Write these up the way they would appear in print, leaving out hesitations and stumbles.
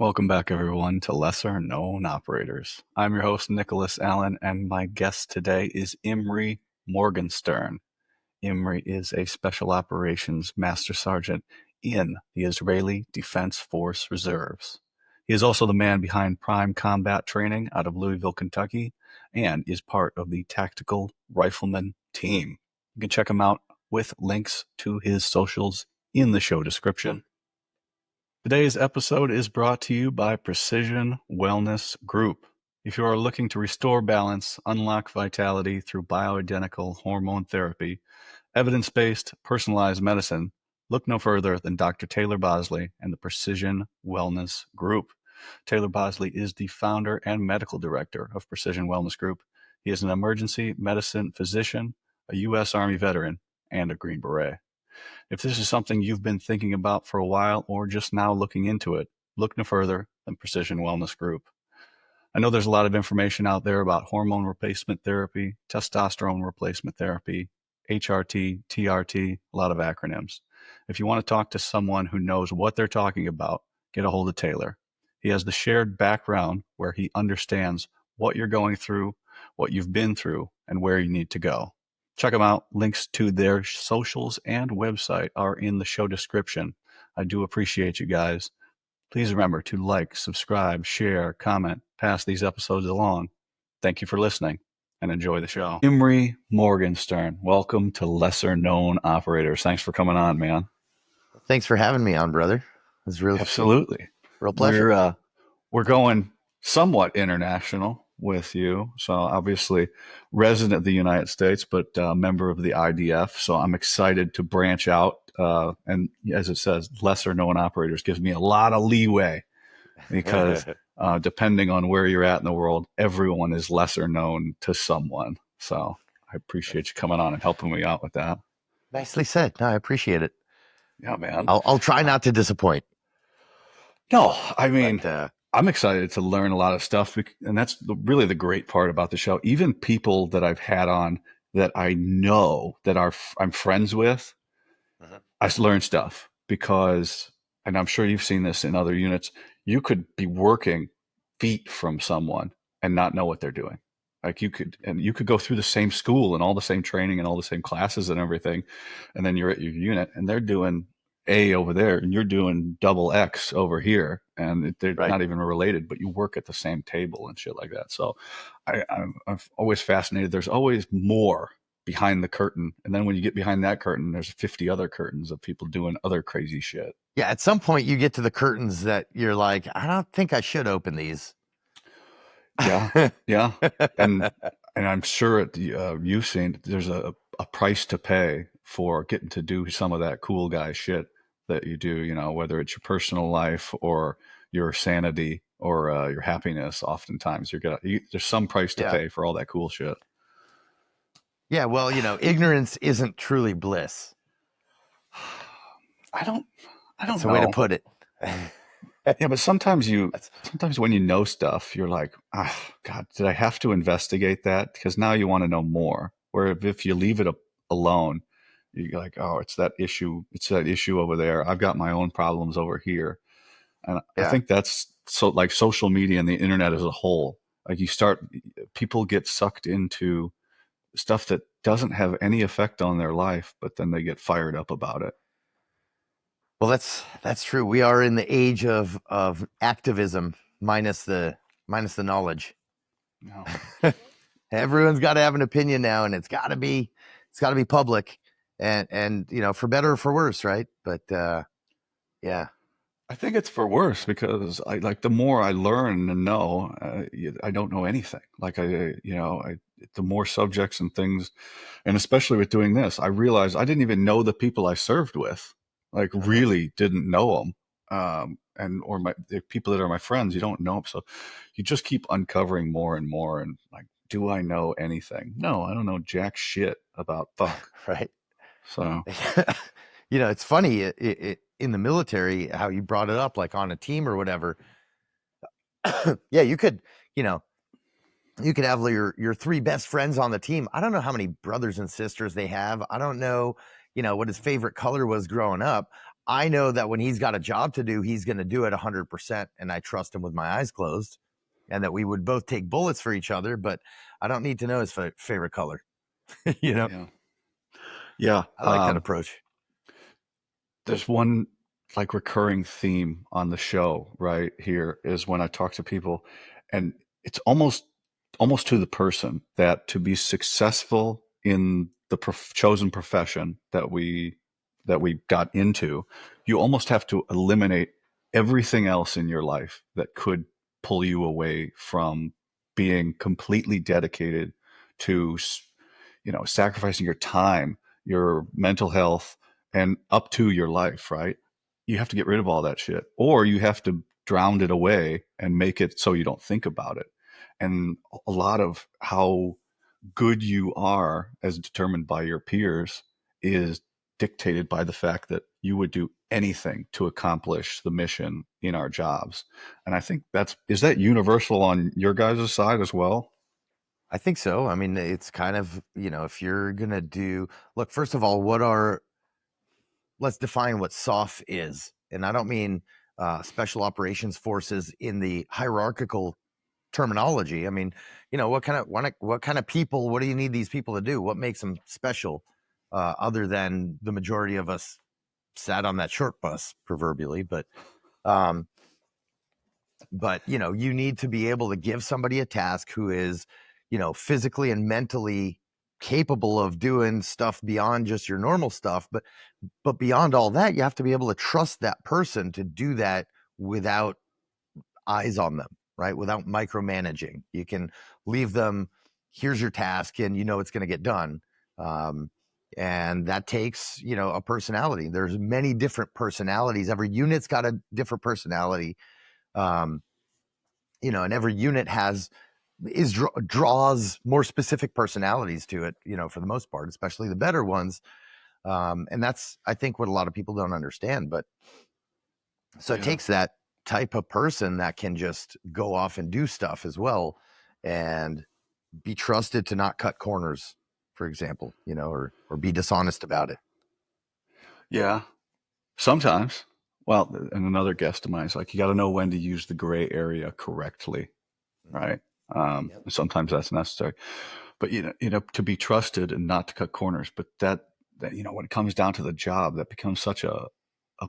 Welcome back, everyone, to Lesser Known Operators. I'm your host, Nicholas Allen, and my guest today is Imri Morgenstern. Imri is a Special Operations Master Sergeant in the Israeli Defense Force Reserves. He is also the man behind Prime Combat Training out of Louisville, Kentucky, and is part of the Tactical Rifleman team. You can check him out with links to his socials in the show description. Today's episode is brought to you by Precision Wellness Group. If you are looking to restore balance, unlock vitality through bioidentical hormone therapy, evidence-based personalized medicine, look no further than Dr. Taylor Bosley and the Precision Wellness Group. Taylor Bosley is the founder and medical director of Precision Wellness Group. He is an emergency medicine physician, a U.S. Army veteran, and a Green Beret. If this is something you've been thinking about for a while or just now looking into it, look no further than Precision Wellness Group. I know there's a lot of information out there about hormone replacement therapy, testosterone replacement therapy, HRT, TRT, a lot of acronyms. If you want to talk to someone who knows what they're talking about, get a hold of Taylor. He has the shared background where he understands what you're going through, what you've been through, and where you need to go. Check them out. Links to their socials and website are in the show description. I do appreciate you guys. Please remember to like, subscribe, share, comment, pass these episodes along. Thank you for listening and enjoy the show. Imri Morgenstern, welcome to Lesser Known Operators. Thanks for coming on, man. Thanks for having me on, brother. It's really Absolutely. real pleasure. We're going somewhat international with you. So obviously resident of the United States, but a member of the IDF. So I'm excited to branch out. And as it says, lesser known operators gives me a lot of leeway because depending on where you're at in the world, everyone is lesser known to someone. So I appreciate you coming on and helping me out with that. Nicely said. No, I appreciate it. Yeah, man. I'll try not to disappoint. No, I mean, But, I'm excited to learn a lot of stuff, and that's really the great part about the show. Even people that I've had on that I know that I'm friends with, I learn stuff because, and I'm sure you've seen this in other units, you could be working feet from someone and not know what they're doing. Like you could go through the same school and all the same training and all the same classes and everything, and then you're at your unit and they're doing A over there and you're doing double X over here, and they're Right. not even related, but you work at the same table and shit like that. So I'm always fascinated. There's always more behind the curtain, and then when you get behind that curtain, there's 50 other curtains of people doing other crazy shit. yeah, at some point you get to the curtains that you're like, I don't think I should open these. Yeah, yeah, and I'm sure you've seen there's a price to pay for getting to do some of that cool guy shit that you do. You know, whether it's your personal life or your sanity or your happiness. Oftentimes, there's some price to Yeah. pay for all that cool shit. Yeah, well, ignorance isn't truly bliss. I don't That's know. a way to put it. Yeah, but sometimes when you know stuff, you're like, God, did I have to investigate that? Because now you want to know more. Where if you leave it alone, you're like, oh, it's that issue over there. I've got my own problems over here. And I Yeah. think that's so like social media and the internet as a whole. Like people get sucked into stuff that doesn't have any effect on their life, but then they get fired up about it. Well, that's true. We are in the age of activism minus the knowledge. No. Everyone's got to have an opinion now, and it's got to be public, and for better or for worse, right? But yeah, I think it's for worse because the more I learn and know, I don't know anything. The more subjects and things, and especially with doing this, I realized I didn't even know the people I served with. Like really didn't know them, or the people that are my friends, you don't know them. So you just keep uncovering more and more. And like, do I know anything? No, I don't know jack shit about fuck. right. So It's funny in the military how you brought it up, like on a team or whatever. Yeah, you could have your three best friends on the team. I don't know how many brothers and sisters they have. I don't know, what his favorite color was growing up. I know that when he's got a job to do, he's going to do it 100%, and I trust him with my eyes closed, and that we would both take bullets for each other. But I don't need to know his favorite color. you know, Yeah. Yeah. I like that approach. There's one like recurring theme on the show right here is when I talk to people, and it's almost to the person that to be successful in the chosen profession that we got into, you almost have to eliminate everything else in your life that could pull you away from being completely dedicated to sacrificing your time, your mental health, and up to your life, right? You have to get rid of all that shit, or you have to drown it away and make it so you don't think about it. And a lot of how good you are, as determined by your peers, is dictated by the fact that you would do anything to accomplish the mission in our jobs. And I think is that universal on your guys' side as well? I think so. I mean, it's kind of, if you're going to look, first of all, let's define what SOF is. And I don't mean special operations forces in the hierarchical terminology. I mean, what kind of people, what do you need these people to do? What makes them special other than the majority of us sat on that short bus proverbially? Um, but you need to be able to give somebody a task who is physically and mentally capable of doing stuff beyond just your normal stuff, but beyond all that, you have to be able to trust that person to do that without eyes on them, right? Without micromanaging. You can leave them, here's your task, and it's going to get done. um, and that takes a personality. There's many different personalities. Every unit's got a different personality. um, and every unit draws more specific personalities to it, for the most part, especially the better ones. And that's, I think, what a lot of people don't understand. But so it Yeah. takes that type of person that can just go off and do stuff as well, and be trusted to not cut corners, for example, or be dishonest about it. Yeah. Sometimes. Well, and another guest of mine is like, you got to know when to use the gray area correctly, Mm-hmm. right? Yep. Sometimes that's necessary, but to be trusted and not to cut corners. But that when it comes down to the job, that becomes such a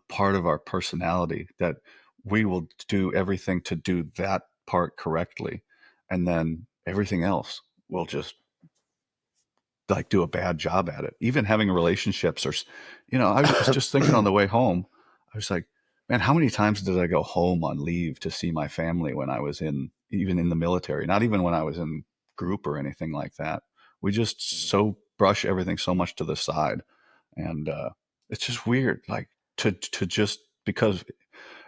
part of our personality that we will do everything to do that part correctly, and then everything else will just like do a bad job at it. Even having relationships, or I was just thinking on the way home, I was like, man, how many times did I go home on leave to see my family when I was even in the military? Not even when I was in group or anything like that. We just Mhm. so brush everything so much to the side, and it's just weird, like to just because.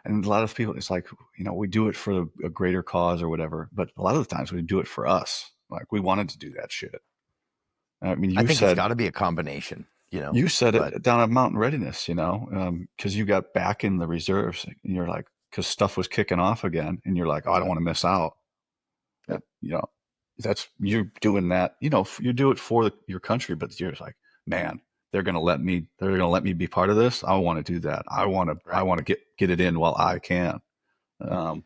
And a lot of people, it's like we do it for a greater cause or whatever, but a lot of the times we do it for us. Like we wanted to do that shit. I mean, I you think it's said got to be a combination, you said but it down at Mountain Readiness, because you got back in the reserves, and you're like, because stuff was kicking off again, and you're like, oh, I don't yep, want to miss out. yep, You know, that's you're doing that. You do it for your country, but you're just like, man, they're gonna let me be part of this. I want to do that. I right. want to get it in while I can. Um,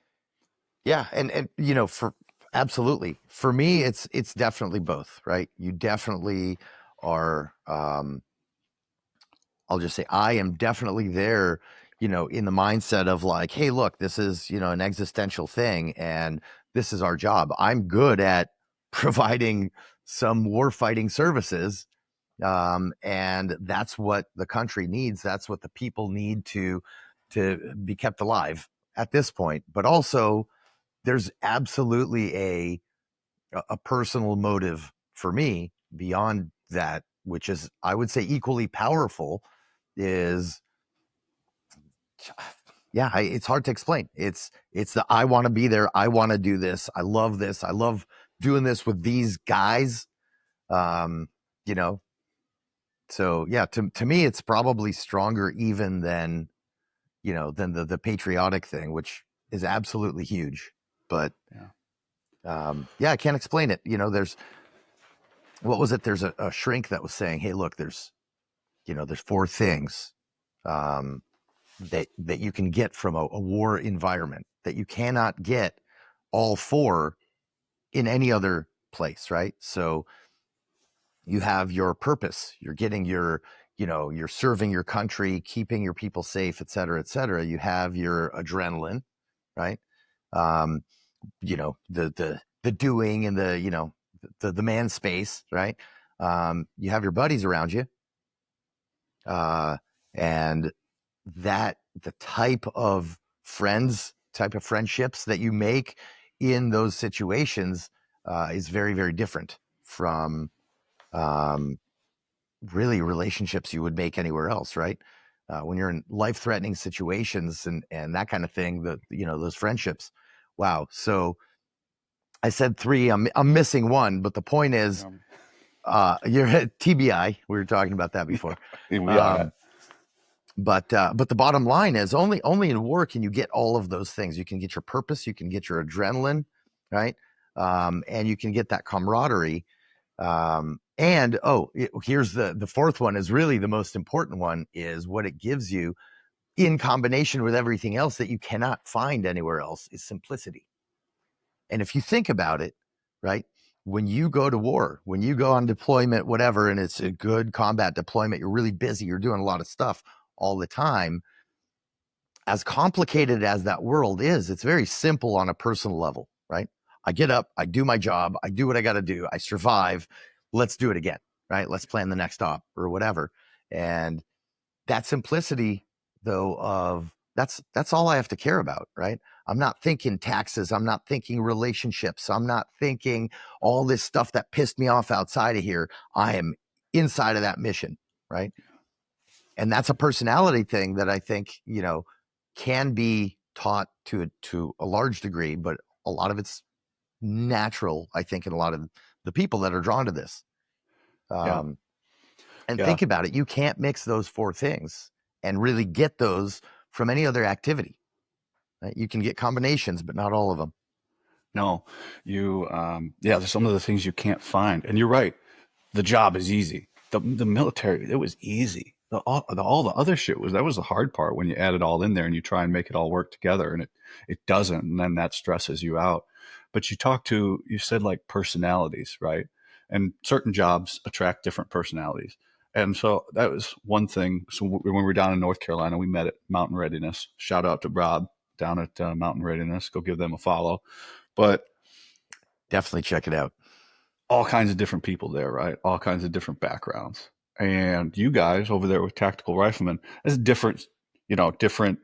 Yeah, and for absolutely. For me, it's definitely both, right? You definitely are. I'll just say I am definitely there, in the mindset of like, hey, look, this is, an existential thing, and this is our job. I'm good at providing some war fighting services. And that's what the country needs. That's what the people need to be kept alive at this point. But also, there's absolutely a personal motive for me beyond that, which is, I would say, equally powerful. Is Yeah, it's hard to explain. It's the I want to be there. I want to do this. I love this. I love doing this with these guys. Um, you know, so yeah, to me, it's probably stronger even than the patriotic thing, which is absolutely huge. But yeah, yeah, I can't explain it. There's what was it? There's a shrink that was saying, "Hey, look, there's four things. Um, that you can get from a war environment that you cannot get all four in any other place, right? So you have your purpose, you're getting your, you're serving your country, keeping your people safe, et cetera, et cetera. You have your adrenaline, right? um the doing and the man space, right? You have your buddies around you, uh and that the type of friendships that you make in those situations is very, very different from um, really relationships you would make anywhere else, right? When you're in life-threatening situations and that kind of thing, those friendships. Wow. So I said three. I'm missing one, but the point is, you're at TBI. We were talking about that before. We are. Um, but the bottom line is only in war can you get all of those things. You can get your purpose, you can get your adrenaline, right? And you can get that camaraderie. Here's the fourth one, is really the most important one, is what it gives you in combination with everything else that you cannot find anywhere else, is simplicity. And if you think about it, right, when you go to war, when you go on deployment, whatever, and it's a good combat deployment, you're really busy, you're doing a lot of stuff all the time. As complicated as that world is, it's very simple on a personal level, right? I get up, I do my job, I do what I got to do, I survive. Let's do it again, right? Let's plan the next op or whatever. And that simplicity, though, of that's all I have to care about, right? I'm not thinking taxes, I'm not thinking relationships, I'm not thinking all this stuff that pissed me off outside of here. I am inside of that mission, right? And that's a personality thing that I think, can be taught to a large degree, but a lot of it's natural, I think, in a lot of the people that are drawn to this. Yeah. um and Yeah. think about it, you can't mix those four things and really get those from any other activity, right? You can get combinations, but not all of them. No, yeah, there's some of the things you can't find. And you're right. The job is easy. The military, it was easy. All the other shit that was the hard part when you add it all in there and you try and make it all work together, and it doesn't, and then that stresses you out. But you said like personalities, right? And certain jobs attract different personalities. And so that was one thing. So when we were down in North Carolina, we met at Mountain Readiness. Shout out to Rob down at Mountain Readiness. Go give them a follow. But Definitely check it out. all kinds of different people there, right? All kinds of different backgrounds. And you guys over there with Tactical Riflemen, that's different, different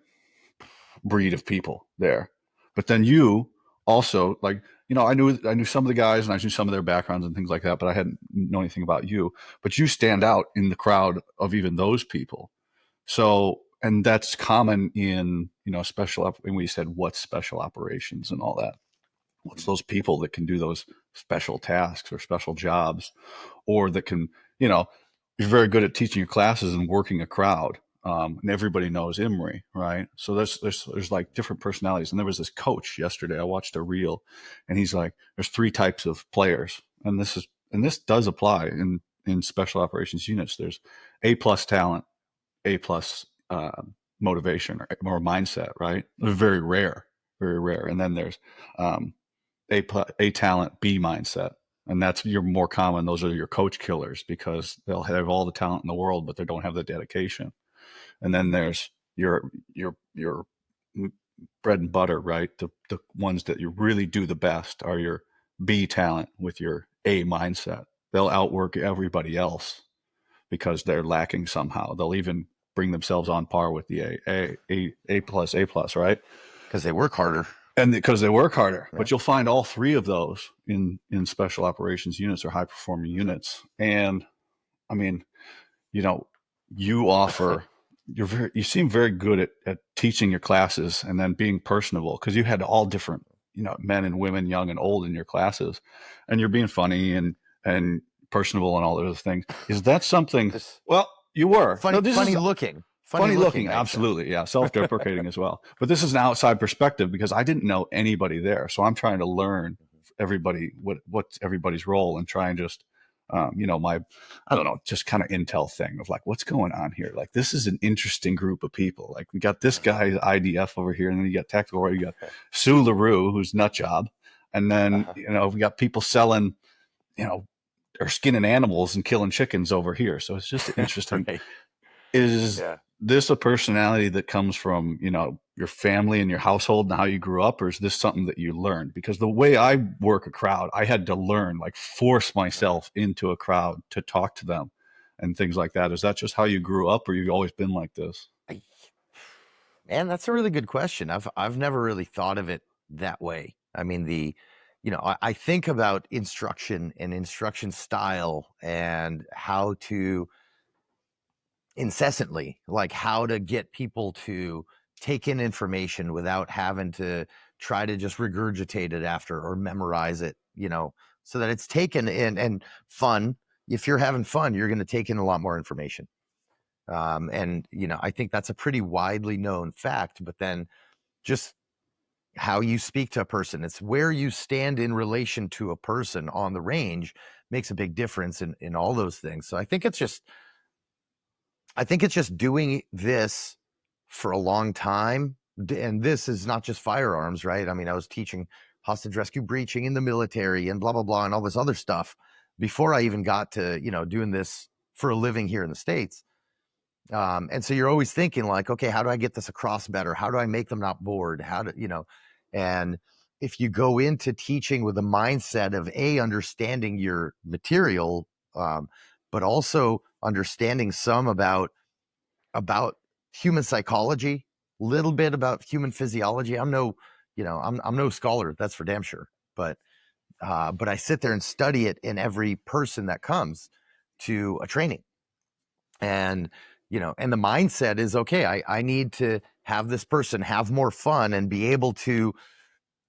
breed of people there. But then you also, like, I knew some of the guys and I knew some of their backgrounds and things like that, but I hadn't know anything about you. But you stand out in the crowd of even those people. So, and that's common in, and we said what special operations and all that. What's those people that can do those special tasks or special jobs, or that can, you know, you're very good at teaching your classes and working a crowd. And everybody knows Imri, right? So there's like different personalities. And there was this coach yesterday. I watched a reel, and he's like, "There's three types of players," and this does apply in special operations units. There's A plus talent, A plus motivation or mindset, right? They're very rare, very rare. And then there's um, A talent, B mindset. And that's your more common. Those are your coach killers because they'll have all the talent in the world, but they don't have the dedication. And then there's your bread and butter, right? The ones that you really do the best are your B talent with your A mindset. They'll outwork everybody else because they're lacking somehow. They'll even bring themselves on par with the A plus, right? Because they work harder. And because they work harder. Yeah. But you'll find all three of those in special operations units or high performing units. And I mean, you know, you offer you seem very good at teaching your classes and then being personable because you had all different, men and women, young and old in your classes, and you're being funny and personable and all those things. Is that something? This Well, you were. funny, No, this funny is looking, funny looking, I'd say. absolutely. Yeah, self-deprecating as well. But this is an outside perspective because I didn't know anybody there. So I'm trying to learn everybody what's everybody's role and try and just my, I don't know, just kind of intel thing of like, what's going on here? Like, this is an interesting group of people. Like, we got this Uh-huh. guy IDF over here, and then you got tactical, right? You got Sue LaRue, who's nut job, and then Uh-huh. we got people selling, or skinning animals and killing chickens over here. So it's just interesting. Right. Is Yeah. this a personality that comes from, your family and your household and how you grew up, or is this something that you learned? Because the way I work a crowd, I had to learn, like force Uh-huh. myself into a crowd to talk to them and things like that. Is that just how you grew up, or you've always been like this? I, man, that's a really good question. I've never really thought of it that way. I mean, I think about instruction and instruction style and how to incessantly, like how to get people to take in information without having to try to just regurgitate it after or memorize it, so that it's taken in and fun. If you're having fun, you're going to take in a lot more information. And I think that's a pretty widely known fact. But then just how you speak to a person, it's where you stand in relation to a person on the range makes a big difference in all those things. So I think it's just doing this for a long time. And this is not just firearms, right? I mean, I was teaching hostage rescue breaching in the military and blah, blah, blah, and all this other stuff before I even got to, doing this for a living here in the States. And so you're always thinking like, okay, how do I get this across better? How do I make them not bored? And if you go into teaching with a mindset of understanding your material, but also understanding some about human psychology, little bit about human physiology. I'm no scholar, that's for damn sure. But I sit there and study it in every person that comes to a training. And and the mindset is, okay, I need to have this person have more fun and be able to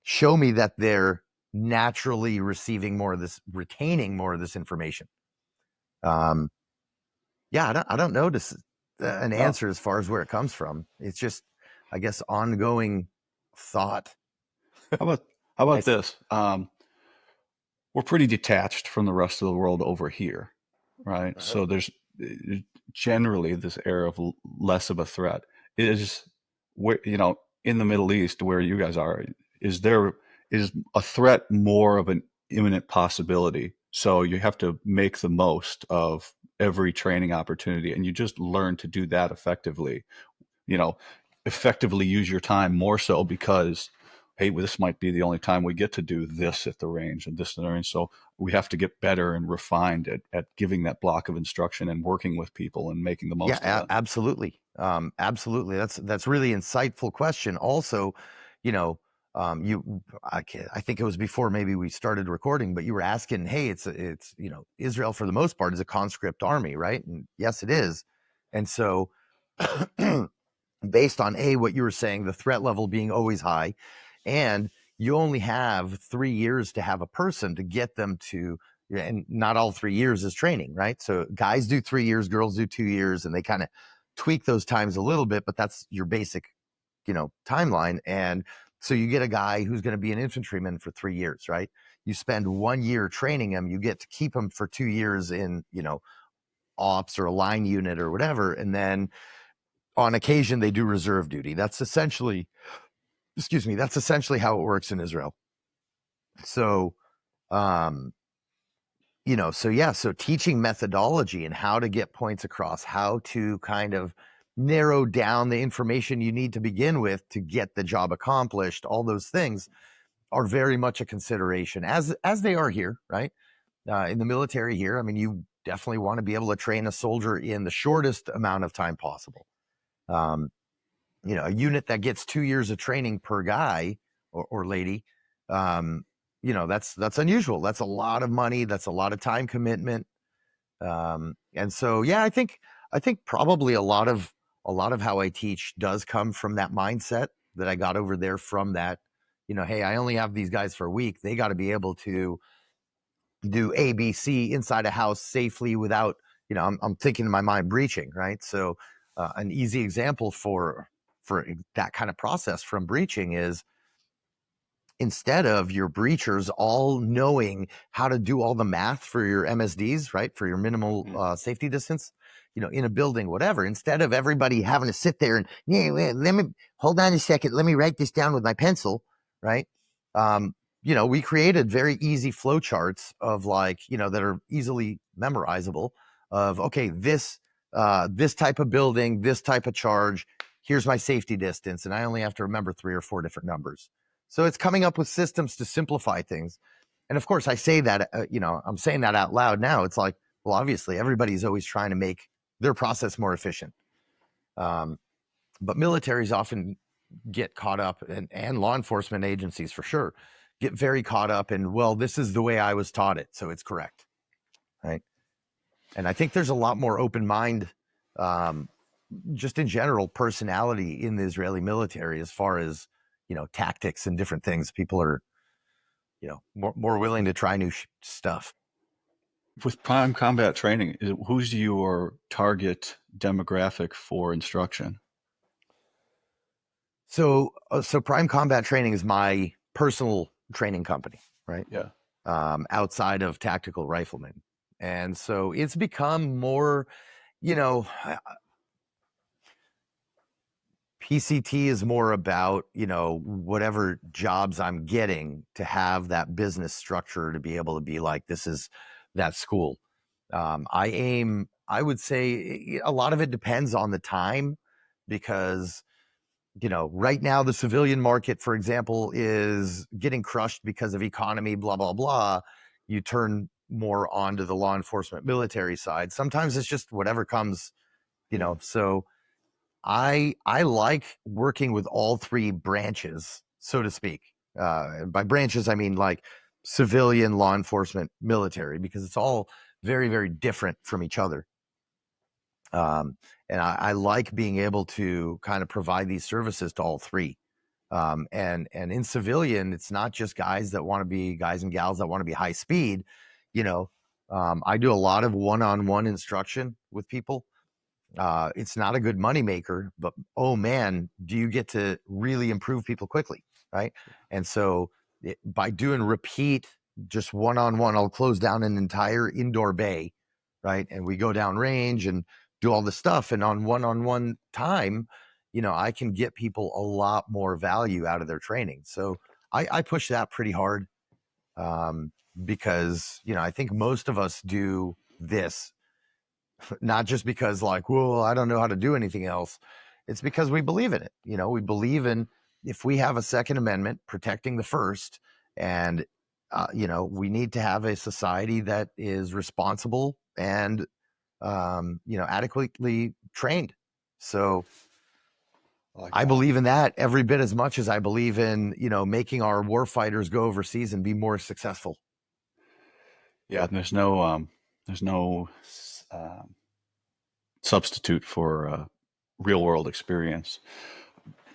show me that they're naturally receiving more of this, retaining more of this information. Um, yeah, I don't know an No. answer as far as where it comes from. It's just, I guess, ongoing thought. How about how I about s- this? We're pretty detached from the rest of the world over here, right? uh-huh. So there's generally this air of less of a threat. Is where, in the Middle East where you guys are, is a threat more of an imminent possibility? So you have to make the most of every training opportunity, and you just learn to do that effectively, you know, effectively use your time more so because, hey, well, this might be the only time we get to do this at the range and this at the range. So we have to get better and refined at giving that block of instruction and working with people and making the Yeah, most of that. absolutely. Absolutely. That's really insightful question. Also, you know, I think it was before maybe we started recording, but you were asking, hey, it's Israel for the most part is a conscript army, right? And yes, it is. And so, based on what you were saying, the threat level being always high, and you only have 3 years to have a person to get them to, and not all 3 years is training, right? So guys do 3 years, girls do 2 years, and they kind of tweak those times a little bit, but that's your basic, timeline. And so you get a guy who's going to be an infantryman for 3 years, right? You spend 1 year training him, you get to keep him for 2 years in, ops or a line unit or whatever, and then on occasion they do reserve duty. That's essentially, excuse me, that's essentially how it works in Israel. So, um, so yeah, so teaching methodology and how to get points across, how to kind of narrow down the information you need to begin with to get the job accomplished, all those things are very much a consideration, as they are here, right? In the military here, I mean, you definitely want to be able to train a soldier in the shortest amount of time possible. Um, a unit that gets 2 years of training per guy or lady, um, that's unusual. That's a lot of money. That's a lot of time commitment. And so, yeah, I think probably a lot of how I teach does come from that mindset that I got over there from that. Hey, I only have these guys for a week. They got to be able to do ABC inside a house safely without, I'm thinking in my mind breaching, right? So an easy example for that kind of process from breaching is instead of your breachers all knowing how to do all the math for your MSDs, right? For your minimal safety distance, in a building, whatever, instead of everybody having to sit there and, yeah, wait, let me hold on a second. Let me write this down with my pencil, right? We created very easy flow charts of like, that are easily memorizable of, okay, this type of building, this type of charge, here's my safety distance. And I only have to remember 3 or 4 different numbers. So it's coming up with systems to simplify things. And of course, I say that, I'm saying that out loud now. It's like, well, obviously, everybody's always trying to make their process more efficient. But militaries often get caught up, and law enforcement agencies for sure, get very caught up in, well, this is the way I was taught it, so it's correct, right? And I think there's a lot more open mind, just in general, personality in the Israeli military as far as, tactics and different things. People are, more willing to try new stuff. With prime combat training, who's your target demographic for instruction? So Prime Combat Training is my personal training company, right? Yeah. Outside of tactical riflemen. And so it's become more, PCT is more about, whatever jobs I'm getting to have that business structure to be able to be like, this is that school. I would say a lot of it depends on the time, because, right now the civilian market, for example, is getting crushed because of economy, blah, blah, blah. You turn more onto the law enforcement military side. Sometimes it's just whatever comes, so I like working with all three branches, so to speak. By branches, I mean like civilian, law enforcement, military, because it's all very, very different from each other. And I like being able to kind of provide these services to all three. And in civilian, it's not just guys and gals that want to be high speed. I do a lot of one-on-one instruction with people. It's not a good moneymaker, but oh man, do you get to really improve people quickly, right? And so by doing repeat, just one-on-one, I'll close down an entire indoor bay, right? And we go down range and do all this stuff. And on one-on-one time, I can get people a lot more value out of their training. So I push that pretty hard, because, I think most of us do this not just because like, well, I don't know how to do anything else. It's because we believe in it. We believe in, if we have a Second Amendment protecting the first, and we need to have a society that is responsible and adequately trained. So I believe in that every bit as much as I believe in, making our war fighters go overseas and be more successful. Yeah, there's no substitute for real world experience.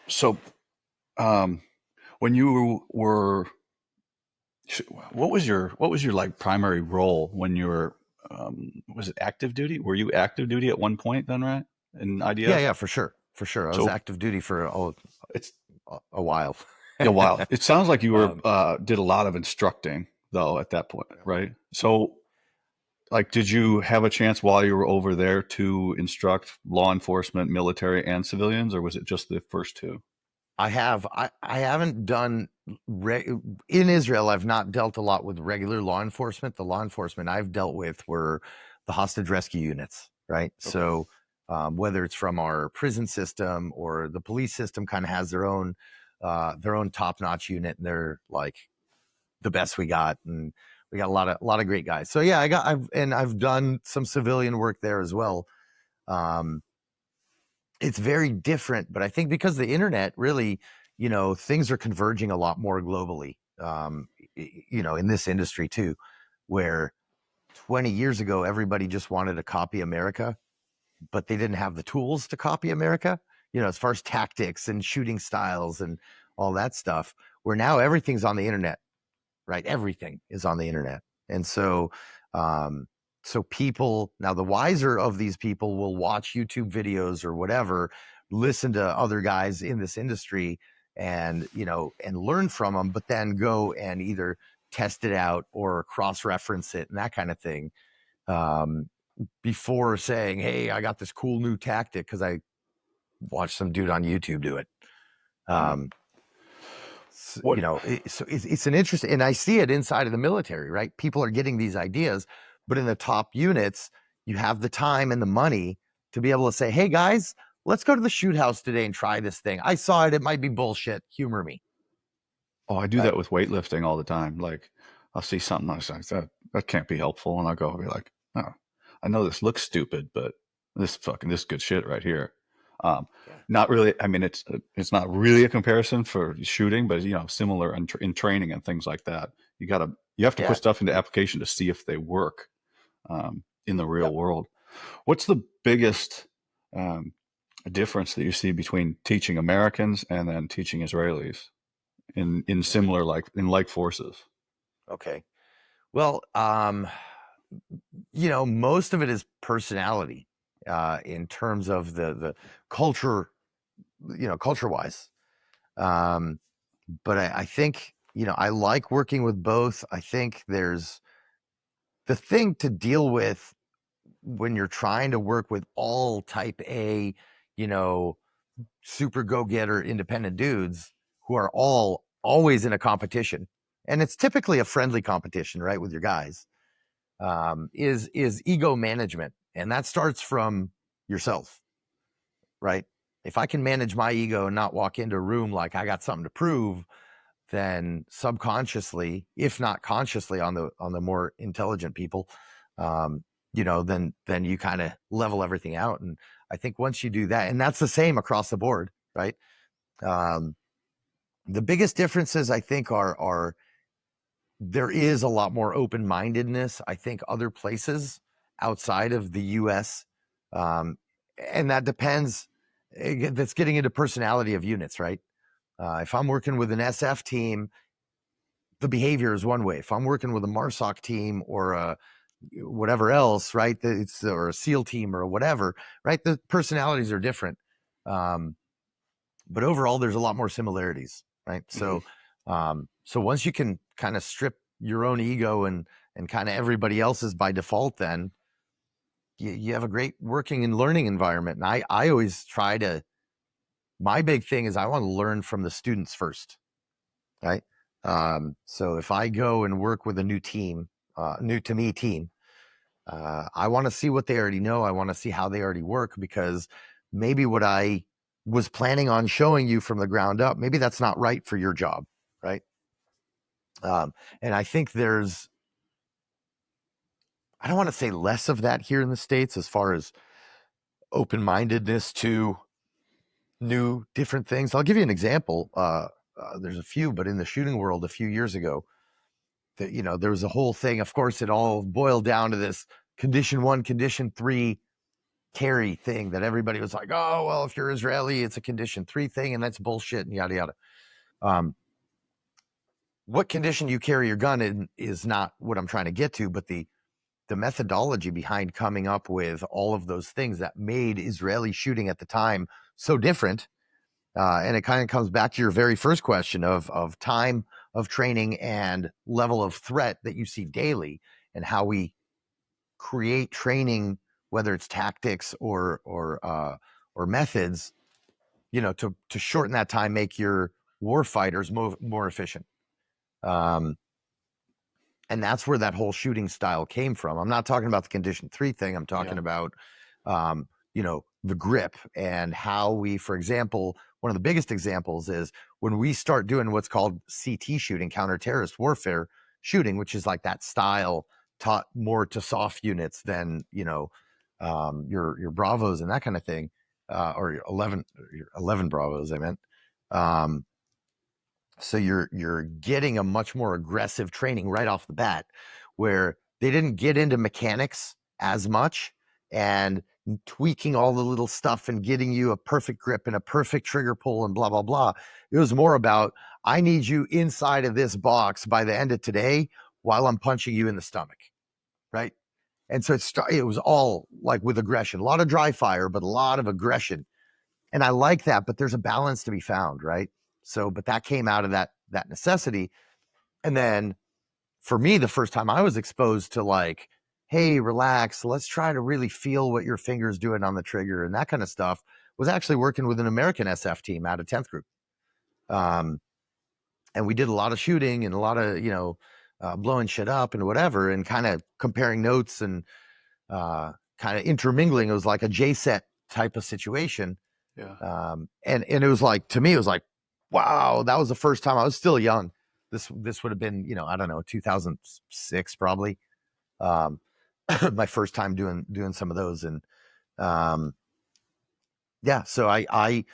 So, when you were, what was your like primary role when you were, was it active duty? Were you active duty at one point then, right? In IDF? Yeah, for sure. For sure. I was So active duty for it's a while. a while. It sounds like you were did a lot of instructing though at that point, right? So, like, did you have a chance while you were over there to instruct law enforcement, military, and civilians, or was it just the first two? I have. I haven't done in Israel. I've not dealt a lot with regular law enforcement. The law enforcement I've dealt with were the hostage rescue units, right? Okay. So whether it's from our prison system or the police system, kind of has their own top-notch unit, and they're like the best we got, and we got a lot of great guys. So yeah, I've done some civilian work there as well. It's very different, but I think because the internet really, things are converging a lot more globally, in this industry too, where 20 years ago, everybody just wanted to copy America, but they didn't have the tools to copy America, as far as tactics and shooting styles and all that stuff, where now everything's on the internet, right? Everything is on the internet. And so, people now, the wiser of these people will watch YouTube videos or whatever, listen to other guys in this industry and and learn from them, but then go and either test it out or cross reference it and that kind of thing, um, before saying, hey, I got this cool new tactic because I watched some dude on YouTube do it. Yeah. um, What so it's an interest, and I see it inside of the military, right? People are getting these ideas, but in the top units, you have the time and the money to be able to say, hey guys, let's go to the shoot house today and try this thing. I saw it. It might be bullshit. Humor me. Oh, I do Right. that with weightlifting all the time. Like, I'll see something, I was like, that can't be helpful, and I'll go and be like, oh, I know this looks stupid, but this good shit right here. Um, Yeah. Not really. I mean, it's not really a comparison for shooting, but similar in training and things like that. You have to put Yeah. stuff into application to see if they work in the real Yep. world. What's the biggest difference that you see between teaching Americans and then teaching Israelis in Mm, similar like forces? okay. Well, most of it is personality, in terms of the culture, culture wise. Um, but I think, I like working with both. I think there's the thing to deal with when you're trying to work with all type A, you know, super go getter independent dudes who are all always in a competition. And it's typically a friendly competition, right? With your guys, is ego management. And that starts from yourself, right? If I can manage my ego and not walk into a room like I got something to prove, then subconsciously, if not consciously, on the more intelligent people, then you kind of level everything out. And I think once you do that, and that's the same across the board, right? Um, the biggest differences I think are there is a lot more open mindedness. I think other places outside of the U.S. Um, and that depends. That's getting into personality of units, right? If I'm working with an SF team, the behavior is one way. If I'm working with a MARSOC team or a whatever else, right? It's or a SEAL team or whatever, right? The personalities are different, um, but overall, there's a lot more similarities, right? Mhm. So once you can kind of strip your own ego and kind of everybody else's by default, then you have a great working and learning environment. And I always try to. My big thing is I want to learn from the students first, right? So if I go and work with a new team, new to me team, I want to see what they already know. I want to see how they already work, because maybe what I was planning on showing you from the ground up, maybe that's not right for your job, right? And I think I don't want to say less of that here in the States as far as open mindedness to new, different things. I'll give you an example. There's a few, but in the shooting world a few years ago, that there was a whole thing. Of course, it all boiled down to this condition 1, condition 3 carry thing that everybody was like, oh, well, if you're Israeli, it's a condition 3 thing, and that's bullshit and yada yada. Um, what condition you carry your gun in is not what I'm trying to get to, but the methodology behind coming up with all of those things that made Israeli shooting at the time so different. And it kind of comes back to your very first question of time of training and level of threat that you see daily, and how we create training, whether it's tactics or methods, to shorten that time, make your war fighters more efficient. Um, and that's where that whole shooting style came from. I'm not talking about the condition 3 thing. I'm talking Yeah. about, the grip, and how we, for example, one of the biggest examples is when we start doing what's called CT shooting, counter-terrorist warfare shooting, which is like that style taught more to soft units than, your Bravos and that kind of thing, or your 11 Bravos, I meant. Um, so you're getting a much more aggressive training right off the bat, where they didn't get into mechanics as much and tweaking all the little stuff and getting you a perfect grip and a perfect trigger pull and blah blah blah. It was more about, I need you inside of this box by the end of today while I'm punching you in the stomach, right? And so it was all like with aggression, a lot of dry fire, but a lot of aggression. And I like that, but there's a balance to be found, right? So, but that came out of that necessity. And then for me, the first time I was exposed to like, hey, relax, let's try to really feel what your finger's doing on the trigger and that kind of stuff, was actually working with an American SF team out of 10th group. Um, and we did a lot of shooting and a lot of, blowing shit up and whatever, and kind of comparing notes and kind of intermingling. It was like a J set type of situation. Yeah. And it was like, to me, it was like, wow, that was the first time. I was still young. This would have been, I don't know, 2006 probably. Um, my first time doing some of those. And um, yeah, so I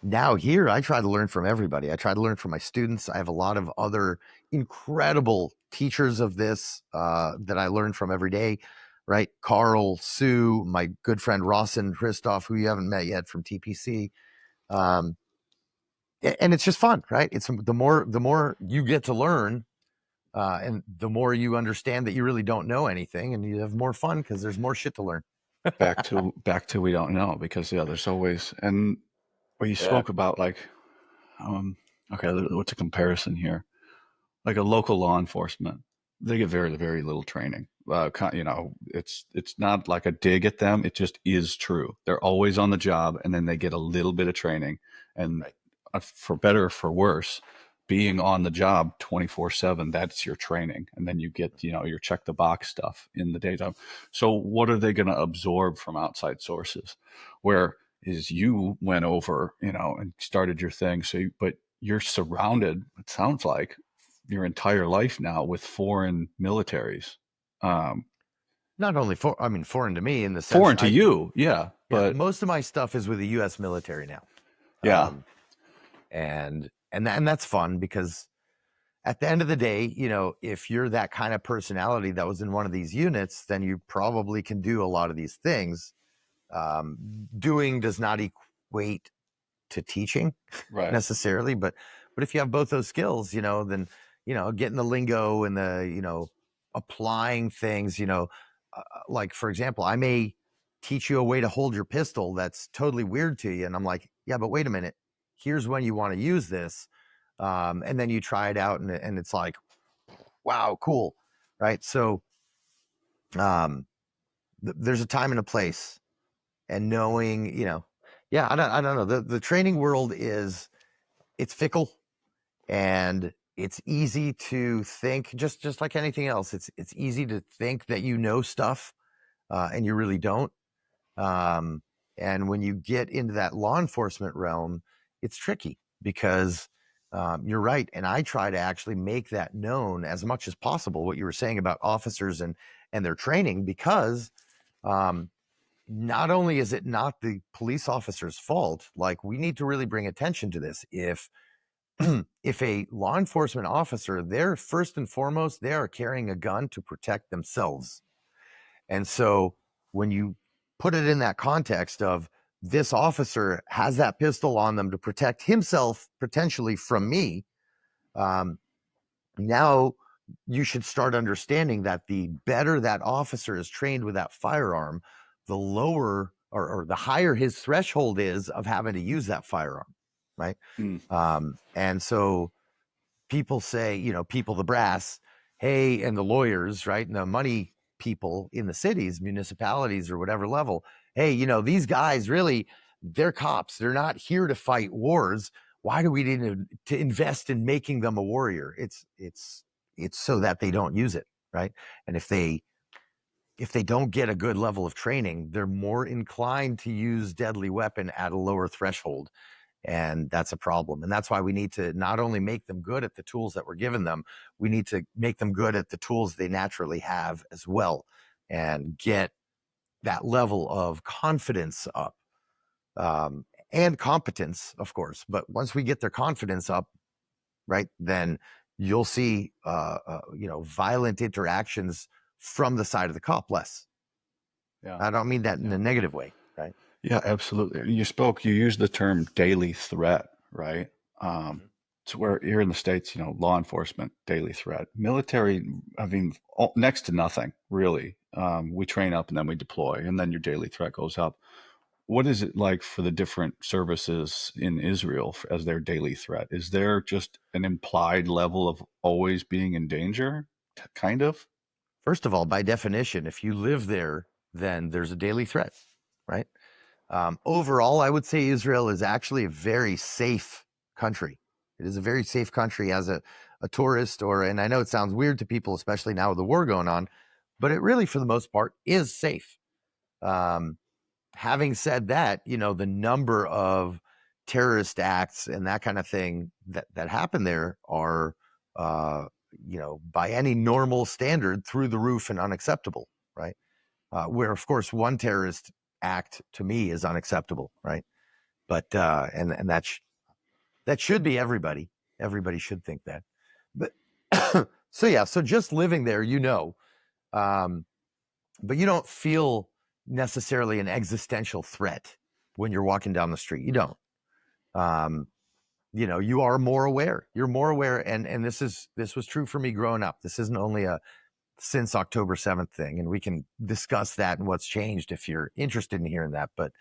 now here I try to learn from everybody. I try to learn from my students. I have a lot of other incredible teachers of this that I learn from every day, right? Carl, Sue, my good friend Rawson Christoph, who you haven't met yet from TPC. Um, and it's just fun, right? It's the more you get to learn, and the more you understand that you really don't know anything, and you have more fun because there's more shit to learn. Back to we don't know, because yeah, there's always, and what you Yeah. spoke about, like, um okay, what's a comparison here? Like a local law enforcement, they get very, very little training. It's not like a dig at them. It just is true. They're always on the job, and then they get a little bit of training. And Right. for better or for worse, being on the job 24/7, that's your training. And then you get, your check the box stuff in the daytime. So what are they going to absorb from outside sources? Where is you went over, and started your thing. But you're surrounded, it sounds like, your entire life now with foreign militaries. Um, Not only I mean, foreign to me in the sense Foreign to you, yeah, yeah, but most of my stuff is with the U.S. military now. yeah, Um, and that's fun because at the end of the day, if you're that kind of personality that was in one of these units, then you probably can do a lot of these things. Doing does not equate to teaching right. necessarily, but if you have both those skills, then getting the lingo and the applying things, like for example, I may teach you a way to hold your pistol that's totally weird to you, and I'm like, yeah, but wait a minute, here's when you want to use this, and then you try it out, and it's like, wow, cool, right? So um, there's a time and a place, and knowing, yeah, I don't know. The training world it's fickle, and it's easy to think, just like anything else. It's easy to think that you know stuff, and you really don't. Um, and when you get into that law enforcement realm, it's tricky because you're right. And I try to actually make that known as much as possible. What you were saying about officers and their training, because um, not only is it not the police officer's fault, like we need to really bring attention to this. If a law enforcement officer, they're first and foremost, they are carrying a gun to protect themselves. And so when you put it in that context of this officer has that pistol on them to protect himself potentially from me, um, now you should start understanding that the better that officer is trained with that firearm, the lower or the higher his threshold is of having to use that firearm, right? Mm, And so people say, people, the brass, hey, and the lawyers, right? And the money people in the cities, municipalities, or whatever level, hey, these guys really, they're cops. They're not here to fight wars. Why do we need to invest in making them a warrior? It's so that they don't use it, right? And if they don't get a good level of training, they're more inclined to use deadly weapon at a lower threshold, and that's a problem. And that's why we need to not only make them good at the tools that we're giving them, we need to make them good at the tools they naturally have as well, and get that level of confidence up, um, and competence, of course. But once we get their confidence up, right, then you'll see violent interactions from the side of the cop less. yeah, I don't mean that in yeah, a negative way, right? yeah, absolutely. You used the term daily threat, right? Um, Mhm. it's where here in the States, law enforcement, daily threat. Military, I mean, next to nothing, really. We train up and then we deploy, and then your daily threat goes up. what is it like for the different services in Israel as their daily threat? Is there just an implied level of always being in danger, kind of? First of all, by definition, if you live there, then there's a daily threat, right? Overall, I would say Israel is actually a very safe country. It is a very safe country as a tourist, and I know it sounds weird to people, especially now with the war going on, but it really, for the most part, is safe. Um, Having said that, the number of terrorist acts and that kind of thing that happen there are, by any normal standard, through the roof and unacceptable, right? Where, of course, one terrorist act to me is unacceptable, right? But and that should be everybody. Everybody should think that. But so yeah, so just living there, um, but you don't feel necessarily an existential threat when you're walking down the street. You don't. Um, you are more aware. You're more aware, and this was true for me growing up. This isn't only a since October 7th thing, and we can discuss that and what's changed if you're interested in hearing that. But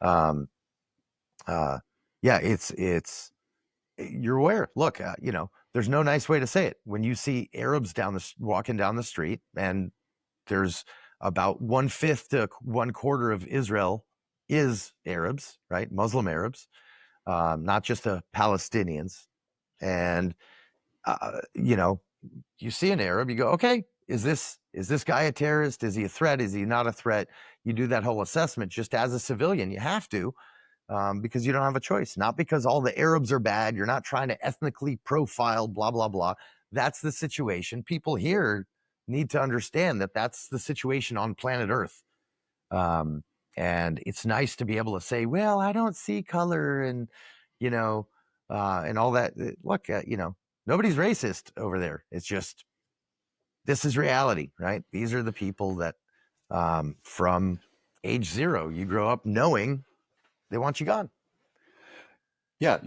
um, yeah, it's you're aware. Look, there's no nice way to say it. When you see Arabs walking down the street, and there's about 1/5 to 1/4 of Israel is Arabs, right? Muslim Arabs, not just the Palestinians. And you see an Arab, you go, okay, is this guy a terrorist? Is he a threat? Is he not a threat? You do that whole assessment just as a civilian. You have to, because you don't have a choice. Not because all the Arabs are bad. You're not trying to ethnically profile, blah, blah, blah. That's the situation. People here need to understand that that's the situation on planet Earth. Um, and it's nice to be able to say, well, I don't see color and all that. Look, nobody's racist over there. It's just, this is reality, right? These are the people that, from age 0, you grow up knowing they want you gone. Yeah,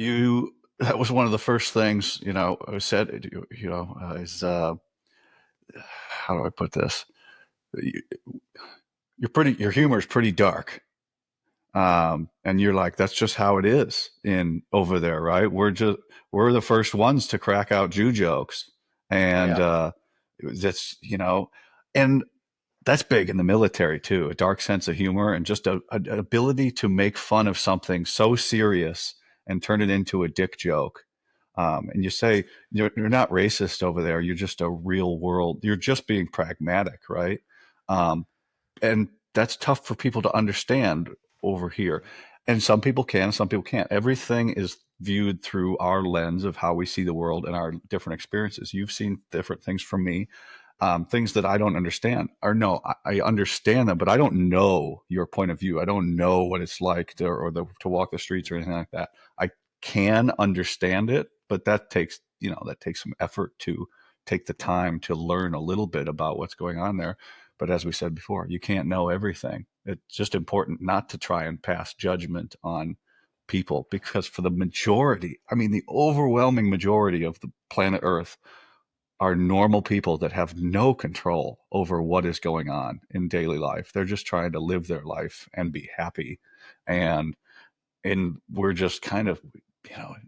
that was one of the first things, I said, is, how do I put this? Your humor is pretty dark. And you're like, that's just how it is in over there, right? We're the first ones to crack out Jew jokes. And, Yeah. that's, and that's big in the military too, a dark sense of humor and just an ability to make fun of something so serious and turn it into a dick joke. And you say you're not racist over there. You're just a real world. You're just being pragmatic, right? Um, and that's tough for people to understand over here. And some people can, some people can't. Everything is viewed through our lens of how we see the world and our different experiences. You've seen different things from me, things that I don't understand. Or no, I understand them, but I don't know your point of view. I don't know what it's like to walk the streets or anything like that. I can understand it, but that takes some effort to take the time to learn a little bit about what's going on there. But as we said before, you can't know everything. It's just important not to try and pass judgment on people because for the majority, I mean, the overwhelming majority of the planet Earth are normal people that have no control over what is going on in daily life. They're just trying to live their life and be happy. And we're just kind of,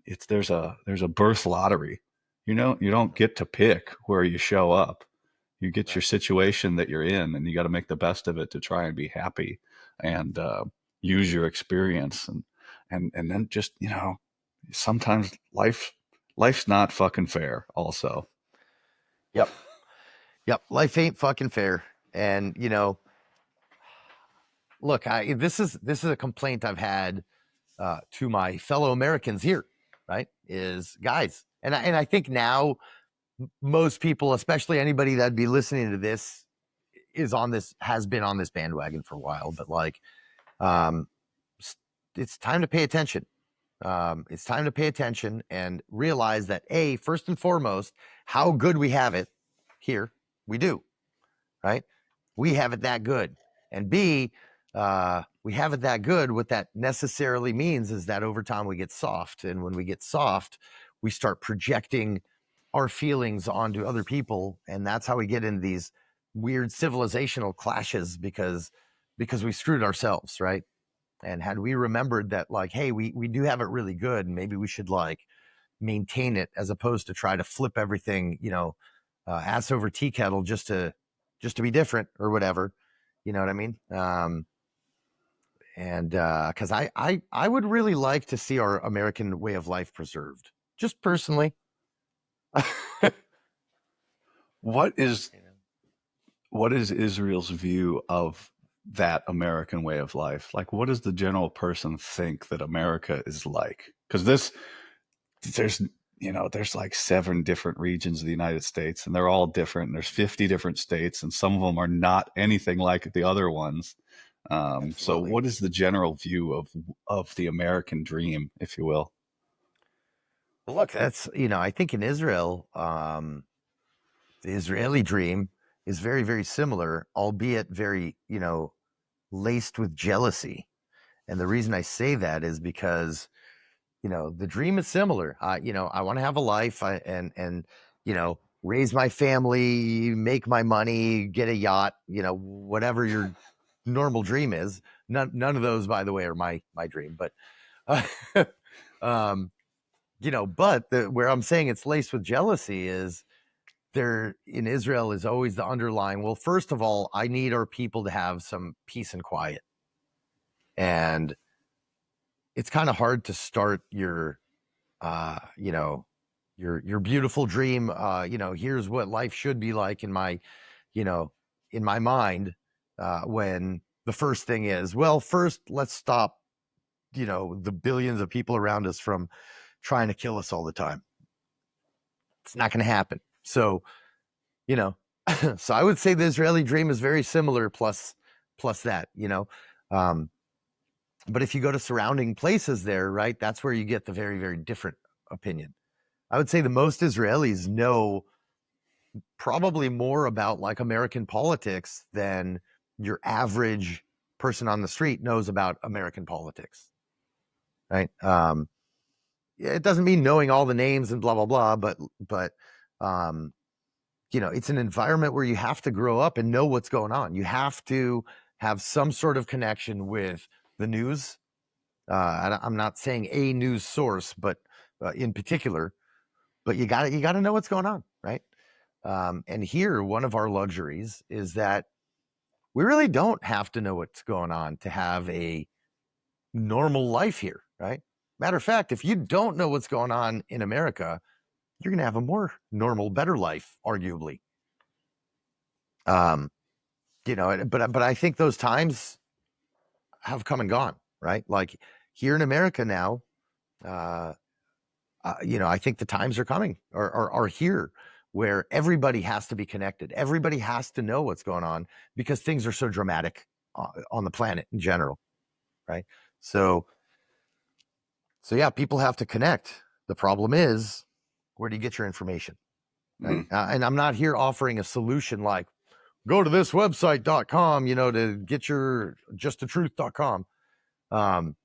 it's there's a birth lottery. You don't get to pick where you show up. You get your Right. situation that you're in, and you got to make the best of it to try and be happy and use your experience and then just sometimes life's not fucking fair. Also, Yep. Yep. Life ain't fucking fair. And, look, this is a complaint I've had to my fellow Americans here, right? Is guys. And I think now most people, especially anybody that'd be listening to this, has been on this bandwagon for a while, but like, um, it's time to pay attention. It's time to pay attention and realize that first and foremost, how good we have it here, we do, right? We have it that good. And B, we have it that good. What that necessarily means is that over time we get soft. And when we get soft, we start projecting our feelings onto other people. And that's how we get into these weird civilizational clashes because we screwed ourselves, right? And had we remembered that, like, hey, we do have it really good, and maybe we should like maintain it as opposed to try to flip everything, ass over tea kettle just to be different or whatever. You know what I mean? And because I would really like to see our American way of life preserved, just personally. What is what is Israel's view of that American way of life? Like, what does the general person think that America is like? Because there's, there's like 7 different regions of the United States, and they're all different. And there's 50 different states, and some of them are not anything like the other ones. So, Absolutely. what is the general view of the American dream, if you will? Well, look, that's I think in Israel, the Israeli dream is very, very similar, albeit very, laced with jealousy. And the reason I say that is because, the dream is similar. I want to have a life and, raise my family, make my money, get a yacht, whatever your normal dream is. None of those, by the way, are my dream, but, uh, um, but where I'm saying it's laced with jealousy is there in Israel is always the underlying. Well, first of all, I need our people to have some peace and quiet. And it's kind of hard to start your, uh, you know, your beautiful dream. Here's what life should be like you know, in my mind, when the first thing is, well, first let's stop, the billions of people around us from trying to kill us all the time. It's not going to happen. So, you know, so I would say the Israeli dream is very similar, plus that, Um, but if you go to surrounding places there, right, that's where you get the very, very different opinion. I would say the most Israelis know probably more about like American politics than your average person on the street knows about American politics, right? It doesn't mean knowing all the names and blah blah blah, but um, it's an environment where you have to grow up and know what's going on. You have to have some sort of connection with the news. I'm not saying a news source, but in particular, but you got to know what's going on, right? And here, one of our luxuries is that we really don't have to know what's going on to have a normal life here, right? Matter of fact, if you don't know what's going on in America, you're going to have a more normal, better life, arguably. Um, but I think those times have come and gone, right? Like here in America now, uh, I think the times are coming or are here where everybody has to be connected. Everybody has to know what's going on because things are so dramatic on the planet in general, right? So, so yeah, people have to connect. The problem is, where do you get your information, right? Mm. And I'm not here offering a solution like go to this website.com, to get your justthetruth.com. Um,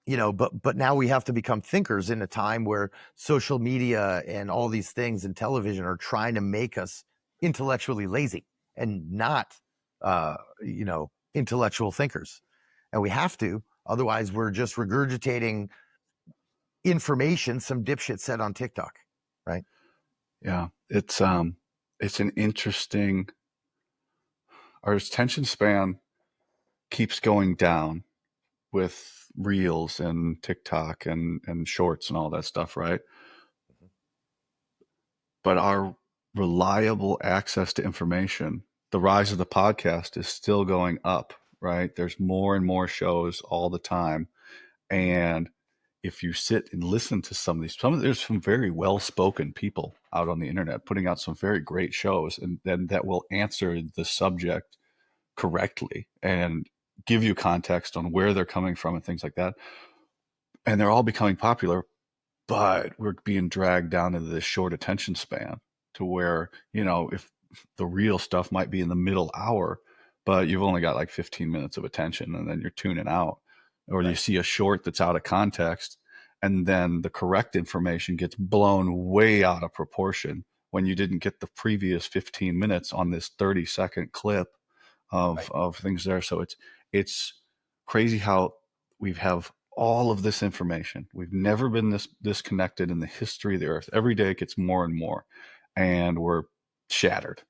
but now we have to become thinkers in a time where social media and all these things and television are trying to make us intellectually lazy and not intellectual thinkers. And we have to, otherwise we're just regurgitating information some dipshit said on TikTok, right? Yeah, it's an interesting. Our attention span keeps going down with reels and TikTok and shorts and all that stuff, right? But our reliable access to information, the rise of the podcast is still going up, right? There's more and more shows all the time. And if you sit and listen to there's some very well spoken people out on the internet putting out some very great shows, and then that will answer the subject correctly and give you context on where they're coming from and things like that. And they're all becoming popular, but we're being dragged down into this short attention span to where, if the real stuff might be in the middle hour, but you've only got like 15 minutes of attention and then you're tuning out. Or you Right. see a short that's out of context, and then the correct information gets blown way out of proportion when you didn't get the previous 15 minutes on this 30-second clip Right. of things there. So it's crazy how we have all of this information. We've never been this disconnected in the history of the earth. Every day it gets more and more, and we're shattered.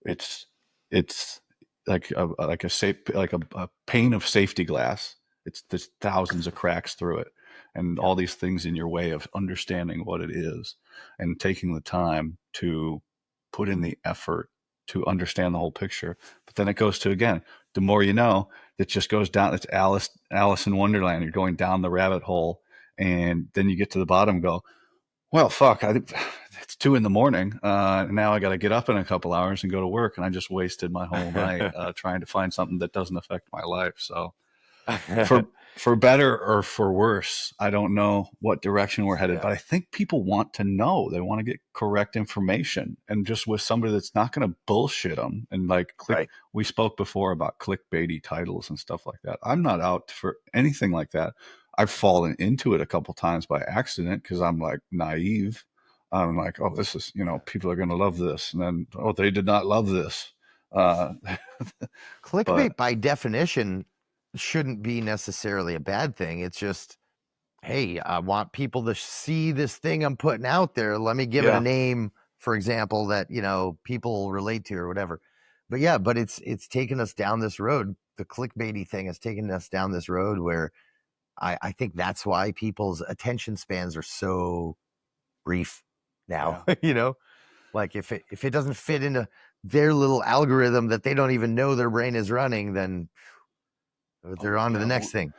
It's it's like a safe a pane of safety glass. It's there's thousands of cracks through it, and Yeah. all these things in your way of understanding what it is, and taking the time to put in the effort to understand the whole picture. But then it goes to again, the more you know, it just goes down. It's Alice in Wonderland. You're going down the rabbit hole, and then you get to the bottom. And go, well, fuck, it's 2 in the morning. Now I got to get up in a couple hours and go to work. And I just wasted my whole night trying to find something that doesn't affect my life. So for for better or for worse, I don't know what direction we're headed, Yeah. but I think people want to know. They want to get correct information, and just with somebody that's not going to bullshit them and like click. Right. We spoke before about clickbaity titles and stuff like that. I'm not out for anything like that. I've fallen into it a couple times by accident because I'm like naive. I'm like, oh, this is, people are going to love this, and then oh, they did not love this. Uh, but Clickbait by definition shouldn't be necessarily a bad thing. It's just, hey, I want people to see this thing I'm putting out there. Let me give it a yeah, name, for example, that, people relate to or whatever. But yeah, but it's taken us down this road. The clickbaity thing has taken us down this road where I think that's why people's attention spans are so brief now. yeah. Like if it doesn't fit into their little algorithm that they don't even know their brain is running, then they're Oh on to the yeah. next thing.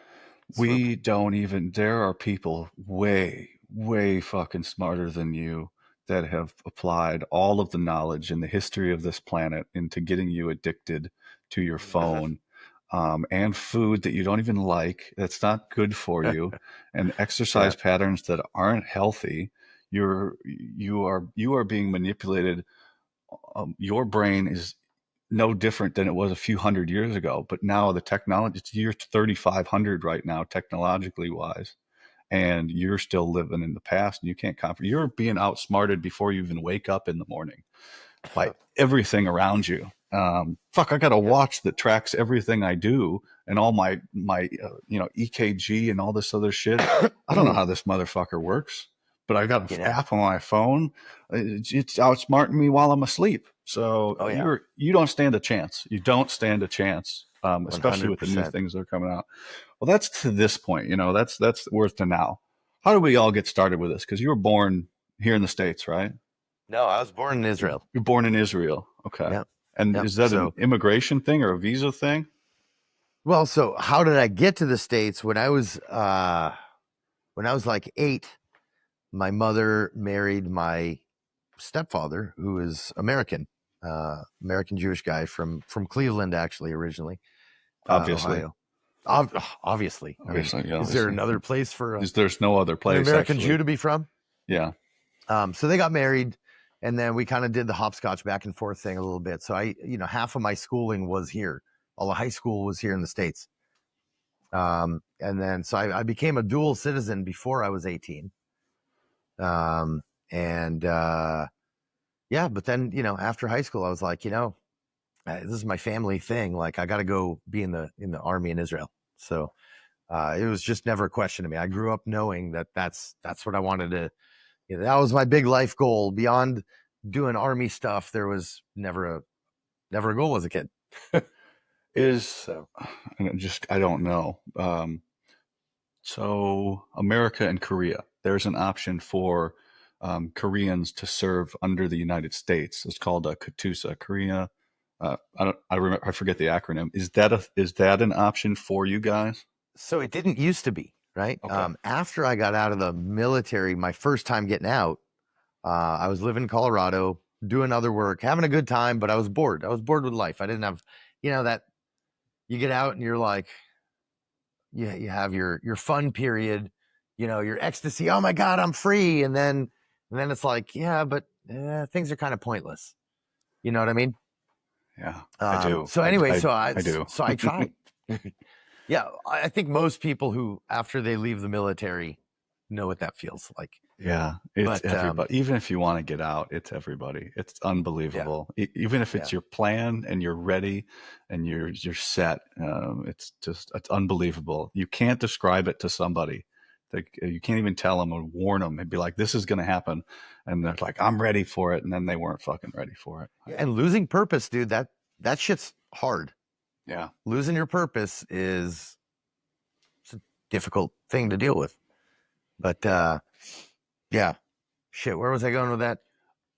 So We don't even, there are people way, way fucking smarter than you that have applied all of the knowledge and the history of this planet into getting you addicted to your phone, and food that you don't even like, that's not good for you, and yeah, exercise patterns that aren't healthy. You are being manipulated. Your brain is no different than it was a few hundred years ago. But now the technology, it's year 3,500 right now, technologically wise, and you're still living in the past, and you can't comprehend. You're being outsmarted before you even wake up in the morning by everything around you. Fuck, I got a yeah, watch that tracks everything I do and all my EKG and all this other shit. I don't know how this motherfucker works, but I got an you know. app on my phone. It's outsmarting me while I'm asleep. So Oh yeah, you don't stand a chance. You don't stand a chance, one especially hundred with the new percent. things that are coming out. Well, that's to this point. That's worth to now. How did we all get started with this? Because you were born here in the States, right? No, I was born in Israel. You're born in Israel. Okay. Yeah, And yeah. is that an So immigration thing or a visa thing? well, so how did I get to the States? When I was like 8, my mother married my stepfather, who is American, American Jewish guy from Cleveland, actually, originally, Obviously. Ohio. Obviously, I mean, Obviously. Yeah, is there obviously. another place for There's no other an place, American Jew actually. to be from? Yeah. So they got married, and then we kind of did the hopscotch back and forth thing a little bit. So half of my schooling was here. All the high school was here in the States. And then so I became a dual citizen before I was 18. And yeah, but then after high school, I was like, this is my family thing. Like I got to go be in the army in Israel. So it was just never a question to me. I grew up knowing that that's what I wanted to. That was my big life goal. Beyond doing army stuff, there was never a goal as a kid. Is, So I don't know. So America and Korea, there's an option for Koreans to serve under the United States. It's called a KATUSA, Korea. I forget the acronym. Is that an option for you guys? so it didn't used to be, right? Okay. After I got out of the military, my first time getting out, I was living in Colorado, doing other work, having a good time, but I was bored. I was bored with life. I didn't have, that you get out and you're like, you have your fun period, your ecstasy. Oh my God, I'm free. And then it's like, yeah, but things are kind of pointless. You know what I mean? Yeah, I do. So anyway, I do. so I tried. Yeah, I think most people who after they leave the military know what that feels like. Yeah, it's But everybody. Even if you want to get out, it's everybody. It's yeah, unbelievable. Even if yeah, it's your plan and you're ready and you're set, it's unbelievable. You can't describe it to somebody. Like you can't even tell them or warn them and be like, "This is going to happen," and they're like, "I'm ready for it," and then they weren't fucking ready for it. yeah. And losing purpose, dude, that shit's hard. Yeah. Losing your purpose is it's a difficult thing to deal with. But yeah, shit. Where was I going with that?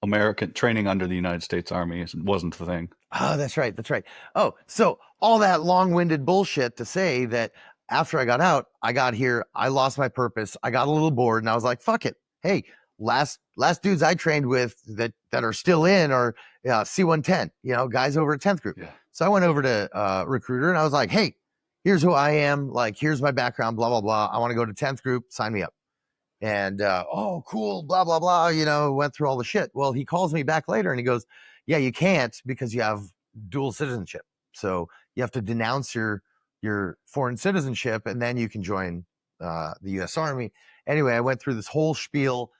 American training under the United States Army wasn't the thing. Oh, that's right. That's right. Oh, so all that long-winded bullshit to say that after I got out, I got here, I lost my purpose. I got a little bored and I was like, fuck it. Hey, last dudes I trained with that are still in are C110, guys over at 10th group. Yeah. So I went over to recruiter and I was like, hey, here's who I am. Like, here's my background, blah, blah, blah. I want to go to 10th group. Sign me up. And oh, cool, blah, blah, blah, went through all the shit. Well, he calls me back later and he goes, yeah, you can't because you have dual citizenship. So you have to denounce your foreign citizenship and then you can join the US Army. Anyway, I went through this whole spiel,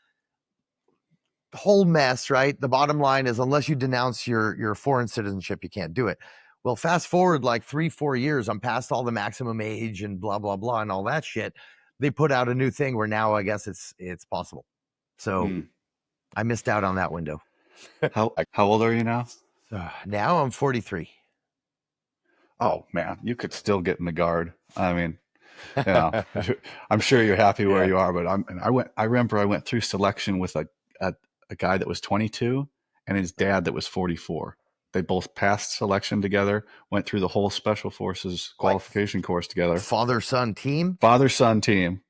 whole mess, right? The bottom line is unless you denounce your foreign citizenship, you can't do it. Well, fast forward like 3-4 years, I'm past all the maximum age and blah, blah, blah, and all that shit. They put out a new thing where now I guess it's possible. So Mm. I missed out on that window. How old are you now? Now I'm 43. Oh man, you could still get in the guard. I mean, you know, I'm sure you're happy where Yeah. you are, but I remember I went through selection with a guy that was 22 and his dad that was 44. They both passed selection together, went through the whole special forces Like qualification course together. father son team. Father son team.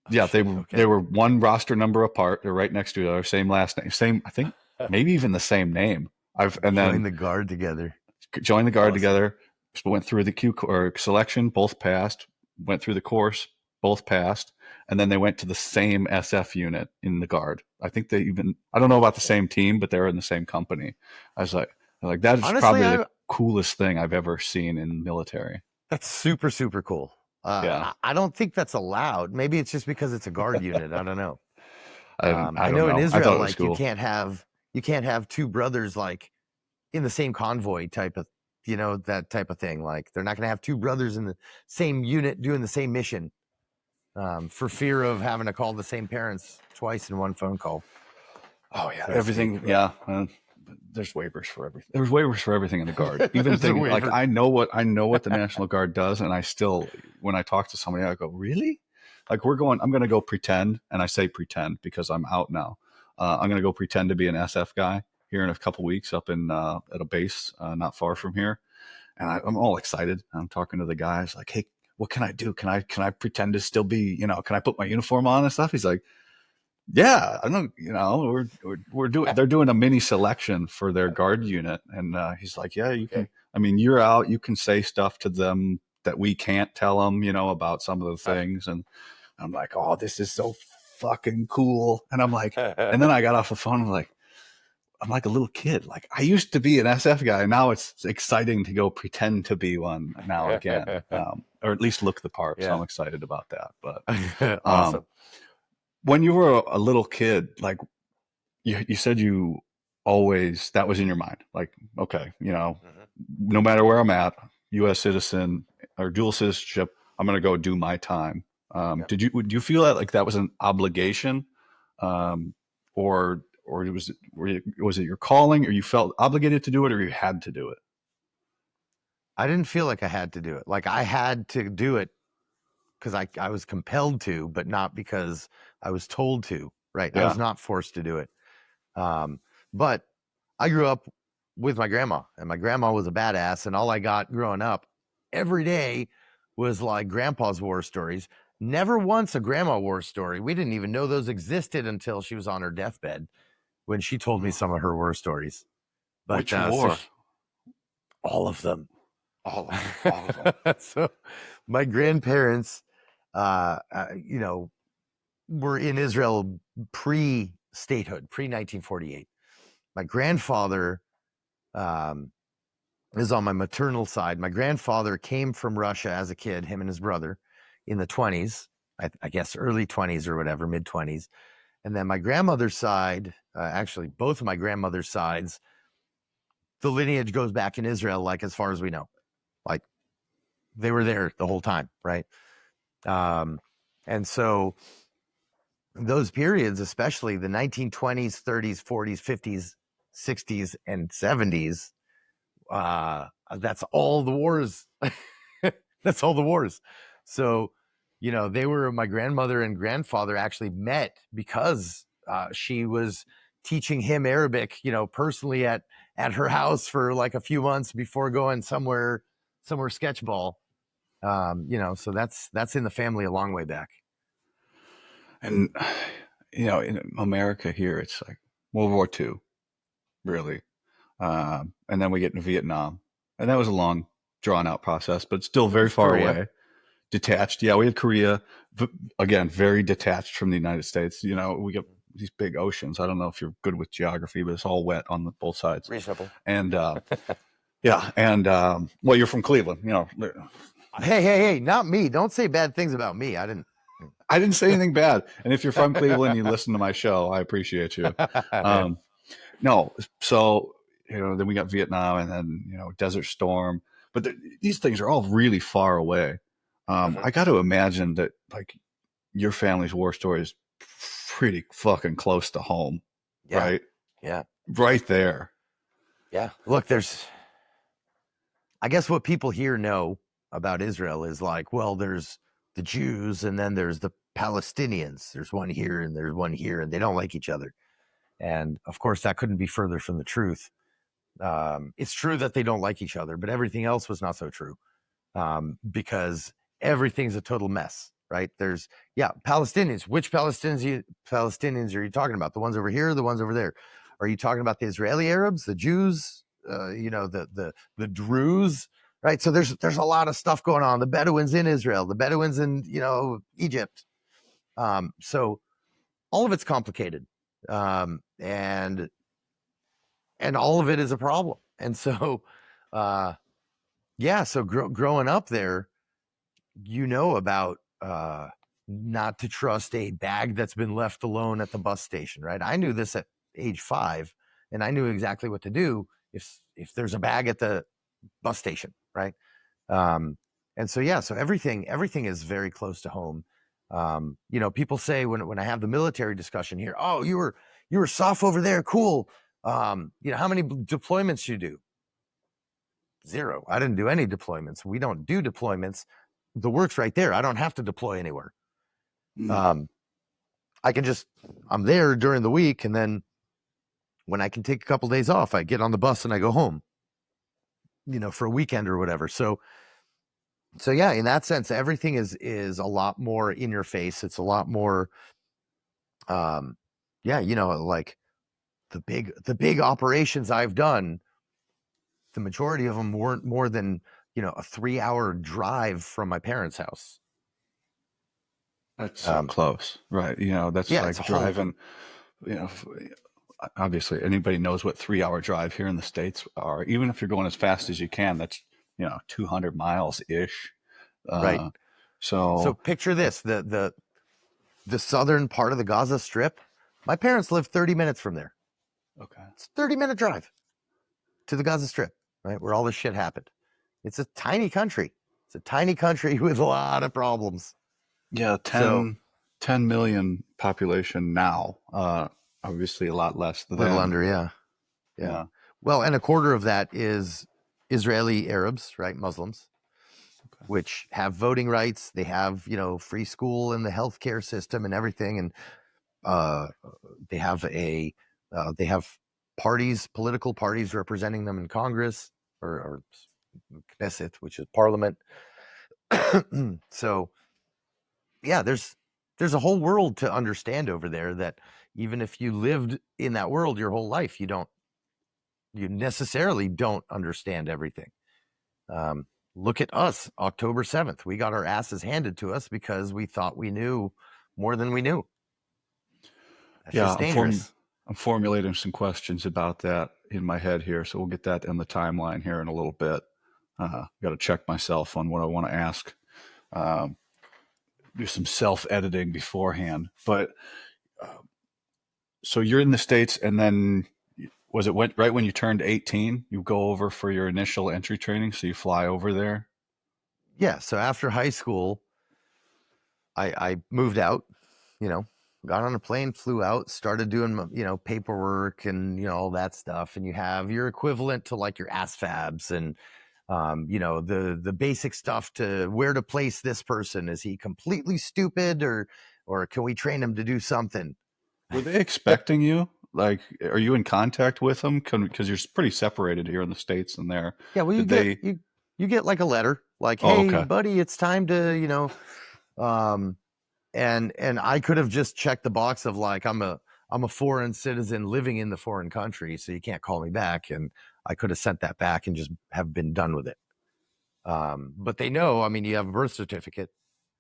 Oh, Yeah, shit. they Okay. were one roster number apart. They're right next to each other, same last name, same I think maybe even the same name. I've and Join then the guard together. joined the guard Awesome. together, went through the Q or selection, both passed, went through the course, both passed, and then they went to the same SF unit in the guard. I think I don't know about the Yeah. same team, but they were in the same company. I was like that is Honestly, probably the coolest thing I've ever seen in the military. that's super, super cool. Yeah. I don't think that's allowed. Maybe it's just because it's a guard unit. I don't know. I I don't know in know. I thought Israel, it was like cool. you can't have two brothers like in the same convoy type of, that type of thing. Like they're not going to have two brothers in the same unit doing the same mission for fear of having to call the same parents twice in one phone call, Oh yeah, so to speak. everything. But Yeah, there's waivers for everything. There's waivers for everything in the guard. Even there's a things like waiver. I know what the National Guard does, and I still, when I talk to somebody, I go, "Really?" Like I'm going to go pretend, and I say pretend because I'm out now. I'm going to go pretend to be an SF guy here in a couple weeks up in at a base not far from here, and I'm all excited. I'm talking to the guys like, "Hey, what can I do? Can I pretend to still be, can I put my uniform on and stuff?" He's like, yeah, I don't, we're doing, they're doing a mini selection for their guard unit. And he's like, yeah, you can, Okay. I mean, you're out, you can say stuff to them that we can't tell them, about some of the things. And I'm like, oh, this is so fucking cool. And I'm like, and then I got off the phone, I'm like a little kid. Like I used to be an SF guy. Now it's exciting to go pretend to be one now again, or at least look the part. So Yeah. I'm excited about that. But um, Awesome. when you were a little kid, like you said you always that was in your mind like okay Mhm. no matter where I'm at, US citizen or dual citizenship, I'm going to go do my time. Yeah. Do you feel that like that was an obligation, or was it your calling, or you felt obligated to do it, or you had to do it? I didn't feel like I had to do it. Like I had to do it because I was compelled to, but not because I was told to. Right. I was Yeah. not forced to do it. But I grew up with my grandma, and my grandma was a badass. And all I got growing up every day was like grandpa's war stories. Never once a grandma war story. We didn't even know those existed until she was on her deathbed when she told me some of her war stories. But Which war? all of them. All of them. All of them. So my grandparents, uh, uh, you know, were in Israel pre-statehood, pre-1948. My grandfather is on my maternal side. My grandfather came from Russia as a kid, him and his brother, in the 20s, I guess early 20s or whatever, mid 20s. And then my grandmother's side, actually both of my grandmother's sides, the lineage goes back in Israel, like as far as we know, like they were there the whole time, right? And so those periods, especially the 1920s, 30s, 40s, 50s, 60s, and 70s, that's all the wars. That's all the wars. So, they were, my grandmother and grandfather actually met because she was teaching him Arabic, personally at her house for like a few months before going somewhere sketchball. So that's in the family a long way back. And in America here, it's like World War II, really. And then we get into Vietnam, and that was a long, drawn out process, but still very There's far Korea. away. Detached. Yeah, we had Korea, again, very detached from the United States. We get these big oceans. I don't know if you're good with geography, but it's all wet on both sides. Reasonable. And yeah, and well, you're from Cleveland. Hey, not me. Don't say bad things about me. I didn't. I didn't say anything bad. And if you're from Cleveland, you listen to my show. I appreciate you. Yeah. No, so then we got Vietnam, and then Desert Storm. But these things are all really far away. Mhm. I got to imagine that like your family's war story is pretty fucking close to home, Yeah. right? Yeah. Right there. Yeah. Look, I guess what people here know about Israel is like, well, there's the Jews and then there's the Palestinians. There's one here and there's one here, and they don't like each other. And of course, that couldn't be further from the truth. It's true that they don't like each other, but everything else was not so true, because everything's a total mess, right? There's, Palestinians. Which Palestinians are you talking about? The ones over here, or the ones over there? Are you talking about the Israeli Arabs, the Jews, the Druze, right? So there's a lot of stuff going on. The Bedouins in Israel, the Bedouins in Egypt. So all of it's complicated, and all of it is a problem. And so, uh, so growing up there, about not to trust a bag that's been left alone at the bus station, right? I knew this at age 5, and I knew exactly what to do if there's a bag at the bus station, right? And so so everything is very close to home. People say when I have the military discussion here, oh, you were soft over there, cool. How many deployments you do? 0. I didn't do any deployments. We don't do deployments. The work's right there. I don't have to deploy anywhere. Mm. I can I'm there during the week, and then when I can take a couple days off, I get on the bus and I go home, for a weekend or whatever. So yeah, in that sense, everything is a lot more in your face. It's a lot more, like the big operations I've done, the majority of them weren't more than, a 3-hour drive from my parents' house. That's so close, right? That's Yeah, it's like a whole driving. You know, obviously, anybody knows what 3-hour drive here in the States are. Even if you're going as fast as you can, that's 200 miles ish. right. So So picture this: the southern part of the Gaza Strip. My parents live 30 minutes from there. okay, It's a 30-minute drive to the Gaza Strip, right, where all this shit happened. It's a tiny country. It's a tiny country with a lot of problems. yeah, So 10 million population now. Obviously, a lot less a little then. under, yeah. Yeah. Yeah. Well, and a quarter of that is Israeli Arabs, right? Muslims, Okay. which have voting rights. They have, free school and the healthcare system and everything. And uh, they have they have political parties representing them in Congress, or Knesset, which is parliament. So yeah, there's a whole world to understand over there that even if you lived in that world your whole life, you necessarily don't understand everything. Look at us, October 7th. We got our asses handed to us because we thought we knew more than we knew. That's Yeah, just dangerous. I'm formulating some questions about that in my head here, so we'll get that in the timeline here in a little bit. Got to check myself on what I want to ask. Um, do some self editing beforehand, but So you're in the States, and then was it right when you turned 18? You go over for your initial entry training, so you fly over there. Yeah. So after high school, I moved out, you know, got on a plane, flew out, started doing, paperwork and, all that stuff. And you have your equivalent to like your ASFABs and, the basic stuff to where to place this person. Is he completely stupid or can we train him to do something? Were they expecting you? Like, are you in contact with them? Because you're pretty separated here in the States and there. Yeah. Well, Did they? you get like a letter like, Oh, hey, okay. buddy, it's time to, um, and I could have just checked the box of like I'm a foreign citizen living in the foreign country, so you can't call me back, and I could have sent that back and just have been done with it. But they know, I mean, you have a birth certificate,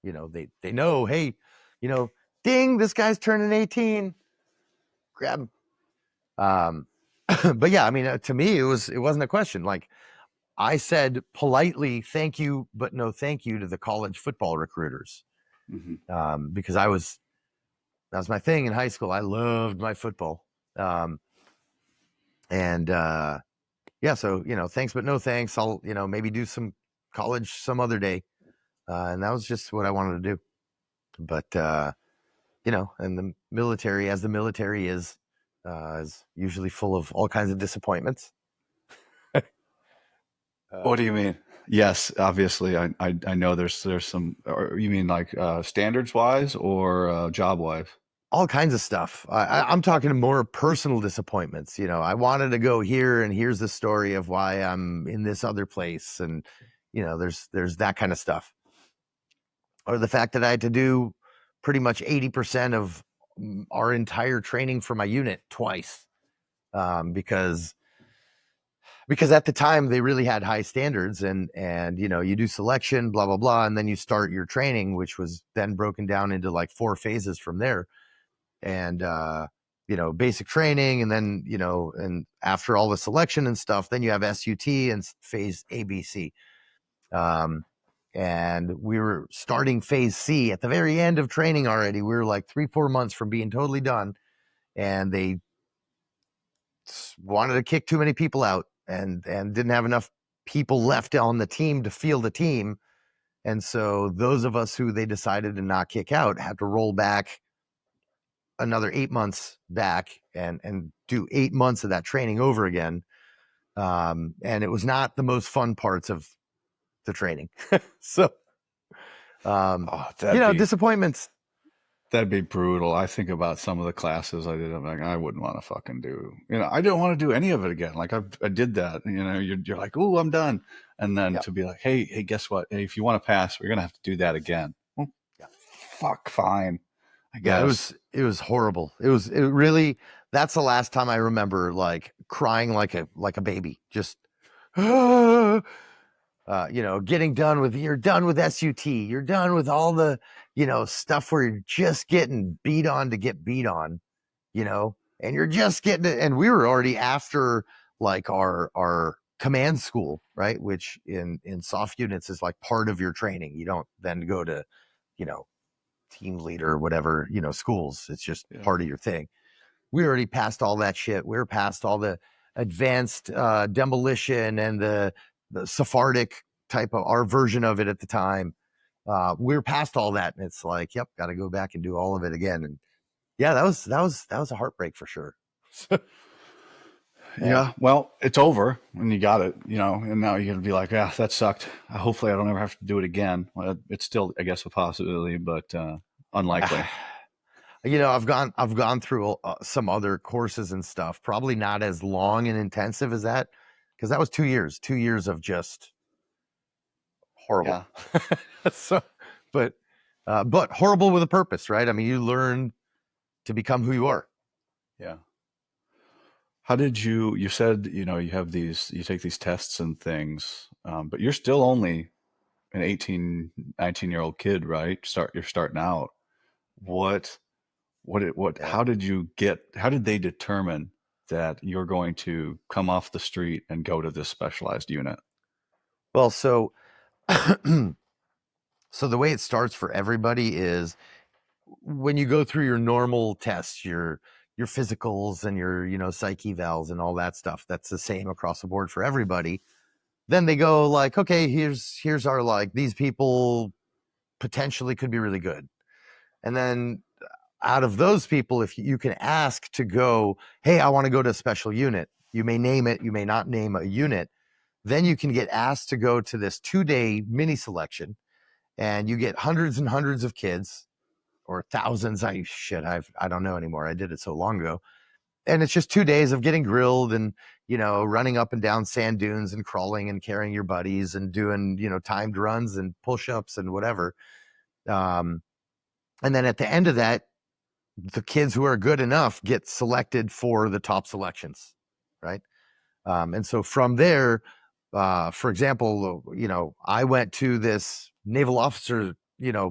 they know, hey, you know, ding, this guy's turning 18, grab him. Um, but yeah, I mean, to me, it wasn't a question. Like I said politely, thank you, but no thank you to the college football recruiters, Hmm. because that was my thing in high school. I loved my football. Um, and yeah, so thanks but no thanks. I'll maybe do some college some other day. And that was just what I wanted to do. But and the military, as the military is usually full of all kinds of disappointments. What do um, you mean? Yes, obviously, I know there's some. Or you mean like standards wise or job wise? all kinds of stuff. I'm talking more personal disappointments. I wanted to go here, and here's the story of why I'm in this other place, and there's that kind of stuff. Or the fact that I had to do pretty much 80% of our entire training for my unit twice, because at the time they really had high standards, and you do selection, blah blah blah, and then you start your training, which was then broken down into like 4 phases from there. And basic training, and then and after all the selection and stuff, then you have SUT and phase ABC. um and we were starting phase C at the very end of training already. We were like 3-4 months from being totally done, and they wanted to kick too many people out, and didn't have enough people left on the team to field the team. And so those of us who they decided to not kick out had to roll back another 8 months back and do 8 months of that training over again. And it was not the most fun parts of the training. So um, Oh, disappointments. that'd be brutal. I think about some of the classes I did. I'm like, I wouldn't want to fucking do. I don't want to do any of it again. Like I did that. You're like, oh, I'm done, and then Yeah, to be like, hey, guess what? Hey, if you want to pass, we're gonna have to do that again. Well, yeah, fuck, fine, I yeah. It guess. was it was horrible. It really. That's the last time I remember like crying like a baby. Just getting done with, you're done with SUT, you're done with all the, stuff where you're just getting beat on to get beat on, and you're just getting it. And we were already after like our command school, right? Which in soft units is like part of your training. You don't then go to, you know, team leader or whatever, schools. It's just Yeah. part of your thing. We already passed all that shit. We are past all the advanced demolition and the Sephardic type of our version of it at the time. We're past all that, and it's like, yep, got to go back and do all of it again. And yeah, that was a heartbreak for sure. Man, Yeah, well, it's over and you got it, and now you're gonna be like, yeah, that sucked. Hopefully, I don't ever have to do it again. Well, it's still, I guess, a possibility, but unlikely. I've gone through some other courses and stuff. Probably not as long and intensive as that, because that was 2 years, 2 years of just horrible. Yeah, So, but horrible with a purpose, right? I mean, you learn to become who you are. yeah. How did you said, you take these tests and things, but you're still only an 18, 19-year-old kid, right? You're starting out. What, Yeah. how did they determine that you're going to come off the street and go to this specialized unit? Well, so so the way it starts for everybody is when you go through your normal tests, your physicals and your, psych evals and all that stuff. That's the same across the board for everybody. Then they go like, okay, here's our, like, these people potentially could be really good. And then out of those people, if you can ask to go, hey, I want to go to a special unit. You may name it, you may not name a unit. Then you can get asked to go to this 2-day mini selection, and you get hundreds and hundreds of kids, or thousands. I don't know anymore. I did it so long ago. And it's just 2 days of getting grilled and, running up and down sand dunes and crawling and carrying your buddies and doing, timed runs and push-ups and whatever. And then at the end of that, the kids who are good enough get selected for the top selections, right? And so from there, for example, I went to this naval officer,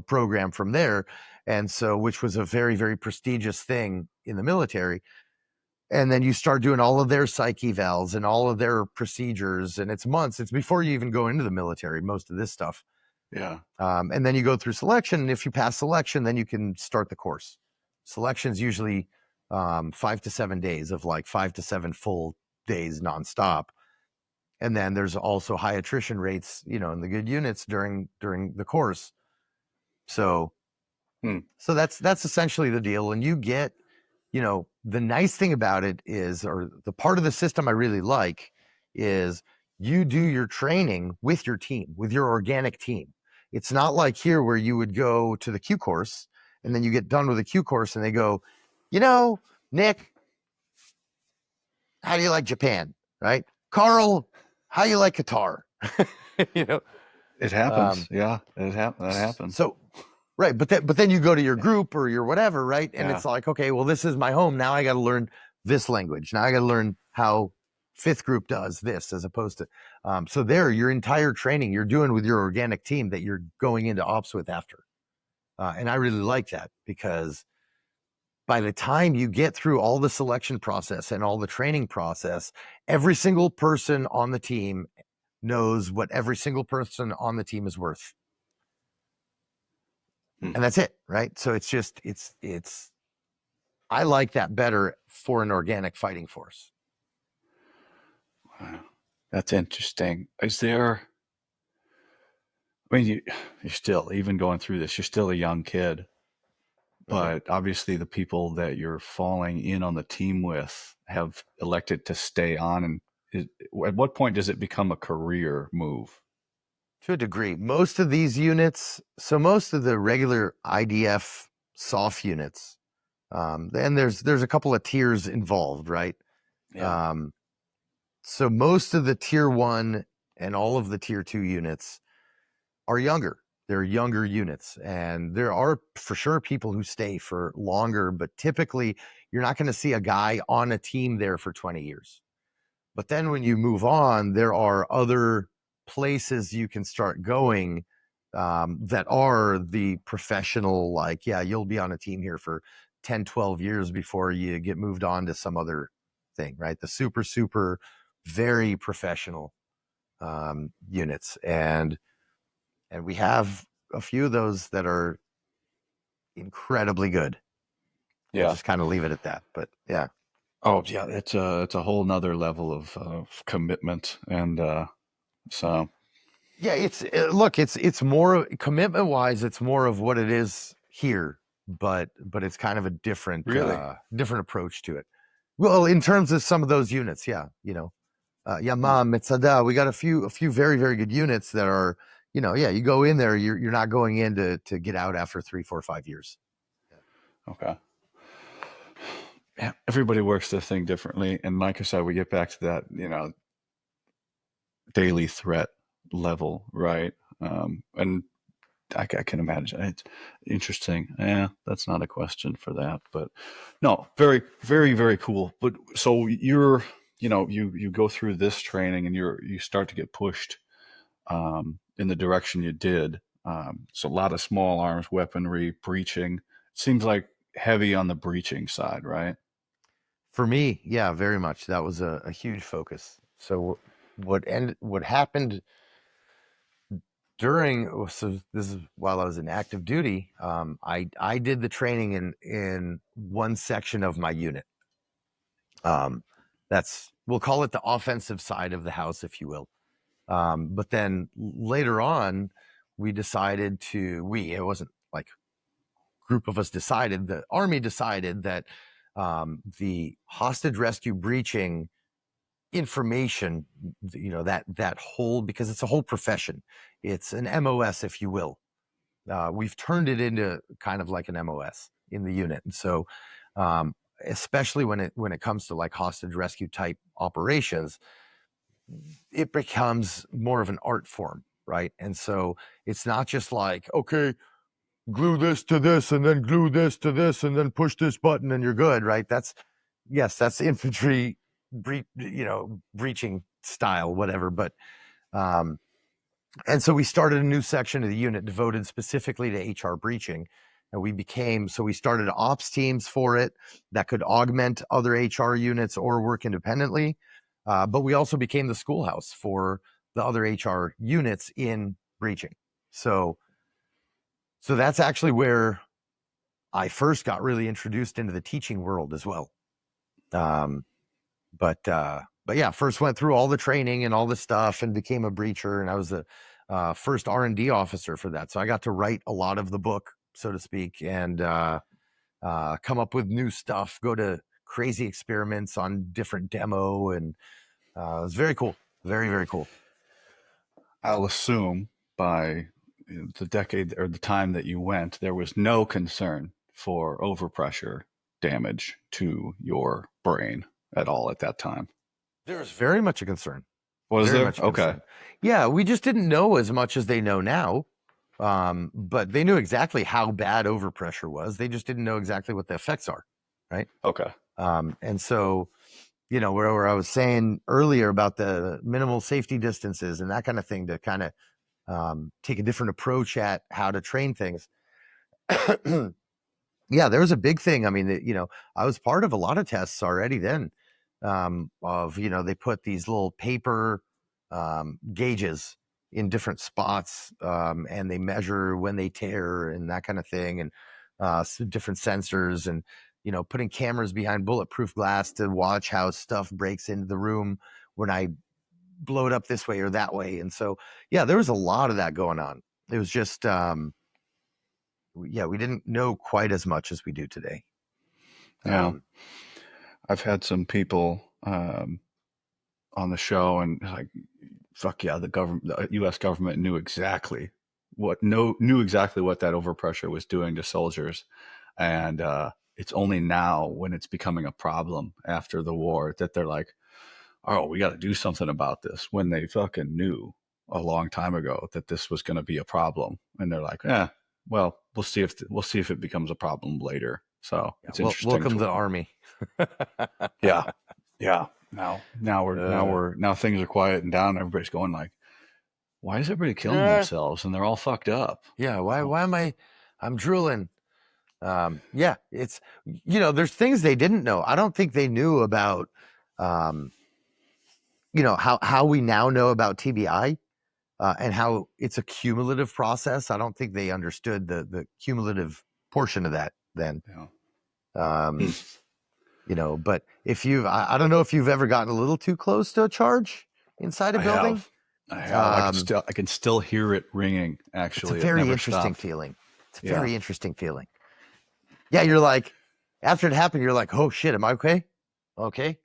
program from there. And so, which was a very, very prestigious thing in the military. And then you start doing all of their psych evals and all of their procedures. And it's months. It's before you even go into the military, most of this stuff. Yeah. And then you go through selection. And if you pass selection, then you can start the course. Selection's usually 5 to 7 days of like 5 to 7 full days nonstop. And then there's also high attrition rates, in the good units during the course. So, so that's essentially the deal. And you get, the nice thing about it is, or the part of the system I really like is, you do your training with your team, with your organic team. It's not like here where you would go to the Q course and then you get done with the Q course and they go, Nick, how do you like Japan? Right? Carl, how you like Qatar? you know, It happens. Yeah, that happens. So, right, but then you go to your group or your whatever, right? And it's like, okay, well, this is my home. Now I got to learn this language. Now I got to learn how fifth group does this, as opposed to. So there, your entire training you're doing with your organic team that you're going into ops with after. And I really like that, because by the time you get through all the selection process and all the training process, every single person on the team knows what every single person on the team is worth. And that's it, right? So it's just, I like that better for an organic fighting force. Wow. That's interesting. Is there, I mean, you're still, even going through this, you're still a young kid, but obviously the people that you're falling in on the team with have elected to stay on. And at what point does it become a career move? To a degree. Most of these units, so most of the regular IDF SOF units, and there's a couple of tiers involved, right? Yeah. So most of the tier 1 and all of the tier 2 units are younger. They're younger units, and there are for sure people who stay for longer, but typically you're not going to see a guy on a team there for 20 years. But then when you move on, there are other places you can start going that are the professional, like, yeah, you'll be on a team here for 10, 12 years before you get moved on to some other thing, right? The super, super, very professional units. And we have a few of those that are incredibly good. We'll Yeah. just kind of leave it at that. But yeah. Oh yeah, it's a whole nother level of commitment, and so Yeah, it's more commitment wise. It's more of what it is here, but it's kind of a different really, different approach to it. Well, in terms of some of those units, yeah, Yamam, Metzada, we got a few very, very good units that are, yeah, you go in there, you're not going in to get out after 3, 4, 5 years. okay. Yeah, everybody works their thing differently, and like I said, we get back to that, daily threat level, right? And I can imagine it's interesting. Yeah, that's not a question for that, but no, very, very, very cool. But so you go through this training and you start to get pushed in the direction you did. So a lot of small arms weaponry, breaching. Seems like heavy on the breaching side, right? For me, yeah, very much. That was a huge focus. So what happened so this is while I was in active duty. I did the training in one section of my unit. Um, that's, we'll call it the offensive side of the house, if you will. But then later on, we decided to, it wasn't like a group of us decided, the Army decided that the hostage rescue breaching information, that whole, because it's a whole profession, it's an MOS, if you will. We've turned it into kind of like an MOS in the unit. And so, especially when it comes to like hostage rescue type operations, it becomes more of an art form, right? And so it's not just like, okay, glue this to this and then glue this to this and then push this button and you're good, right? That's infantry breaching style, whatever. But um, and so we started a new section of the unit devoted specifically to HR breaching. And we started ops teams for it that could augment other HR units or work independently. But we also became the schoolhouse for the other HR units in breaching. So that's actually where I first got really introduced into the teaching world as well. Um, but yeah, first went through all the training and all the stuff and became a breacher, and I was the first R&D officer for that. So I got to write a lot of the book, so to speak, and come up with new stuff, go to crazy experiments on different demo, and it was very cool, very very cool. I'll assume by the decade or the time that you went, there was no concern for overpressure damage to your brain at all at that time. There's very much a concern, Was very there? much a Okay. concern. Yeah, we just didn't know as much as they know now. But they knew exactly how bad overpressure was. They just didn't know exactly what the effects are, right? Okay. And so, where I was saying earlier about the minimal safety distances and that kind of thing to kind of take a different approach at how to train things. Yeah, there was a big thing. I mean, I was part of a lot of tests already then. Of they put these little paper gauges in different spots, and they measure when they tear and that kind of thing, and different sensors, and putting cameras behind bulletproof glass to watch how stuff breaks into the room when I blow it up this way or that way. And so, yeah, there was a lot of that going on. It was just, yeah, we didn't know quite as much as we do today. Yeah. Um, I've had some people on the show and like, fuck yeah, the U.S. government knew exactly knew exactly what that overpressure was doing to soldiers, and it's only now when it's becoming a problem after the war that they're like, oh, we got to do something about this. When they fucking knew a long time ago that this was going to be a problem, and they're like, well, we'll see if it becomes a problem later. So yeah, it's well, interesting welcome to to, the army. yeah, yeah. Now things are quiet and down. Everybody's going like, why is everybody killing Yeah, themselves? And they're all fucked up. yeah. Why? Oh, Why am I? I'm drooling. Yeah, it's there's things they didn't know. I don't think they knew about, um, how we now know about TBI, and how it's a cumulative process. I don't think they understood the cumulative portion of that then. yeah. Um, but if I don't know if you've ever gotten a little too close to a charge inside a I building. have. I have. Um, I can still hear it ringing. it's a Actually, it very never interesting stopped. feeling. It's a Yeah. very interesting feeling. Yeah, you're like, after it happened, you're like, oh shit, am I okay? Okay.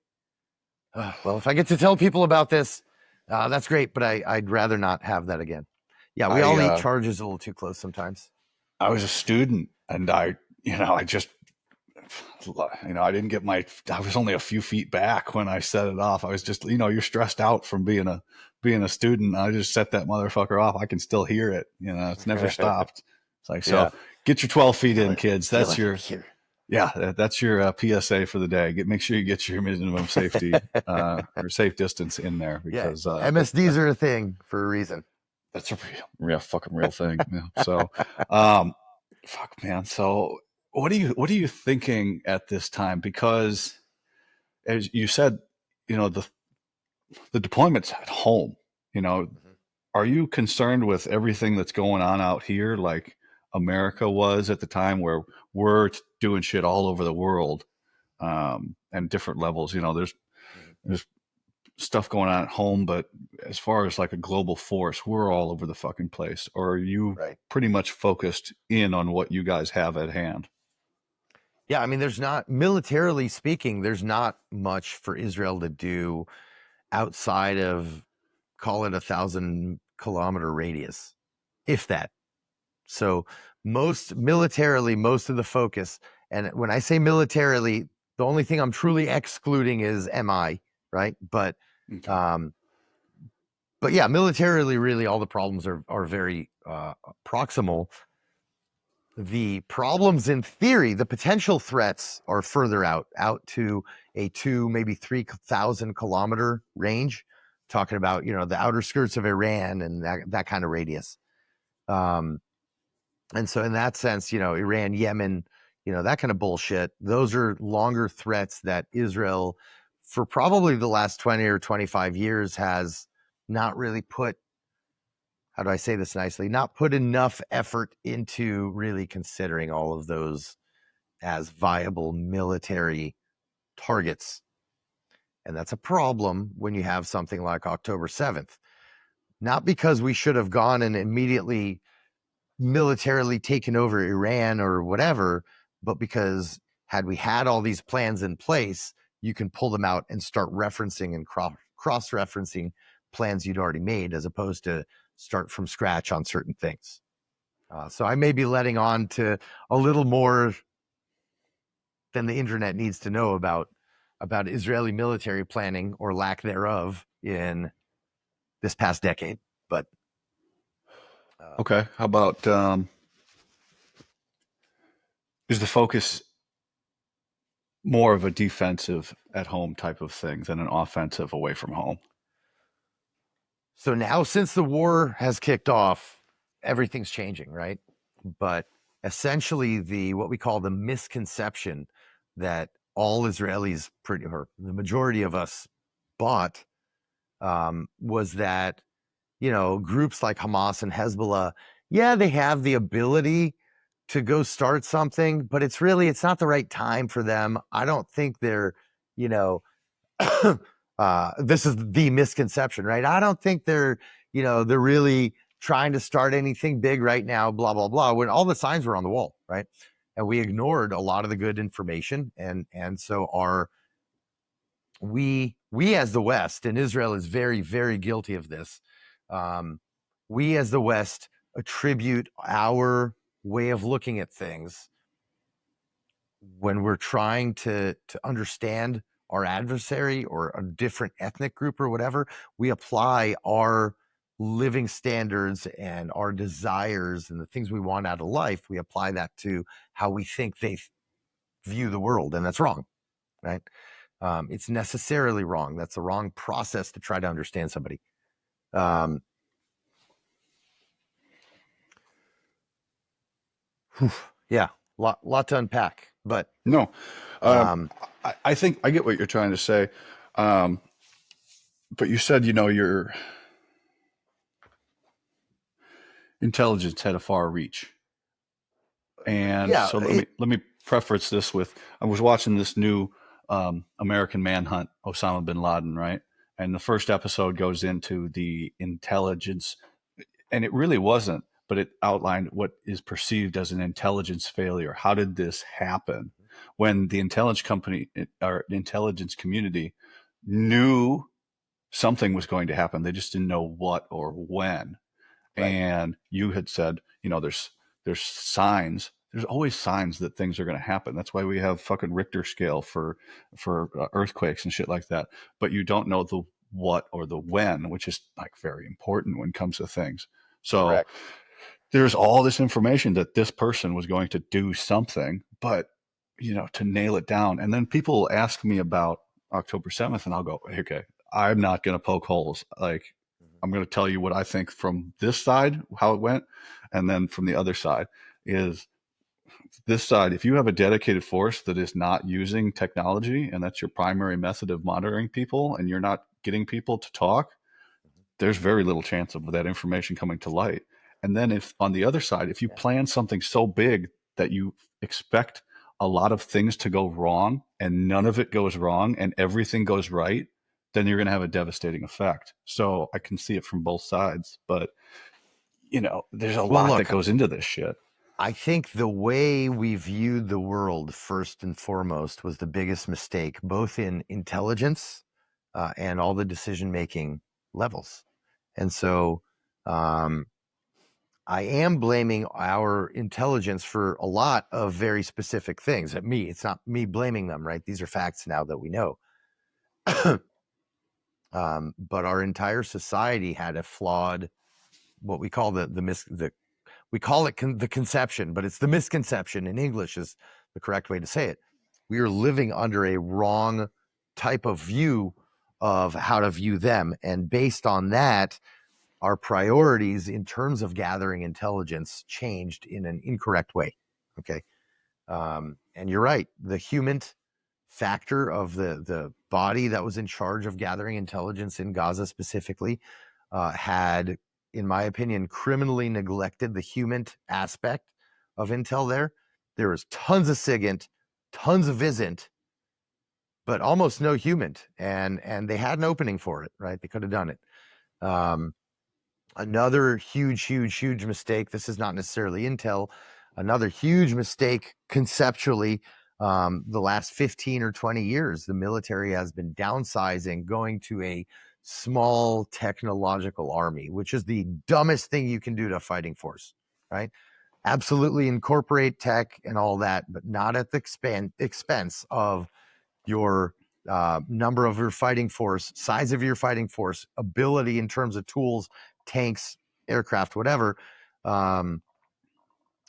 Well, if I get to tell people about this, that's great, but I'd rather not have that again. Yeah, we I all eat charges a little too close sometimes. I was a student, and I just I didn't get I was only a few feet back when I set it off. I was just you're stressed out from being a student. I just set that motherfucker off. I can still hear it. It's never stopped. It's like, so Yeah, get your 12 feet feel in, it, kids. feel That's it in your here. Yeah, that's your PSA for the day. Make sure you get your minimum safety or safe distance in there, Yeah, because MSDs are a thing for a reason. that's a real fucking real thing. Yeah. So, um, fuck, man. So, what are you thinking at this time? Because as you said, the deployment's at home. You know, Mhm. are you concerned with everything that's going on out here, like America was at the time, where we're doing shit all over the world? and different levels. Mhm. There's stuff going on at home, but as far as like a global force, we're all over the fucking place. Or are you Right. pretty much focused in on what you guys have at hand? Yeah, I mean, there's not, militarily speaking, there's not much for Israel to do outside of, call it, 1,000 kilometer radius, if that. So most of the focus, and when I say militarily, the only thing I'm truly excluding is MI, right? Okay. Um, but yeah, militarily, really, all the problems are very proximal. The problems in theory, the potential threats are further out to a 2, maybe 3,000 kilometer range. Talking about, the outer skirts of Iran and that kind of radius. Um, and so in that sense, Iran, Yemen, that kind of bullshit. Those are longer threats that Israel, for probably the last 20 or 25 years, has not really put, how do I say this nicely, not put enough effort into really considering all of those as viable military targets. And that's a problem when you have something like October 7th. Not because we should have gone and immediately militarily taken over Iran or whatever, but because had we had all these plans in place, you can pull them out and start referencing and cross referencing plans you'd already made, as opposed to start from scratch on certain things. So I may be letting on to a little more than the internet needs to know about Israeli military planning or lack thereof in this past decade. But Okay. How about is the focus more of a defensive at home type of thing than an offensive away from home? so now, since the war has kicked off, everything's changing, right? But essentially, the what we call the misconception that all Israelis, or the majority of us, bought, was that, groups like Hamas and Hezbollah, yeah, they have the ability to go start something, but it's not the right time for them. I don't think they're, you know, this is the misconception, right? I don't think they're really trying to start anything big right now, blah, blah, blah, when all the signs were on the wall, right? And we ignored a lot of the good information. And so we as the West, and Israel is very, very guilty of this. Um, we as the West attribute our way of looking at things when we're trying to understand our adversary or a different ethnic group or whatever. We apply our living standards and our desires and the things we want out of life. We apply that to how we think they view the world, and that's wrong, right? It's necessarily wrong. That's the wrong process to try to understand somebody. Um, yeah, lot to unpack, but No, um, um, I think I get what you're trying to say, um, but you said your intelligence had a far reach, and yeah, so let me preface this with I was watching this new American Manhunt, Osama bin Laden, right? And the first episode goes into the intelligence, and it really wasn't, but it outlined what is perceived as an intelligence failure. How did this happen? When the intelligence company or intelligence community knew something was going to happen, they just didn't know what or when. right, And you had said, there's signs. There's always signs that things are going to happen. That's why we have fucking Richter scale for earthquakes and shit like that. But you don't know the what or the when, which is like very important when it comes to things. So correct. there's all this information that this person was going to do something, but to nail it down. And then people ask me about October 7th, and I'll go, okay, I'm not going to poke holes. Like, Mhm. I'm going to tell you what I think from this side, how it went. And then from the other side is this side, if you have a dedicated force that is not using technology and that's your primary method of monitoring people and you're not getting people to talk, there's very little chance of that information coming to light. And then if on the other side, if you Yeah, plan something so big that you expect a lot of things to go wrong and none of it goes wrong and everything goes right, then you're going to have a devastating effect. So I can see it from both sides, but there's a Well, lot that look, goes into this shit. I think the way we viewed the world first and foremost was the biggest mistake, both in intelligence and all the decision making levels. And so um, I am blaming our intelligence for a lot of very specific things. It's not me blaming them, right? These are facts now that we know. But our entire society had a flawed, what we call we call it the conception, but it's the misconception in English is the correct way to say it. We are living under a wrong type of view of how to view them. And based on that, our priorities in terms of gathering intelligence changed in an incorrect way. Okay. And you're right. The human factor of the body that was in charge of gathering intelligence in Gaza specifically had, in my opinion, criminally neglected the human aspect of intel there. There was tons of SIGINT, tons of VISINT, but almost no human. And they had an opening for it, right? They could have done it. Um, Another huge mistake. This is not necessarily intel. Another huge mistake conceptually. The last 15 or 20 years, the military has been downsizing, going to a small technological army, which is the dumbest thing you can do to a fighting force, right? Absolutely incorporate tech and all that, but not at the expense of your number of your fighting force, size of your fighting force, ability in terms of tools, tanks, aircraft, whatever, um,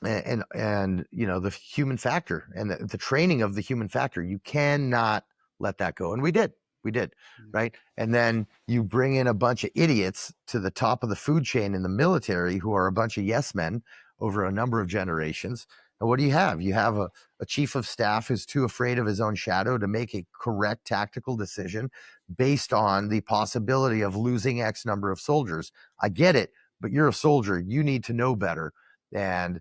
and the human factor and the training of the human factor. You cannot let that go, and we did, right? And then you bring in a bunch of idiots to the top of the food chain in the military who are a bunch of yes men over a number of generations. And what do you have? You have a chief of staff who's too afraid of his own shadow to make a correct tactical decision based on the possibility of losing X number of soldiers. I get it, but you're a soldier. You need to know better. And,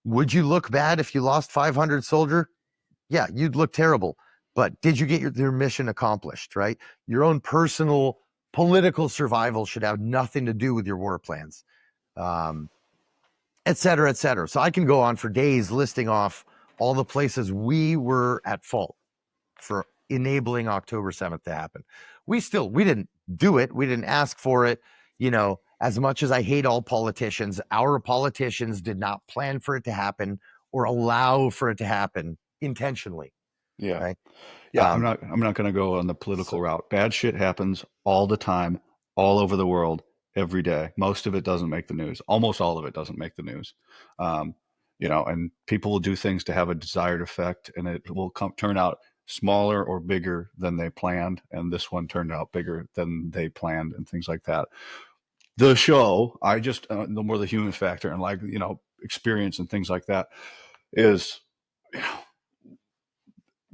would you look bad if you lost 500 soldier? Yeah, you'd look terrible. But did you get your mission accomplished, right? Your own personal political survival should have nothing to do with your war plans. Et cetera, et cetera. So I can go on for days listing off all the places we were at fault for enabling October 7th to happen. We didn't do it. We didn't ask for it. As much as I hate all politicians, our politicians did not plan for it to happen or allow for it to happen intentionally. Yeah. Right. Yeah, I'm not going to go on the So political route. Bad shit happens all the time, all over the world, every day. Most of it doesn't make the news. Almost all of it doesn't make the news. Um, and people will do things to have a desired effect, and it will turn out smaller or bigger than they planned. And this one turned out bigger than they planned, and things like that. The show, I just the more the human factor and experience and things like that is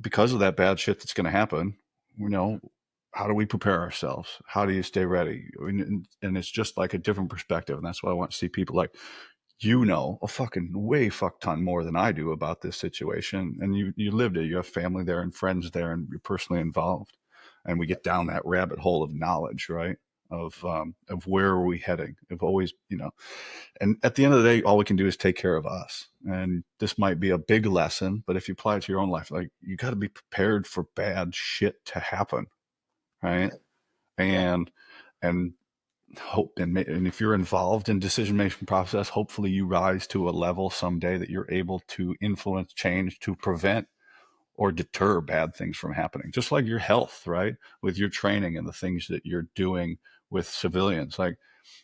because of that bad shit that's going to happen, you know, how do we prepare ourselves? How do you stay ready? And it's just like a different perspective. And that's why I want to see people like, a fucking way fuck ton more than I do about this situation. And you lived it. You have family there and friends there and you're personally involved. And we get down that rabbit hole of knowledge, right? Of where are we heading? Of always, and at the end of the day, all we can do is take care of us. And this might be a big lesson, but if you apply it to your own life, like you got to be prepared for bad shit to happen, right? yeah, And and hope and if you're involved in decision making process, hopefully you rise to a level someday that you're able to influence change to prevent or deter bad things from happening. Just like your health, right? With your training and the things that you're doing with civilians, like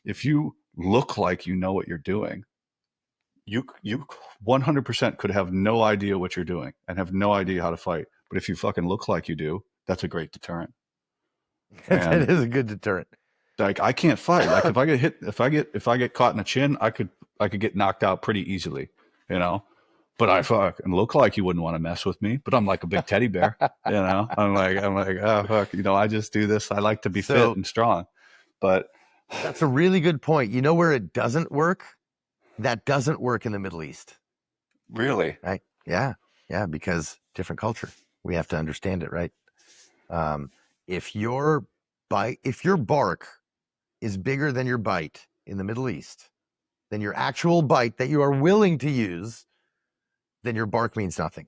if you look like you know what you're doing, you 100% could have no idea what you're doing and have no idea how to fight. But if you fucking look like you do, that's a great deterrent. that And is a good deterrent. like I can't fight. Like if I get hit, if I get caught in the chin, I could get knocked out pretty easily, you know. But I fucking look like you wouldn't want to mess with me. But I'm like a big teddy bear, you know. I'm like, oh fuck, I just do this. I like to be fit So and strong. But that's a really good point. You know where it doesn't work? That doesn't work in the Middle East, really, right? Yeah. Yeah, because different culture. We have to understand it, right? Um, if your if your bark is bigger than your bite in the Middle East, then your actual bite that you are willing to use, then your bark means nothing.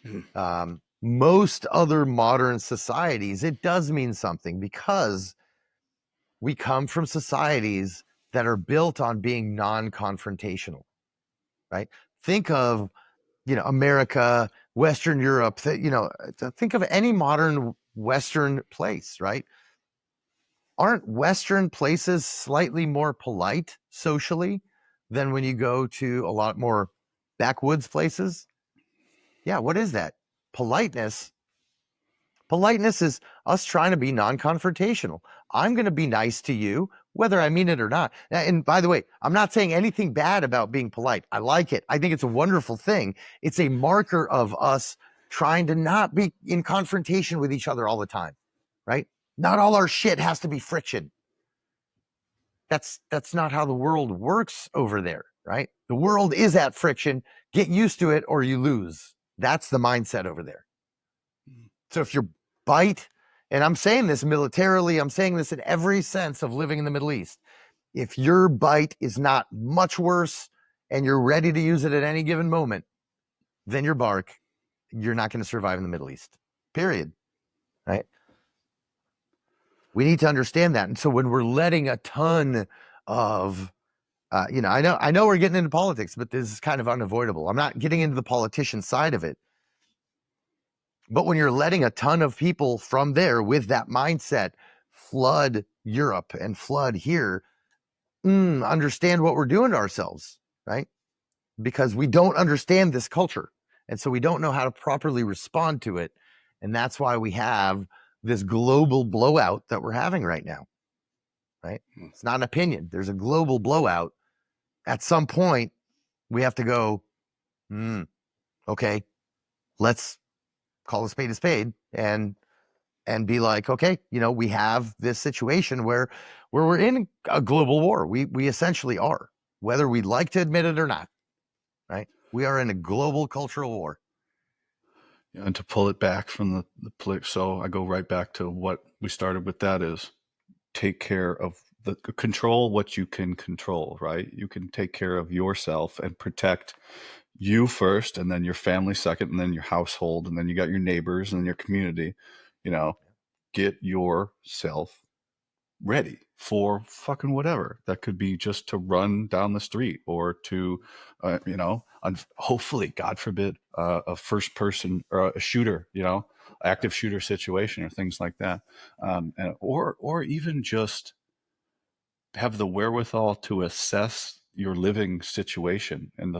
Mhm. Most other modern societies, it does mean something because we come from societies that are built on being non-confrontational, right? Think of, America, Western Europe, think of any modern Western place, right? Aren't Western places slightly more polite socially than when you go to a lot more backwoods places? Yeah, what is that? Politeness. Politeness is us trying to be non-confrontational. I'm going to be nice to you, whether I mean it or not. And by the way, I'm not saying anything bad about being polite. I like it. I think it's a wonderful thing. It's a marker of us trying to not be in confrontation with each other all the time, right? Not all our shit has to be friction. That's not how the world works over there, right? The world is at friction. Get used to it or you lose. That's the mindset over there. So if your bite, and I'm saying this militarily, I'm saying this in every sense of living in the Middle East. If your bite is not much worse and you're ready to use it at any given moment, then your bark, you're not going to survive in the Middle East. Period. Right? We need to understand that. And so when we're letting a ton of I know we're getting into politics, but this is kind of unavoidable. I'm not getting into the politician side of it. But when you're letting a ton of people from there with that mindset flood Europe and flood here, understand what we're doing to ourselves, right? Because we don't understand this culture. And so we don't know how to properly respond to it. And that's why we have this global blowout that we're having right now, right? It's not an opinion. There's a global blowout. At some point, we have to go, okay, let's call a spade and be like, okay, we have this situation where we're in a global war. We essentially are, whether we'd like to admit it or not, right? We are in a global cultural war. And to pull it back from so I go right back to what we started with. That is, take care of the control what you can control, right? You can take care of yourself and protect you first, and then your family second, and then your household, and then you got your neighbors and your community. You know, get yourself ready for fucking whatever. That could be just to run down the street or to, hopefully, God forbid, a first person or a shooter, active shooter situation or things like that, or even just have the wherewithal to assess your living situation and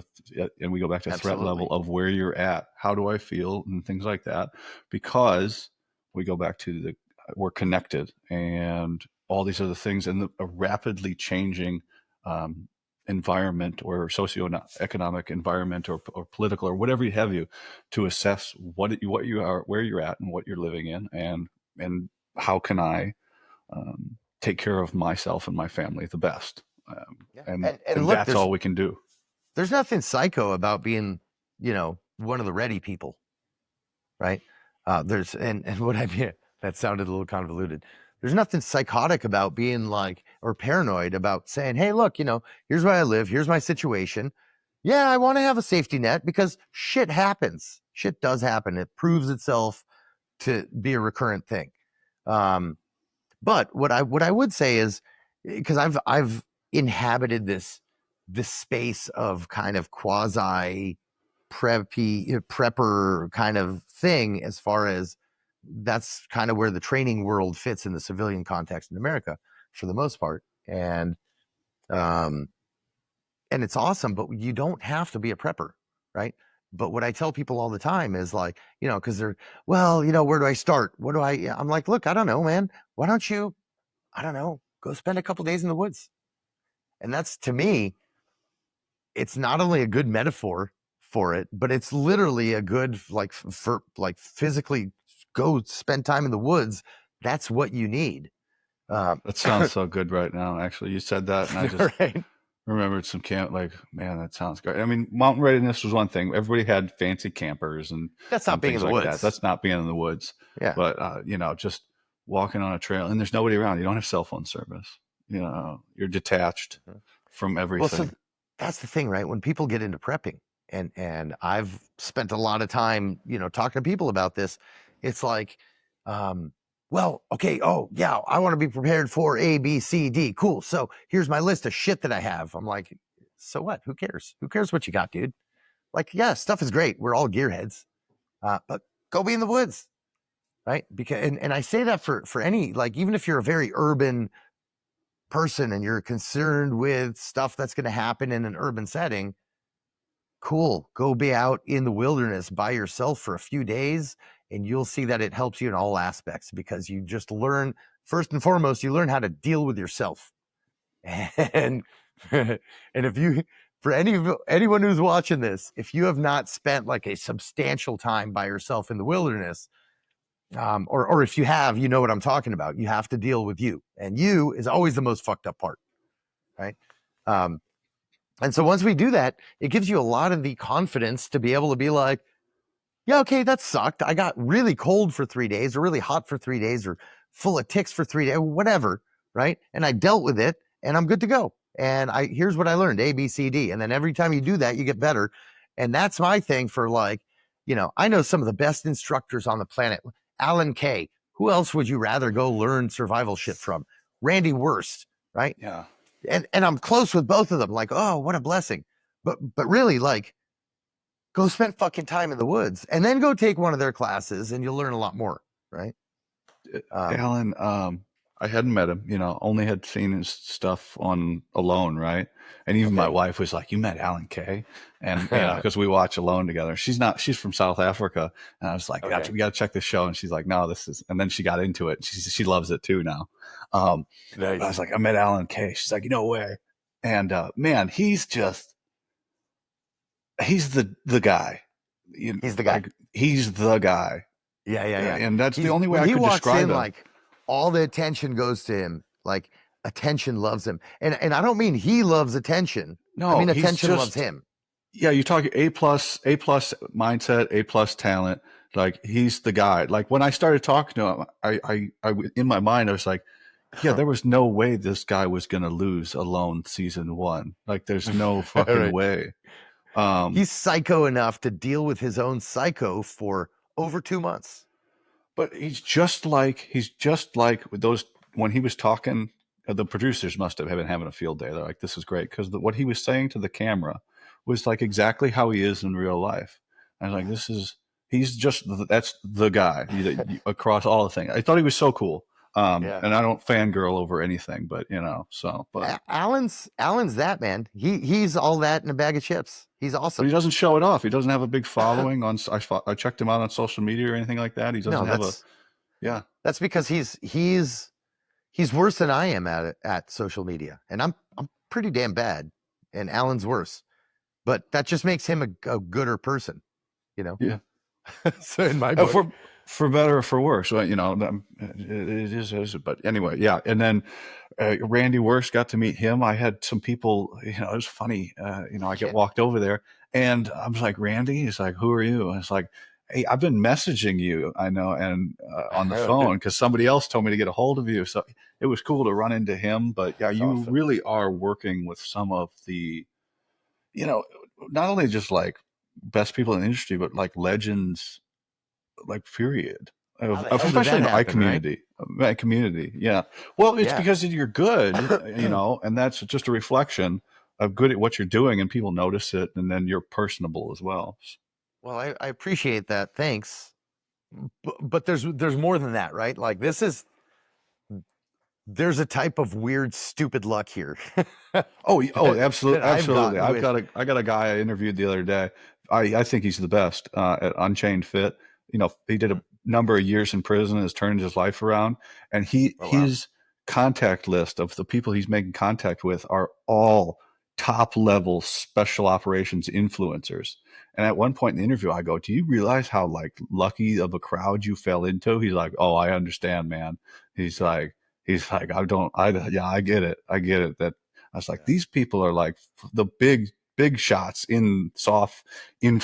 we go back to threat level Absolutely. of where you're at. How do I feel and things like that? Because we go back to we're connected and all these other things and a rapidly changing environment or socioeconomic environment or political or whatever you have you to assess what you are, where you're at and what you're living in, and how can I take care of myself and my family the best. Yeah. And And and look, that's there's all we can do. there's nothing psycho about being, one of the ready people, right? There's and what I mean, that sounded a little convoluted. There's nothing psychotic about being like or paranoid about saying, "Hey, look, here's where I live, here's my situation. Yeah, I want to have a safety net because shit happens. Shit does happen. It proves itself to be a recurrent thing." Um, but what I would say is because I've inhabited this space of kind of quasi prepper kind of thing, as far as that's kind of where the training world fits in the civilian context in America for the most part. Um and it's awesome, but you don't have to be a prepper, right? But what I tell people all the time is like, because they're, well, where do I start? What do I'm like, look, I don't know, man. Why don't you, I don't know, go spend a couple days in the woods? And that's, to me, it's not only a good metaphor for it, but it's literally a good, like, for like physically go spend time in the woods. That's what you need. Um, That sounds so good right now. Actually, you said that, and I just right? remembered some camp. Like, man, that sounds great. I mean, mountain readiness was one thing. Everybody had fancy campers That's not and being in things the like that. woods. That's not being in the woods. Yeah. But just walking on a trail and there's nobody around. You don't have cell phone service. You're detached from Well, so everything. that's the thing, right? When people get into prepping, and I've spent a lot of time, talking to people about this, it's like, um, well, okay, oh yeah, I want to be prepared for A, B, C, D. Cool. So here's my list of shit that I have. I'm like, so what? Who cares? Who cares what you got, dude? Like, yeah, stuff is great. We're all gearheads, but go be in the woods, right? Because and I say that for any, like, even if you're a very urban person and you're concerned with stuff that's going to happen in an urban setting, cool. Go be out in the wilderness by yourself for a few days, and you'll see that it helps you in all aspects because you just learn, first and foremost, you learn how to deal with yourself. And and if you, for anyone who's watching this, if you have not spent like a substantial time by yourself in the wilderness, or if you have, you know what I'm talking about. You have to deal with you, and you is always the most fucked up part, right? Um, and so once we do that, it gives you a lot of the confidence to be able to be like, yeah, okay, that sucked. I got really cold for 3 days, or really hot for 3 days, or full of ticks for 3 days, whatever, right? And I dealt with it, and I'm good to go. And here's what I learned: A, B, C, D. And then every time you do that, you get better. And that's my thing for, like, I know some of the best instructors on the planet. Alan Kay. Who else would you rather go learn survival shit from? Randy Wurst, right? Yeah. And I'm close with both of them. Like, oh, what a blessing. But really, like, go spend fucking time in the woods and then go take one of their classes and you'll learn a lot more, right? Um, Alan, I hadn't met him, only had seen his stuff on Alone, right? And even my okay. wife was like, "You met Alan Kay?" And because we watch Alone together. She's from South Africa, and I was like, Okay. we got to check this show." And she's like, "No, this is." And then she got into it. She loves it too now. Um, but I was Nice. like, "I met Alan Kay." She's like, "No way!" And man, he's the guy. He's the guy. Like he's the guy, Yeah, yeah, yeah. and that's the He's only way when I he could walks describe in, him. like, all the attention goes to him. Like, attention loves him. And I don't mean he loves attention. I No, mean he's attention loves just him. yeah. You talk A plus mindset, A plus talent. Like he's the guy. Like when I started talking to him, in my mind I was like, yeah, there was no way this guy was gonna lose Alone season one. Like there's no All fucking right. way. Um, He's psycho enough to deal with his own psycho for over 2 months. But he's just like with those when he was talking. The producers must have been having a field day. They're like, "This is great," because what he was saying to the camera was like exactly how he is in real life. I was like, "This is that's the guy across all the things." I thought he was so cool. Yeah. And I don't fangirl over anything, but but Alan's that man. He's all that in a bag of chips. He's he awesome. doesn't show it off. He doesn't have a big following on. I checked him out on social media or anything like that. He No, doesn't have a that's yeah. that's because he's worse than I am at social media, and I'm pretty damn bad, and Alan's worse. But that just makes him a gooder person, you know. Yeah. So in my Uh, book, for for better or for worse, well, it is. But anyway, yeah. And then Randy Worst got to meet him. I had some people. It was funny. I get yeah. walked over there, and I was like, Randy. He's like, who are you? And it's like, hey, I've been messaging you. I know, and on the phone because somebody else told me to get a hold of you. So it was cool to run into him. But yeah, That's you awesome. really are working with some of the, you know, not only just like best people in the industry, but like legends like period How the hell did especially that in happen, right? my community. Yeah, well, it's Yeah. because you're good, and that's just a reflection of good at what you're doing, and people notice it, and then you're personable as well. Well, I appreciate that. Thanks. But there's more than that, right? Like, there's a type of weird, stupid luck here Oh, that absolutely, I've absolutely. gotten with. I got a guy I interviewed the other day. I think he's the best at Unchained Fit. He did a number of years in prison, has turned his life around, and Oh wow. his contact list of the people he's making contact with are all top level special operations influencers. And at one point in the interview, I go, "Do you realize how like lucky of a crowd you fell into?" He's like, "Oh, I understand, man." He's Yeah. like, I don't, I yeah, I get it, that I was like, Yeah. these people are like the big shots in soft and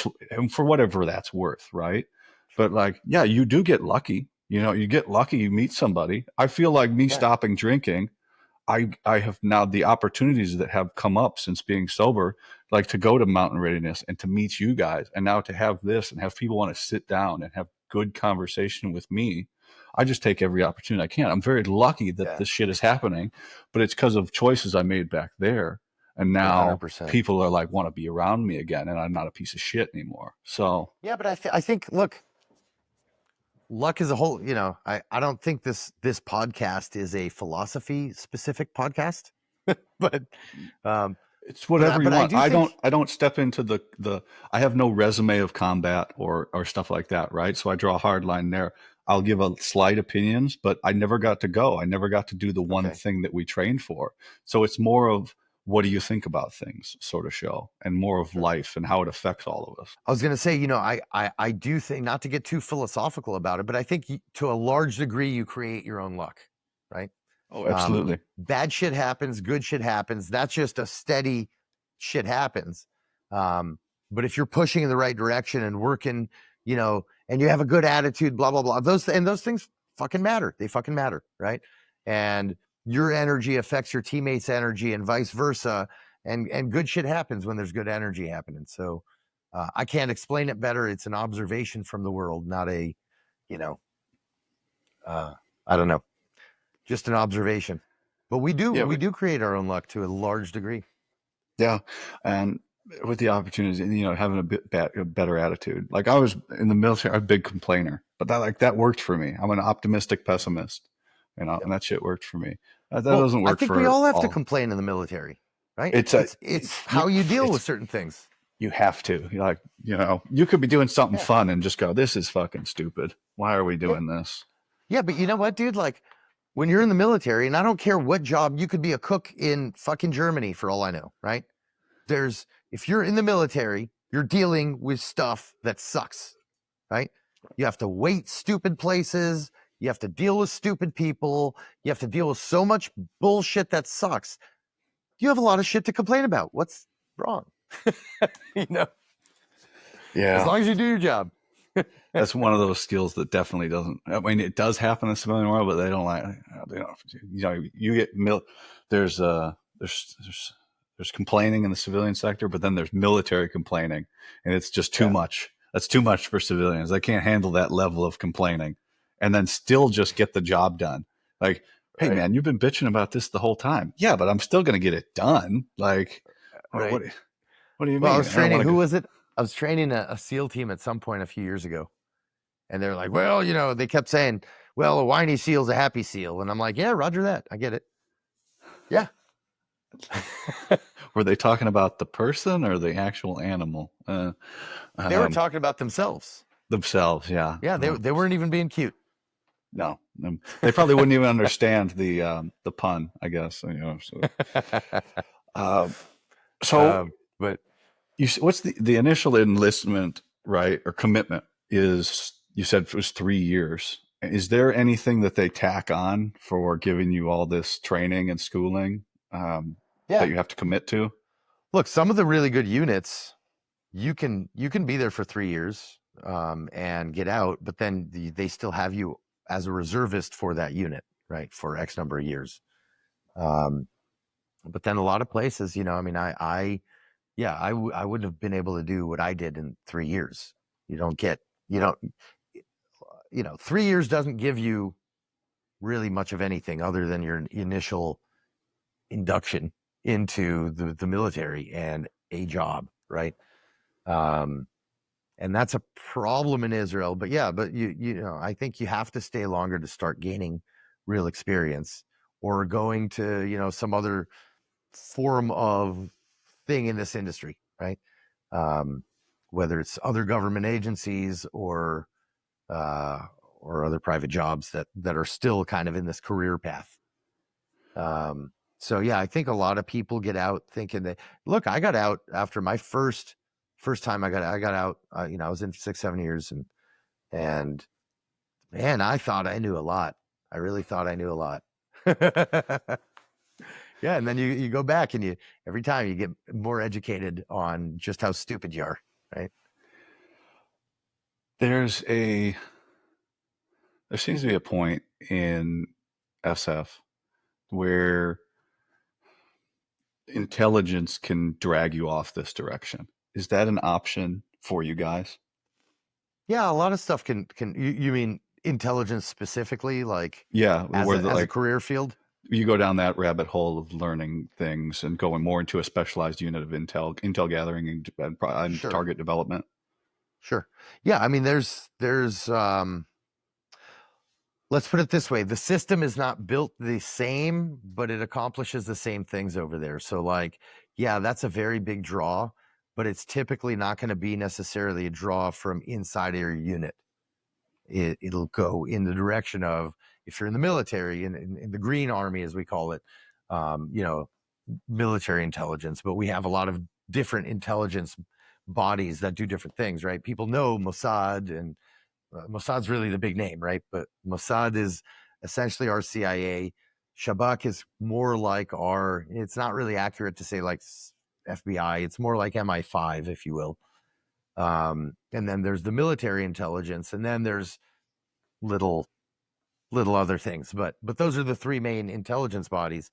for whatever that's worth, right? But Sure. like, yeah, you do get lucky. You know, you get lucky, you meet somebody. I feel like me Yeah. stopping drinking, I have now the opportunities that have come up since being sober, like to go to Mountain Readiness and to meet you guys, and now to have this and have people want to sit down and have good conversation with me. I just take every opportunity I can. I'm very lucky that Yeah. this shit is happening, but it's because of choices I made back there, and now 100%. people are like want to be around me again, and I'm not a piece of shit anymore. So Yeah, but I think look, luck is a whole, I don't think this podcast is a philosophy specific podcast, but um it's whatever you but I want. do think I don't step into the I have no resume of combat or stuff like that, right? So I draw a hard line there. I'll give a slight opinions, but I never got to go. I never got to do the one okay, thing that we trained for. So it's more of what do you think about things sort of show and more of sure. life and how it affects all of us. I was going to say, I do think, not to get too philosophical about it, but I think to a large degree you create your own luck, right? Oh, absolutely. Bad shit happens, good shit happens. That's just a steady shit happens. Um, but if you're pushing in the right direction and working, and you have a good attitude, blah blah blah, those things fucking matter. They fucking matter, right? And your energy affects your teammates' energy, and vice versa. And good shit happens when there's good energy happening. So I can't explain it better. It's an observation from the world, not a, you know, I don't know, just an observation. But we do Yeah, we do create our own luck to a large degree. yeah, and with the opportunities, and having a better attitude. Like I was in the military, I'm a big complainer, but that worked for me. I'm an optimistic Yeah. pessimist, Yep. and that shit worked for me. That Well, doesn't I work think we for all have to all. complain in the military, right? It's a It's you how you deal with it's certain things. you have to. You're like you could be doing something Yeah. fun and just go, this is fucking stupid. Why are we Yeah. doing this? Yeah, but you know what, dude? Like when you're in the military, and I don't care what job, you could be a cook in fucking Germany for all I know, right? If you're in the military, you're dealing with stuff that sucks, right? You have to wait stupid places. You have to deal with stupid people. You have to deal with so much bullshit that sucks. You have a lot of shit to complain about. What's wrong? you know, as Yeah, long as you do your job. that's one of those skills that definitely doesn't. I mean, it does happen in the civilian world, but they don't like. They don't. You get There's there's complaining in the civilian sector, but then there's military complaining, and it's just too Yeah, much. That's too much for civilians. They can't handle that level of complaining, and then still just get the job done. Like, hey right, man, you've been bitching about this the whole time. Yeah, but I'm still going to get it done. Like, what, right. what what do you Well, I mean? was I don't training. want Who to go. was it? I was training a SEAL team at some point a few years ago, and they're like, "Well, they kept saying, well, a whiny SEAL's a happy SEAL," and I'm like, "Yeah, Roger that. I get it. Yeah." Were they talking about the person or the actual animal? They were Um, talking about themselves. themselves, yeah. Yeah, they weren't even being cute. No, they probably wouldn't even understand the pun, I guess. Uh, so But what's the initial enlistment, right, or commitment is? You said it was 3 years. Is there anything that they tack on for giving you all this training and schooling that yeah, you have to commit to? look, some of the really good units, you can be there for 3 years and get out, but then they still have you as a reservist for that unit, right, for X number of years. Um, but then a lot of places, I mean, yeah, I wouldn't have been able to do what I did in 3 years. You don't get, you don't, 3 years doesn't give you really much of anything other than your initial induction into the military and a job, right? Um, and that's a problem in Israel. But yeah, but I think you have to stay longer to start gaining real experience, or going to some other form of thing in this industry, right? Um, whether it's other government agencies uh, or other private jobs that are still kind of in this career path. So yeah, I think a lot of people get out thinking that, look, I got out after my first time I got out. I was in for 6 7 years, and man, I thought I knew a lot. I really thought I knew a lot. Yeah, and then you go back and you every time you get more educated on just how stupid you are, right? There's a there seems to be a point in SF where intelligence can drag you off this direction. Is that an option for you guys? Yeah, a lot of stuff can you mean intelligence specifically, like Yeah, as where a the as a like career field? you go down that rabbit hole of learning things and going more into a specialized unit of intel gathering and Sure, target development. sure. Yeah, I mean there's let's put it this way, the system is not built the same, but it accomplishes the same things over there. So like, yeah, that's a very big draw, but it's typically not going to be necessarily a draw from inside of your unit. It'll go in the direction of, if you're in the military, in the Green Army as we call it, you know, military intelligence, but we have a lot of different intelligence bodies that do different things, right? People know Mossad, and Mossad's really the big name, right? But Mossad is essentially our CIA. Shabak is more like our, it's not really accurate to say like FBI, it's more like MI5, if you will. And then there's the military intelligence, and then there's little other things, but those are the three main intelligence bodies,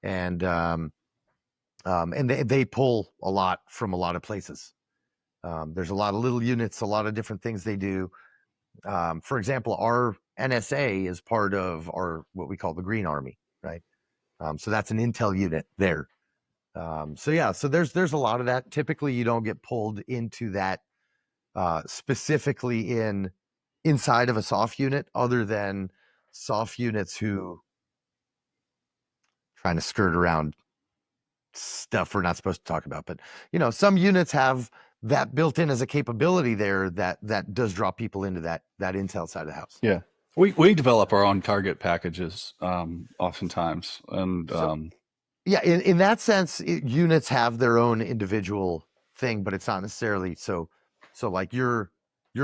and and they pull a lot from a lot of places. There's a lot of little units, a lot of different things they do. For example, our NSA is part of our what we call the Green Army, right? So that's an intel unit there. So yeah, so there's a lot of that. Typically, you don't get pulled into that specifically inside of a soft unit, other than soft units who trying to skirt around stuff we're not supposed to talk about. But you know, some units have that built in as a capability there that does draw people into that intel side of the house. Yeah, we develop our own target packages oftentimes, and So yeah, in that sense, units have their own individual thing, but it's not necessarily so. So like your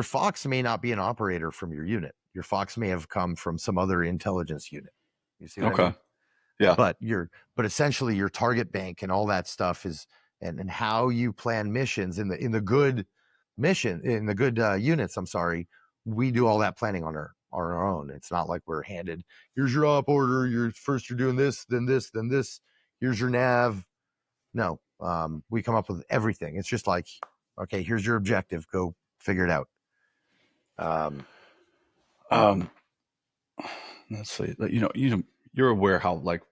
Fox may not be an operator from your unit. Your Fox may have come from some other intelligence unit. You see what I okay, mean? yeah, But essentially your target bank and all that stuff is, and how you plan missions in the good mission, in the good units, I'm sorry, we do all that planning on our own. It's not like we're handed, here's your op order, you're doing this, then this, here's your nav. No, we come up with everything. It's just like, okay, here's your objective, go figure it out. um, um, let's see. You're aware how like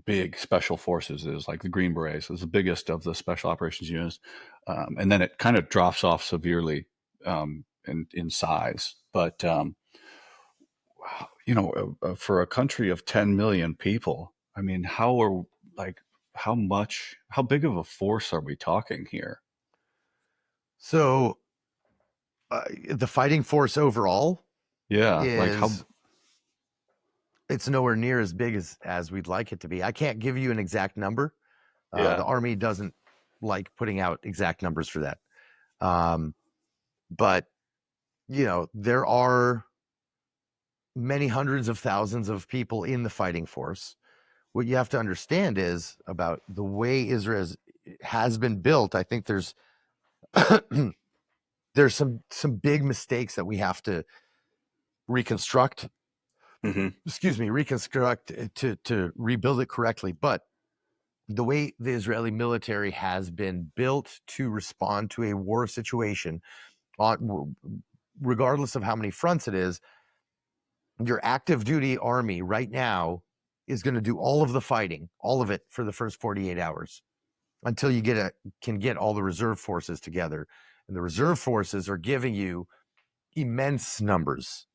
big special forces is. Like the Green Berets is the biggest of the special operations units, and then it kind of drops off severely in size. But for a country of 10 million people, I mean, like how big of a force are we talking here? so the fighting force overall Yeah, like how? is, it's nowhere near as big as we'd like it to be. I can't give you an exact number. The Yeah. Army doesn't like putting out exact numbers for that. Um, but you know, there are many hundreds of thousands of people in the fighting force. What you have to understand is about the way Israel has been built. I think there's some big mistakes that we have to reconstruct. Hmm. Excuse me, reconstruct to rebuild it correctly. But the way the Israeli military has been built to respond to a war situation, on regardless of how many fronts it is, your active duty army right now is going to do all of the fighting, all of it, for the first 48 hours until you can get all the reserve forces together. And the reserve forces are giving you immense numbers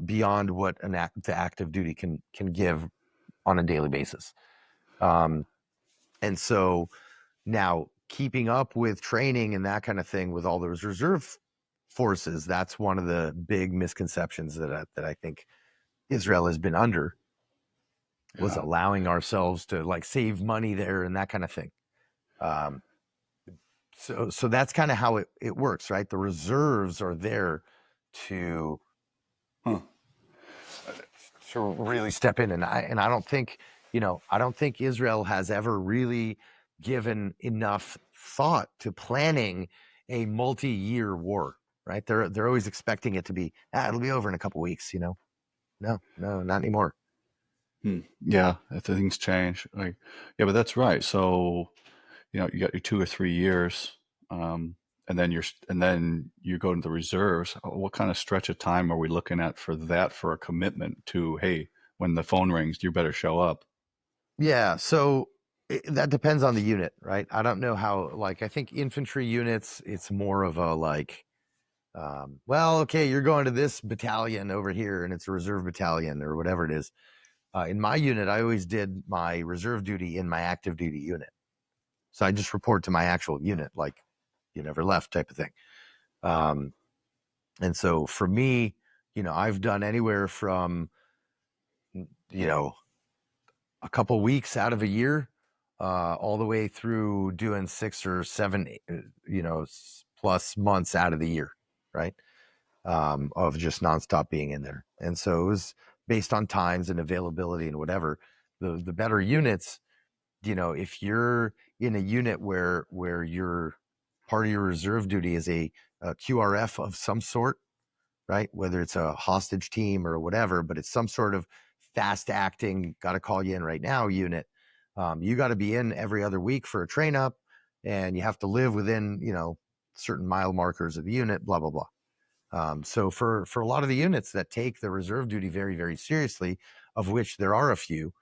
beyond what the active duty can give on a daily basis. Um, and so now, keeping up with training and that kind of thing with all those reserve forces, that's one of the big misconceptions that I think Israel has been under, was Yeah. allowing ourselves to like save money there and that kind of thing. Um, so that's kind of how it works, right? The reserves are there to Huh. really step in, and I don't think, I don't think Israel has ever really given enough thought to planning a multi-year war, right? They're always expecting it to be, it'll be over in a couple weeks, No, no, not anymore. Yeah, things change. Like, yeah, but that's right. So, you got your 2 or 3 years, um, and then you go into the reserves. What kind of stretch of time are we looking at for that for a commitment to, hey, when the phone rings, you better show up? Yeah, so that depends on the unit, right? I don't know how, like, I think infantry units, it's more of a like, well, okay, you're going to this battalion over here and it's a reserve battalion or whatever it is. In my unit, I always did my reserve duty in my active duty unit. So I just report to my actual unit, like you never left type of thing. Um, and so for me, I've done anywhere from, you know, a couple weeks out of a year, all the way through doing 6 or 7, plus months out of the year, right? Of just nonstop being in there. And so it was based on times and availability and whatever. The better units, if you're in a unit where your part of your reserve duty is a QRF of some sort, right? Whether it's a hostage team or whatever, but it's some sort of fast acting, got to call you in right now unit. You got to be in every other week for a train up, and you have to live within, certain mile markers of the unit, blah, blah, blah. So for a lot of the units that take the reserve duty very, very seriously, of which there are a few,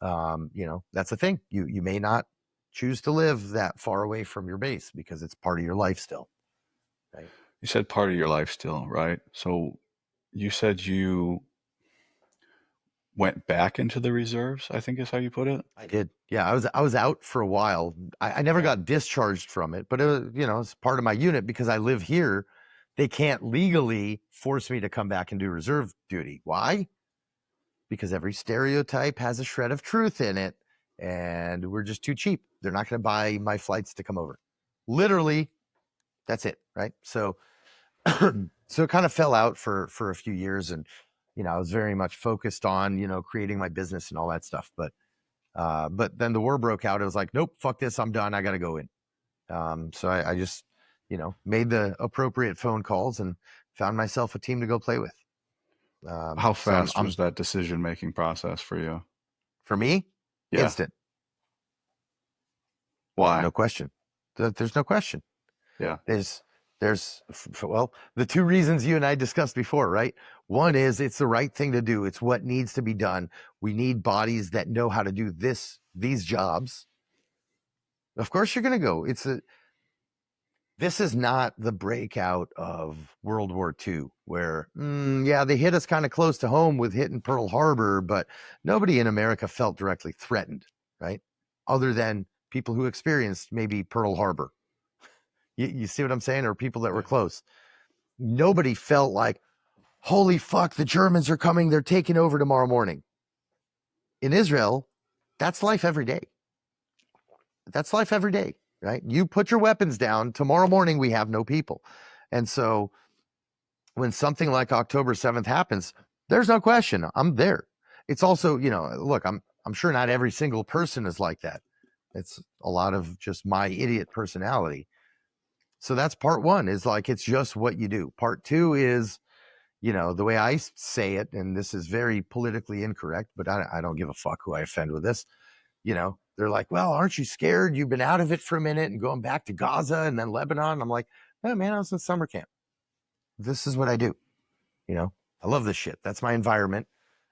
that's a thing. You may not choose to live that far away from your base because it's part of your life still, right? You said part of your life still, right? So you said you went back into the reserves, I think is how you put it. I did. Yeah, I was out for a while. I never Yeah. got discharged from it, but it was, it's part of my unit because I live here. They can't legally force me to come back and do reserve duty. Why? Because every stereotype has a shred of truth in it, and we're just too cheap. They're not going to buy my flights to come over. Literally, that's it, right? So, so it kind of fell out for a few years, and I was very much focused on creating my business and all that stuff. But then the war broke out. It was like, nope, fuck this, I'm done. I got to go in. So I just made the appropriate phone calls and found myself a team to go play with. How So fast I'm was that decision-making process for you? for me, Yeah. instant. Why? No question. There's no question. Yeah. There's well, the two reasons you and I discussed before, right? One is it's the right thing to do. It's what needs to be done. We need bodies that know how to do these jobs. Of course you're going to go. This is not the breakout of World War II, where, yeah, they hit us kind of close to home with hitting Pearl Harbor, but nobody in America felt directly threatened, right? Other than people who experienced maybe Pearl Harbor. You see what I'm saying? Or people that were Yeah. close. Nobody felt like, holy fuck, the Germans are coming. They're taking over tomorrow morning. In Israel, that's life every day. That's life every day, right? You put your weapons down. Tomorrow morning, we have no people. And so when something like October 7th happens, there's no question. I'm there. It's also, look, I'm sure not every single person is like that. It's a lot of just my idiot personality. So that's part one, is like it's just what you do. Part two is, the way I say it, and this is very politically incorrect, but I don't give a fuck who I offend with this. They're like, well, aren't you scared? You've been out of it for a minute and going back to Gaza and then Lebanon. I'm like, oh man, I was in summer camp. This is what I do. I love this shit. That's my environment.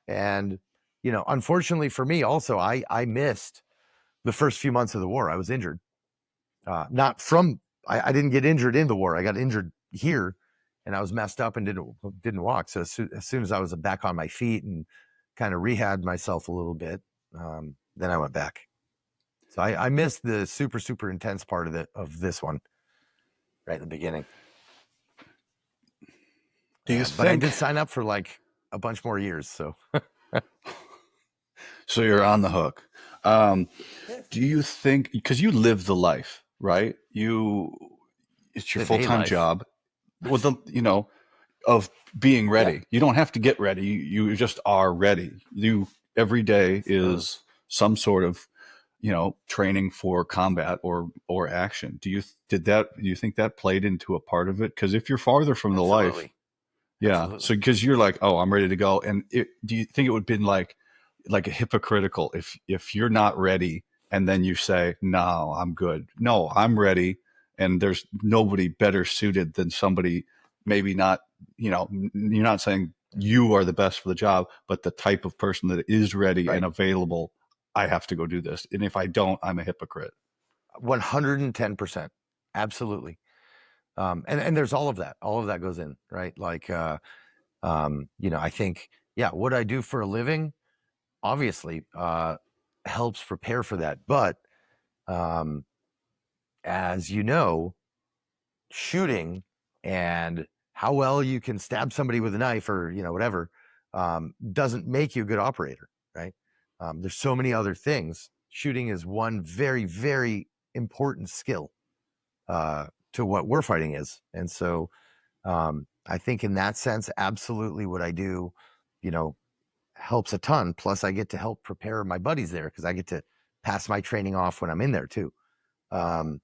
And, unfortunately for me also, I missed the first few months of the war. I was injured. Not from, I didn't get injured in the war. I got injured here and I was messed up and didn't walk. So as soon as I was back on my feet and kind of rehabbed myself a little bit, then I went back. So I missed the super, super intense part of this one right at the beginning. Do you But I think did sign up for like a bunch more years. So so? You're on the hook. Do you think because you live the life, right? It's your live a full-time life. job with of being Yeah. ready. You don't have to get ready. You just are ready. You every day Suppose. some sort of, training for combat or action. Do you think that played into a part of it? Because if you're farther from the life, Absolutely. yeah. Absolutely. So because you're like, oh, I'm ready to go, and do you think it would have been like a hypocritical if you're not ready and then you say, no, I'm good. No, I'm ready, and there's nobody better suited than somebody, maybe not, you're not saying you are the best for the job, but the type of person that is ready and Right. available. I have to go do this, and if I don't, I'm a hypocrite. 110%. Absolutely. And there's all of that. All of that goes in, right? Like, I think, yeah, what I do for a living obviously helps prepare for that. But um, as you know, shooting and how well you can stab somebody with a knife or whatever doesn't make you a good operator, right? There's so many other things. Shooting is one very, very important skill to what war fighting is, and so I think in that sense, absolutely, what I do, you know, helps a ton. Plus, I get to help prepare my buddies there because I get to pass my training off when I'm in there too. Um,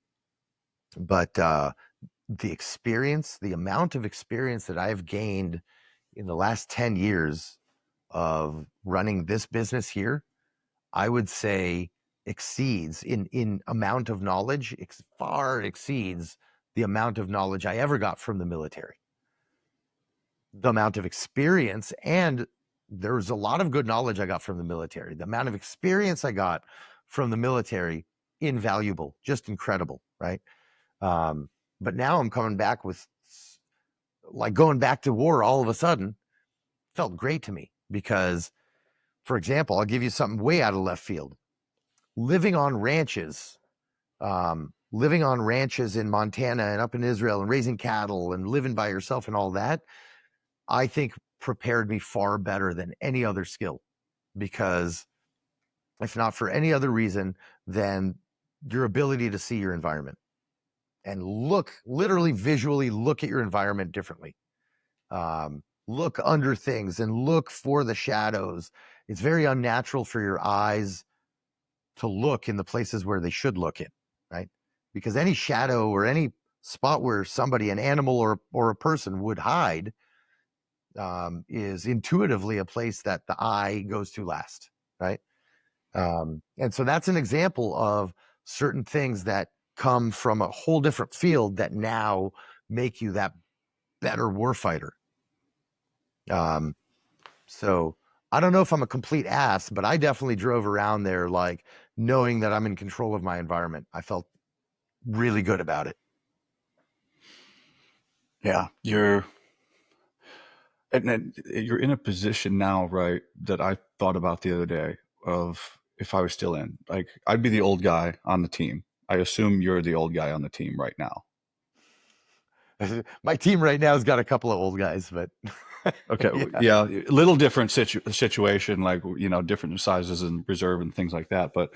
but the experience, the amount of experience that I've gained in the last 10 years of running this business here, I would say exceeds in amount of knowledge, far exceeds the amount of knowledge I ever got from the military. The amount of experience, and there's a lot of good knowledge I got from the military. The amount of experience I got from the military, invaluable, just incredible, right? Um, but now I'm coming back with, like, going back to war all of a sudden felt great to me because, for example, I'll give you something way out of left field. Living on ranches, living on ranches in Montana and up in Israel and raising cattle and living by yourself and all that, I think prepared me far better than any other skill because if not for any other reason than your ability to see your environment and literally visually look at your environment differently. Look under things and look for the shadows. It's very unnatural for your eyes to look in the places where they should look in, right? Because any shadow or any spot where somebody, an animal or a person would hide, is intuitively a place that the eye goes to last, right? And so that's an example of certain things that come from a whole different field that now make you that better warfighter. Um, so I don't know if I'm a complete ass, but I definitely drove around there like knowing that I'm in control of my environment. I felt really good about it. Yeah, you're in a position now, right, that I thought about the other day of if I was still in, like, I'd be the old guy on the team. I assume you're the old guy on the team right now. My team right now has got a couple of old guys, but Okay, yeah. yeah, a little different situation, like, different sizes and reserve and things like that. But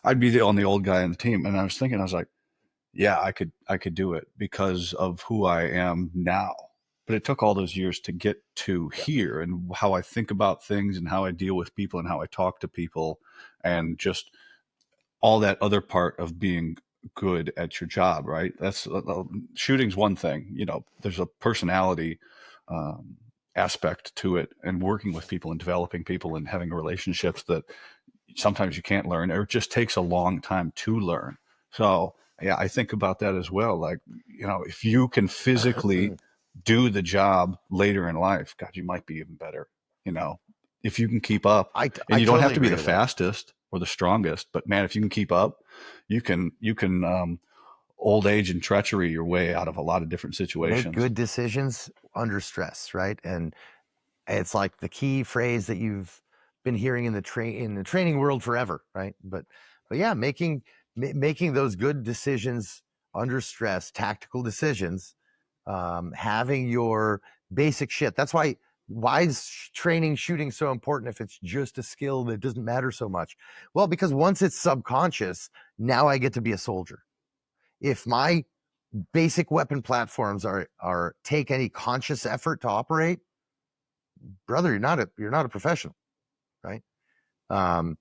I'd be the only old guy on the team, and I was thinking, I was like, yeah, I could do it because of who I am now. But it took all those years to get to Yeah. here, and how I think about things and how I deal with people and how I talk to people, and just all that other part of being good at your job, right? That's shooting's one thing. There's a personality um, aspect to it, and working with people and developing people and having relationships that sometimes you can't learn, or it just takes a long time to learn. So yeah, I think about that as well. Like, if you can physically do the job later in life, God, you might be even better. You know, if you can keep up, and I you don't have totally to be agree the with that. fastest or the strongest, but man, if you can keep up, you can old age and treachery your way out of a lot of different Make situations. good decisions under stress, right? And it's like the key phrase that you've been hearing in the training world forever, right? But yeah, making those good decisions under stress, tactical decisions, having your basic shit. That's why is training shooting so important if it's just a skill that doesn't matter so much? Well, because once it's subconscious, now I get to be a soldier. If my basic weapon platforms are take any conscious effort to operate, brother, you're not a professional, right? Um,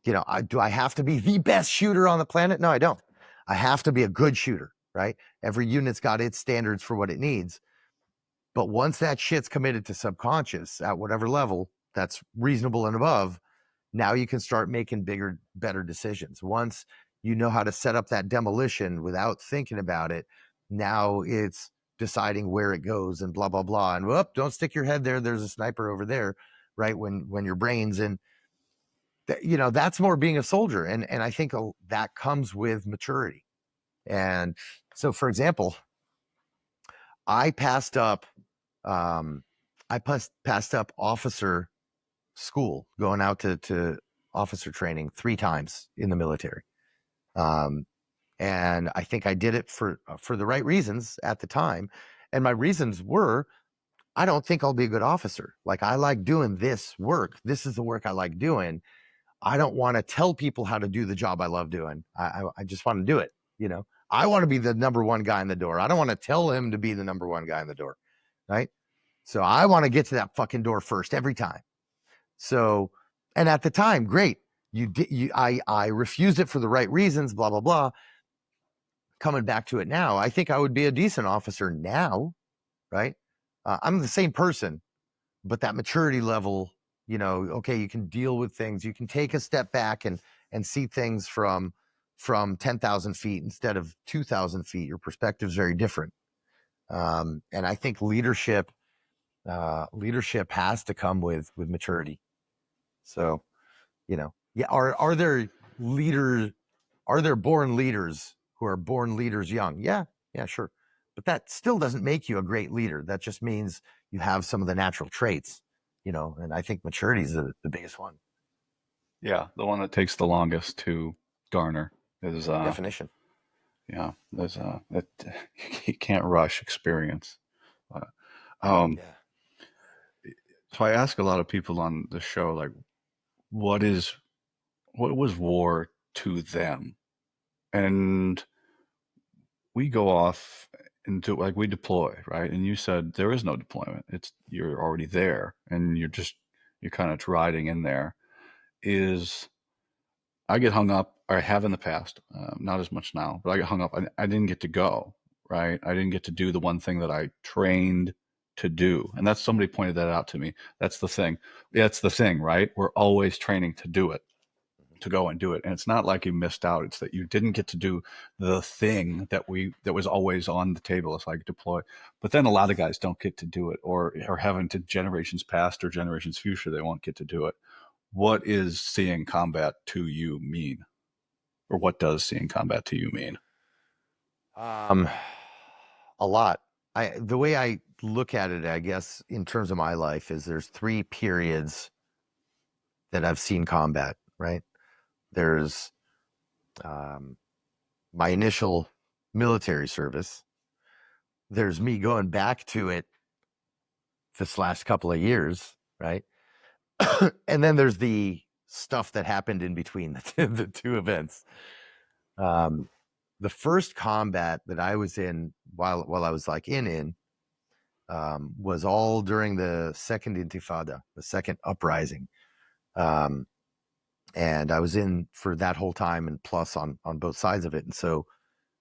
Do I have to be the best shooter on the planet? No, I don't. I have to be a good shooter, right? Every unit's got its standards for what it needs. But once that shit's committed to subconscious at whatever level that's reasonable and above, now you can start making bigger, better decisions. Once you know how to set up that demolition without thinking about it, now it's deciding where it goes and blah, blah, blah. And whoop, don't stick your head there. There's a sniper over there, right? When your brain's in, that's more being a soldier. And I think that comes with maturity. And so, for example, I passed up, passed up officer school, going out to officer training 3 times in the military. And I think I did it for the right reasons at the time. And my reasons were, I don't think I'll be a good officer. Like, I like doing this work. This is the work I like doing. I don't want to tell people how to do the job I love doing. I just want to do it. I want to be the number one guy in the door. I don't want to tell him to be the number one guy in the door. Right. So I want to get to that fucking door first every time. So, and at the time, great. I refused it for the right reasons, blah, blah, blah. Coming back to it now, I think I would be a decent officer now. Right. I'm the same person, but that maturity level, okay, you can deal with things. You can take a step back and see things from 10,000 feet instead of 2,000 feet. Your perspective is very different. And I think leadership has to come with maturity. So, yeah. Are there leaders? Are there born leaders who are born leaders young? Yeah, sure. But that still doesn't make you a great leader. That just means you have some of the natural traits, and I think maturity is the biggest one. Yeah, the one that takes the longest to garner is Definition. yeah, there's that you can't rush experience. Uh, um, Yeah. so I ask a lot of people on the show, like, what was war to them? And we go off into, like, we deploy, right? And you said there is no deployment. It's you're already there, and you're kind of riding in there. Is I get hung up, or I have in the past, not as much now, but I get hung up. I didn't get to go, right? I didn't get to do the one thing that I trained to do. And that's somebody pointed that out to me. That's the thing. That's the thing, right? We're always training to do it, to go and do it. And it's not like you missed out. It's that you didn't get to do the thing that was always on the table. It's like deploy. But then a lot of guys don't get to do it, or having to generations past or generations future, they won't get to do it. What is seeing combat to you mean? Or what does seeing combat to you mean? Um, a lot. The way I look at it, I guess, in terms of my life, is there's 3 periods that I've seen combat. Right. There's my initial military service. There's me going back to it this last couple of years, right? And then there's the stuff that happened in between the 2 events. The first combat that I was in while I was like in was all during the second Intifada, the second uprising. And I was in for that whole time, and plus on both sides of it. And so,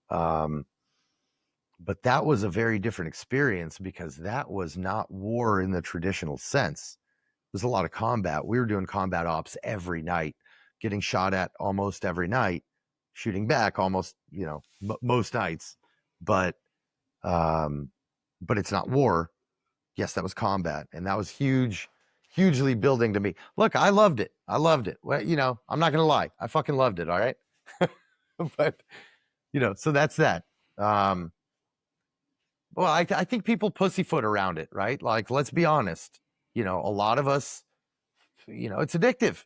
but that was a very different experience, because that was not war in the traditional sense. There's a lot of combat. We were doing combat ops every night, getting shot at almost every night, shooting back almost, most nights. But it's not war. Yes, that was combat, and that was hugely building to me. Look, I loved it. Well, I'm not gonna lie, I fucking loved it. All right, but so that's that. Well, I think people pussyfoot around it, right? Like, let's be honest. A lot of us, it's addictive.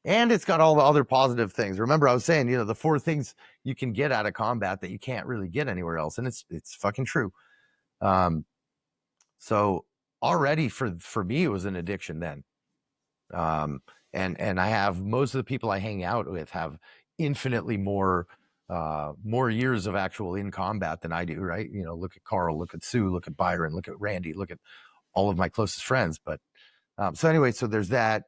And it's got all the other positive things. Remember, I was saying, the 4 things you can get out of combat that you can't really get anywhere else, and it's fucking true. So already for me, it was an addiction then. And I have, most of the people I hang out with have infinitely more years of actual in combat than I do, right? Look at Carl, look at Sue, look at Byron, look at Randy, look at all of my closest friends. But so anyway, so there's that.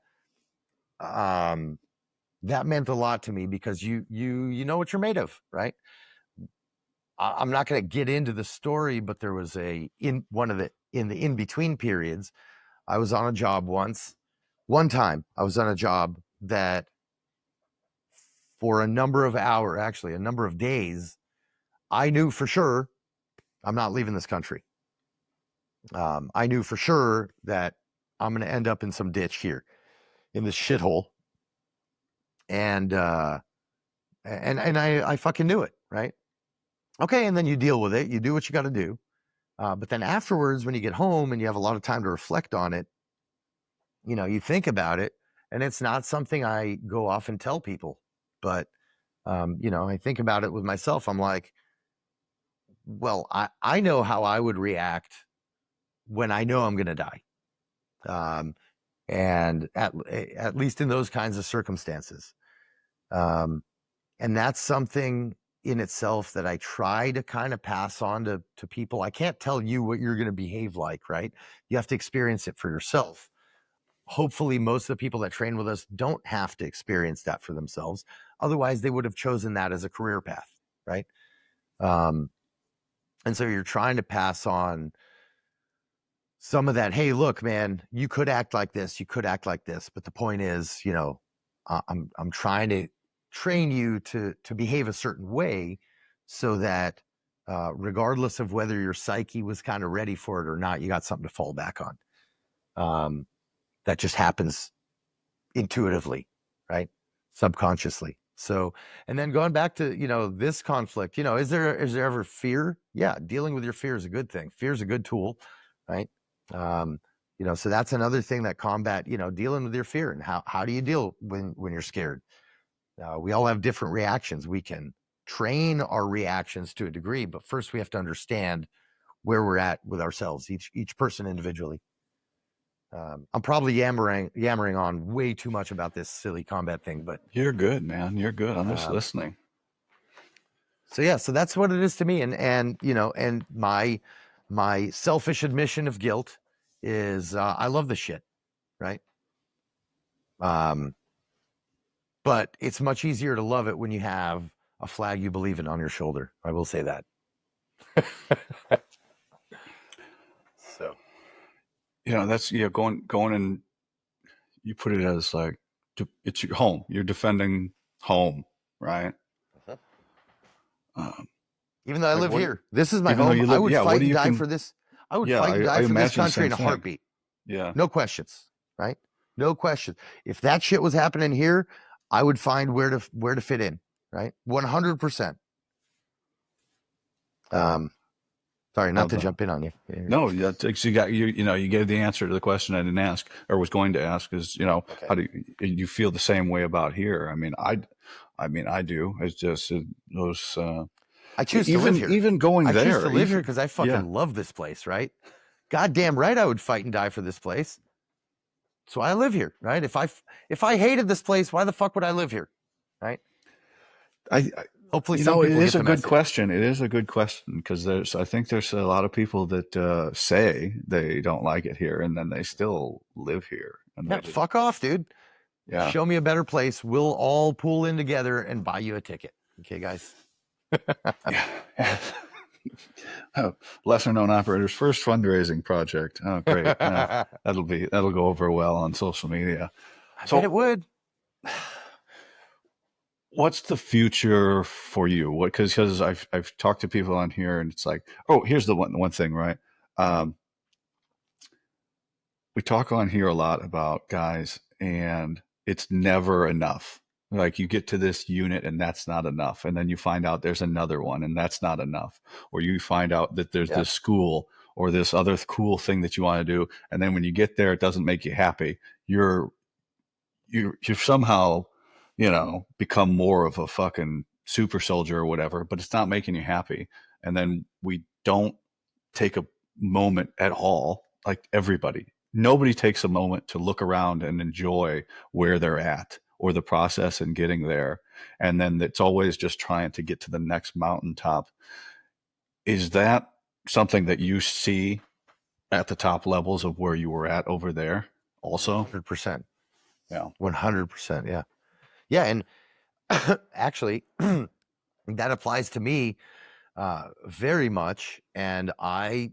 that meant a lot to me because you know what you're made of, right? I'm not going to get into the story, but there was in the in between periods, I was on a job one time I was on a job that for a number of hours, actually a number of days, I knew for sure I'm not leaving this country. I knew for sure that I'm going to end up in some ditch here in this shithole, and I fucking knew it, right? Okay, and then you deal with it. You do what you got to do. But then afterwards, when you get home and you have a lot of time to reflect on it, you think about it, and it's not something I go off and tell people. But I think about it with myself. I'm like, well, I know how I would react when I know I'm going to die. And at least in those kinds of circumstances. And that's something in itself that I try to kind of pass on to people. I can't tell you what you're going to behave like, right? You have to experience it for yourself. Hopefully, most of the people that train with us don't have to experience that for themselves. Otherwise, they would have chosen that as a career path, right? And so you're trying to pass on some of that. Hey, look, man, you could act like this, you could act like this, but the point is, I'm trying to train you to behave a certain way so that regardless of whether your psyche was kind of ready for it or not, you got something to fall back on. That just happens intuitively, right? Subconsciously. So, and then going back to, this conflict, is there ever fear? Yeah. Dealing with your fear is a good thing. Fear is a good tool, right? So that's another thing that combat, dealing with your fear. And how do you deal when you're scared? We all have different reactions. We can train our reactions to a degree, but first we have to understand where we're at with ourselves, each person individually. I'm probably yammering on way too much about this silly combat thing, but You're good, man. You're good. I'm just listening. So yeah, so that's what it is to me. And my selfish admission of guilt is I love the shit, right? But it's much easier to love it when you have a flag you believe in on your shoulder. I will say that. So That's going and you put it as like it's your home. You're defending home, right? uh-huh. Um, Even though I like live what? here, this is my Even though home. you I live, would yeah. What fight do and you die can? for this. I would Yeah, fight and die I for this imagine the country same in a thing. heartbeat. Yeah. No questions, right? No question. If that shit was happening here, I would find where to fit in, right? 100%. Sorry, not to jump in on you. No, you got you gave the answer to the question I didn't ask or was going to ask is Okay. how do you feel the same way about here? I mean I do. It's just those I choose to live here. even going I choose to there live here even because I yeah. fucking love this place, right? Goddamn right, I would fight and die for this place. So I live here, right? If I hated this place, why the fuck would I live here, right? I Hopefully, some it people is get a the good message. question. It is a good question because I think there's a lot of people that say they don't like it here and then they still live here and Yeah, they just fuck off, dude. yeah. Show me a better place. We'll all pool in together and buy you a ticket. Okay, guys. Yeah. Oh, lesser known operator's first fundraising project. Oh, great. I That'll go over well on social media. bet it So, would. what's the future for you? What because I've talked to people on here and it's like, oh, here's the one thing, right? Um, we talk on here a lot about guys, and it's never enough. Like you get to this unit and that's not enough. And then you find out there's another one and that's not enough. Or you find out that there's Yeah. this school or this other cool thing that you want to do. And then when you get there, it doesn't make you happy. You've somehow, become more of a fucking super soldier or whatever, but it's not making you happy. And then we don't take a moment at all, like everybody. Nobody takes a moment to look around and enjoy where they're at or the process in getting there. And then it's always just trying to get to the next mountaintop. Is that something that you see at the top levels of where you were at over there also? 100%. Yeah. 100%. Yeah. Yeah, and actually, that applies to me very much. And I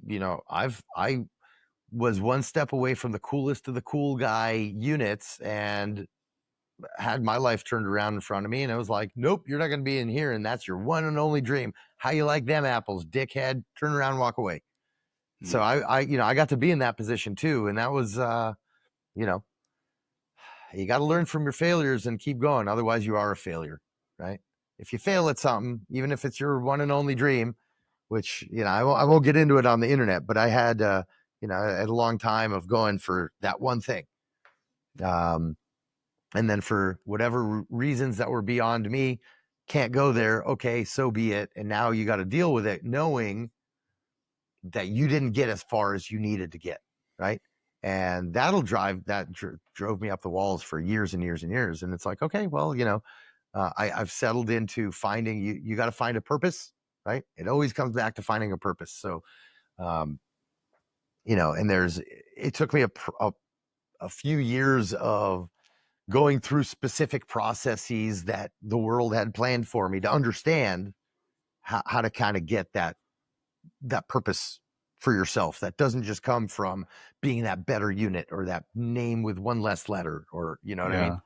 was one step away from the coolest of the cool guy units, and had my life turned around in front of me, and it was like, nope, you're not going to be in here, and that's your one and only dream. How you like them apples, dickhead? Turn around, walk away. So Mm. I got to be in that position too, and that was, you know, you got to learn from your failures and keep going. Otherwise, you are a failure, right? If you fail at something, even if it's your one and only dream, which I won't get into it on the internet, but I had, I had a long time of going for that one thing. And then for whatever reasons that were beyond me, can't go there. Okay, so be it. And now you got to deal with it, knowing that you didn't get as far as you needed to get, right? And that drove me up the walls for years and years and years. And it's like, okay, well, I've settled into finding you got to find a purpose, right? It always comes back to finding a purpose. So, um, and it took me a few years of going through specific processes that the world had planned for me to understand how to kind of get that purpose for yourself that doesn't just come from being that better unit or that name with one less letter, or you know what I mean?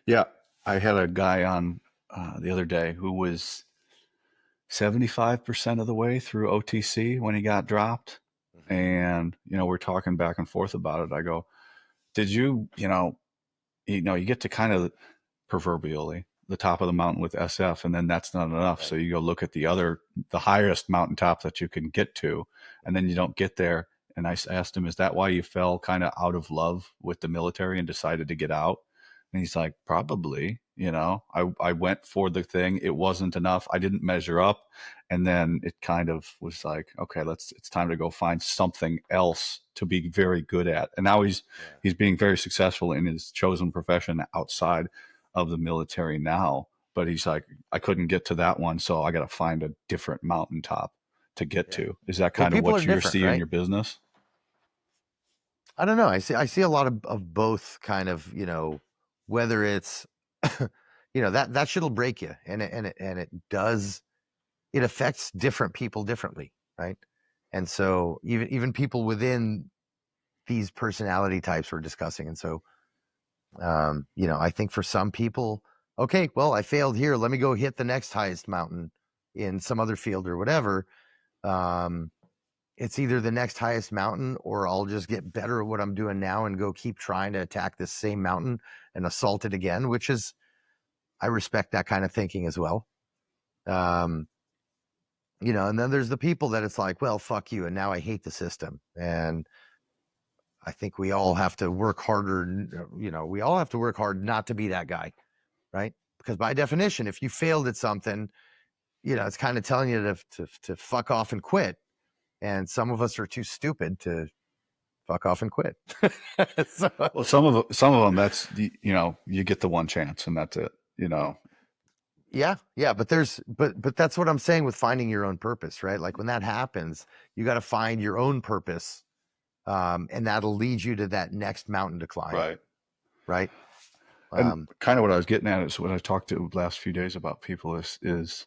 Yeah. Yeah. I had a guy on the other day who was 75% of the way through OTC when he got dropped. Mm-hmm. And, we're talking back and forth about it. I go, did you get to kind of proverbially the top of the mountain with SF, and then that's not enough. So Right. you go look at the highest mountaintop that you can get to, and then you don't get there. And I asked him, is that why you fell kind of out of love with the military and decided to get out? And he's like, probably. I went for the thing. It wasn't enough. I didn't measure up. And then it kind of was like, okay, it's time to go find something else to be very good at. And now Yeah. he's being very successful in his chosen profession outside of the military now. But he's like, I couldn't get to that one, so I got to find a different mountaintop to get Yeah. to. Is that Well, kind of people are what you different, see in right? your business? I don't know. I see a lot of both kind of, whether it's, that shit'll break you, and it does, it affects different people differently, right? And so even people within these personality types we're discussing. And so, I think for some people, okay, well, I failed here. Let me go hit the next highest mountain in some other field or whatever. Um, it's either the next highest mountain, or I'll just get better at what I'm doing now and go keep trying to attack this same mountain and assault it again, which is, I respect that kind of thinking as well. Um, and then there's the people that it's like, well, fuck you. And now I hate the system. And I think we all have to work harder. We all have to work hard not to be that guy, right? Because by definition, if you failed at something, it's kind of telling you to fuck off and quit. And some of us are too stupid to fuck off and quit. So, Well, some of them, that's you get the one chance and that's it. yeah, but that's what I'm saying with finding your own purpose, right? Like when that happens, you got to find your own purpose, and that'll lead you to that next mountain to climb, Right. right? And Um, kind of what I was getting at is what I talked to the last few days about people is,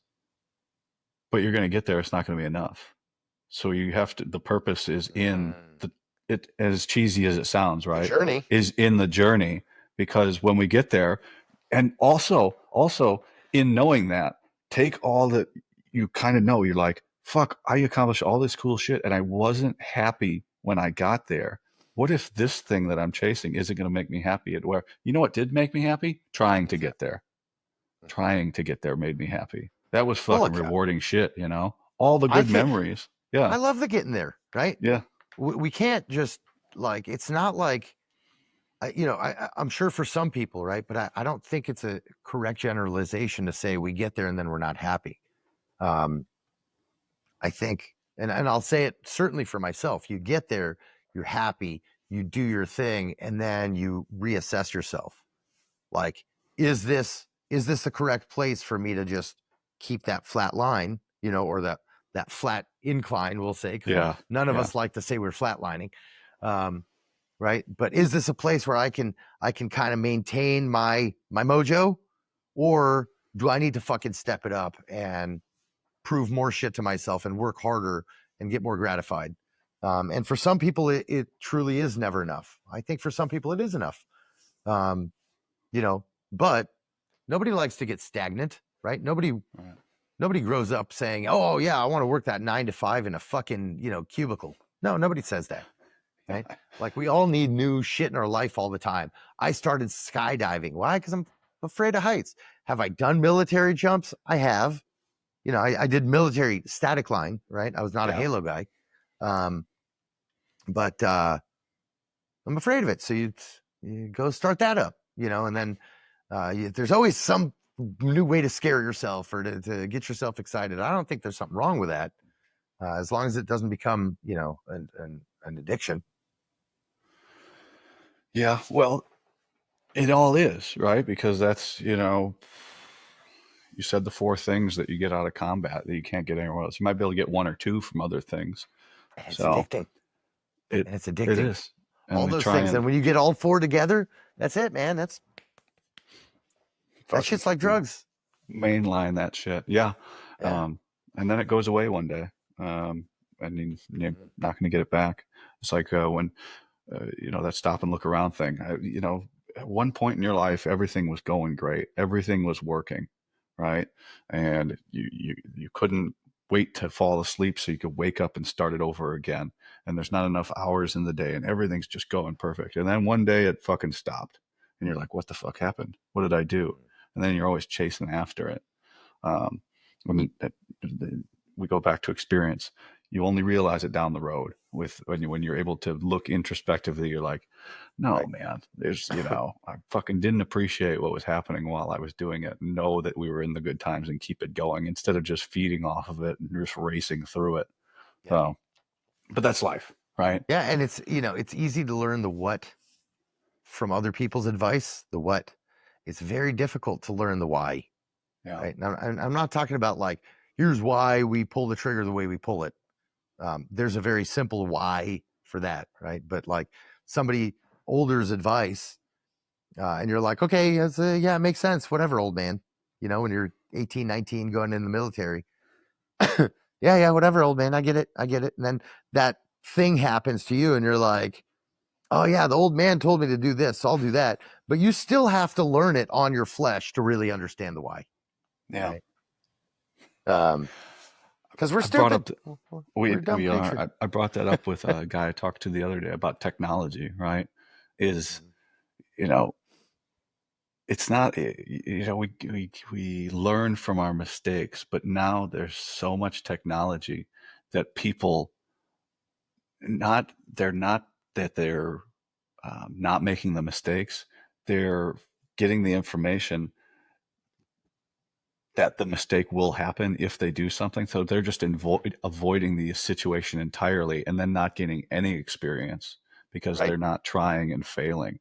but you're going to get there. It's not going to be enough. So you have to, the purpose is in it, as cheesy as it sounds, the right? journey. Is in the journey, because when we get there, and also in knowing that, take all that you kind of know, you're like, fuck, I accomplished all this cool shit and I wasn't happy when I got there. What if this thing that I'm chasing isn't going to make me happy? At where, what did make me happy? Trying to What's that? get there. Mhm. Trying to get there made me happy. That was Well, fucking look, rewarding shit. All the I good think memories. Yeah. I love the getting there, right? Yeah. We can't just, like, it's not like, I'm sure for some people, right? But I don't think it's a correct generalization to say we get there and then we're not happy. Um, I think, and I'll say it certainly for myself, you get there, you're happy, you do your thing, and then you reassess yourself. Like, is this the correct place for me to just keep that flat line, or that flat incline, we'll say, because Yeah. none of Yeah. us like to say we're flatlining. Right. But is this a place where I can kind of maintain my mojo? or do I need to fucking step it up and prove more shit to myself and work harder and get more gratified? And for some people, it truly is never enough. I think for some people, it is enough. Um, but nobody likes to get stagnant, right? Nobody grows up saying, "Oh yeah, I want to work that 9 to 5 in a fucking cubicle." No, nobody says that, right? Like we all need new shit in our life all the time. I started skydiving. Why? Because I'm afraid of heights. Have I done military jumps? I have. I did military static line, right? I was not a Yeah. Halo guy, um, but I'm afraid of it. So you go start that up, and then there's always some new way to scare yourself or to get yourself excited. I don't think there's something wrong with that, as long as it doesn't become, an addiction. Yeah. Well, it all is, right? Because that's, you said the four things that you get out of combat that you can't get anywhere else. You might be able to get one or two from other things. And it's So addicting. it And it's it addicting. is. All And they those try things. and And when you get all four together, that's it, man. That fucking shit's like drugs. mainline that shit. Yeah. Yeah. And then it goes away one day. Um, and you're not going to get it back. It's like when that stop and look around thing. At one point in your life, everything was going great. Everything was working, right? And you couldn't wait to fall asleep so you could wake up and start it over again. And there's not enough hours in the day, and everything's just going perfect. And then one day it fucking stopped, and you're like, "What the fuck happened? What did I do?" And then you're always chasing after it. Um, when we go back to experience, you only realize it down the road with when you're able to look introspectively. You're like, no, Right. man, I fucking didn't appreciate what was happening while I was doing it. Know that we were in the good times and keep it going instead of just feeding off of it and just racing through it. Yep. So, but that's life, right? Yeah. And it's easy to learn the what from other people's advice, the what. It's very difficult to learn the why. Yeah, Right. Now, I'm not talking about like, here's why we pull the trigger the way we pull it. There's a very simple why for that. Right. But like somebody older's advice, and you're like, okay, yeah, it makes sense. Whatever, old man. When you're 18, 19, going in the military. Yeah, whatever, old man. I get it. I get it. And then that thing happens to you, and you're like, oh, yeah, the old man told me to do this. So I'll do that. But you still have to learn it on your flesh to really understand the why. yeah. Right. Because we're I brought up stupid. the, We're we a dumb we are. creature. I brought that up with a guy I talked to the other day about technology. Right? Is Mhm. you know it's not we learn from our mistakes, but now there's so much technology that people not they're not that they're not making the mistakes, they're getting the information that the mistake will happen if they do something, so they're just avoiding the situation entirely and then not getting any experience because Right. they're not trying and failing.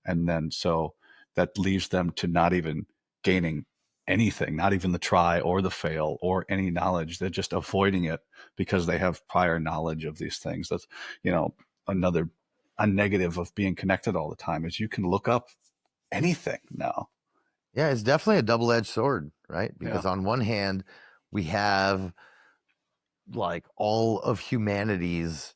And then so that leaves them to not even gaining anything, not even the try or the fail or any knowledge. They're just avoiding it because they have prior knowledge of these things. That's, another a negative of being connected all the time is you can look up anything now. Yeah, it's definitely a double-edged sword, right? Yeah. Because on one hand, we have like all of humanity's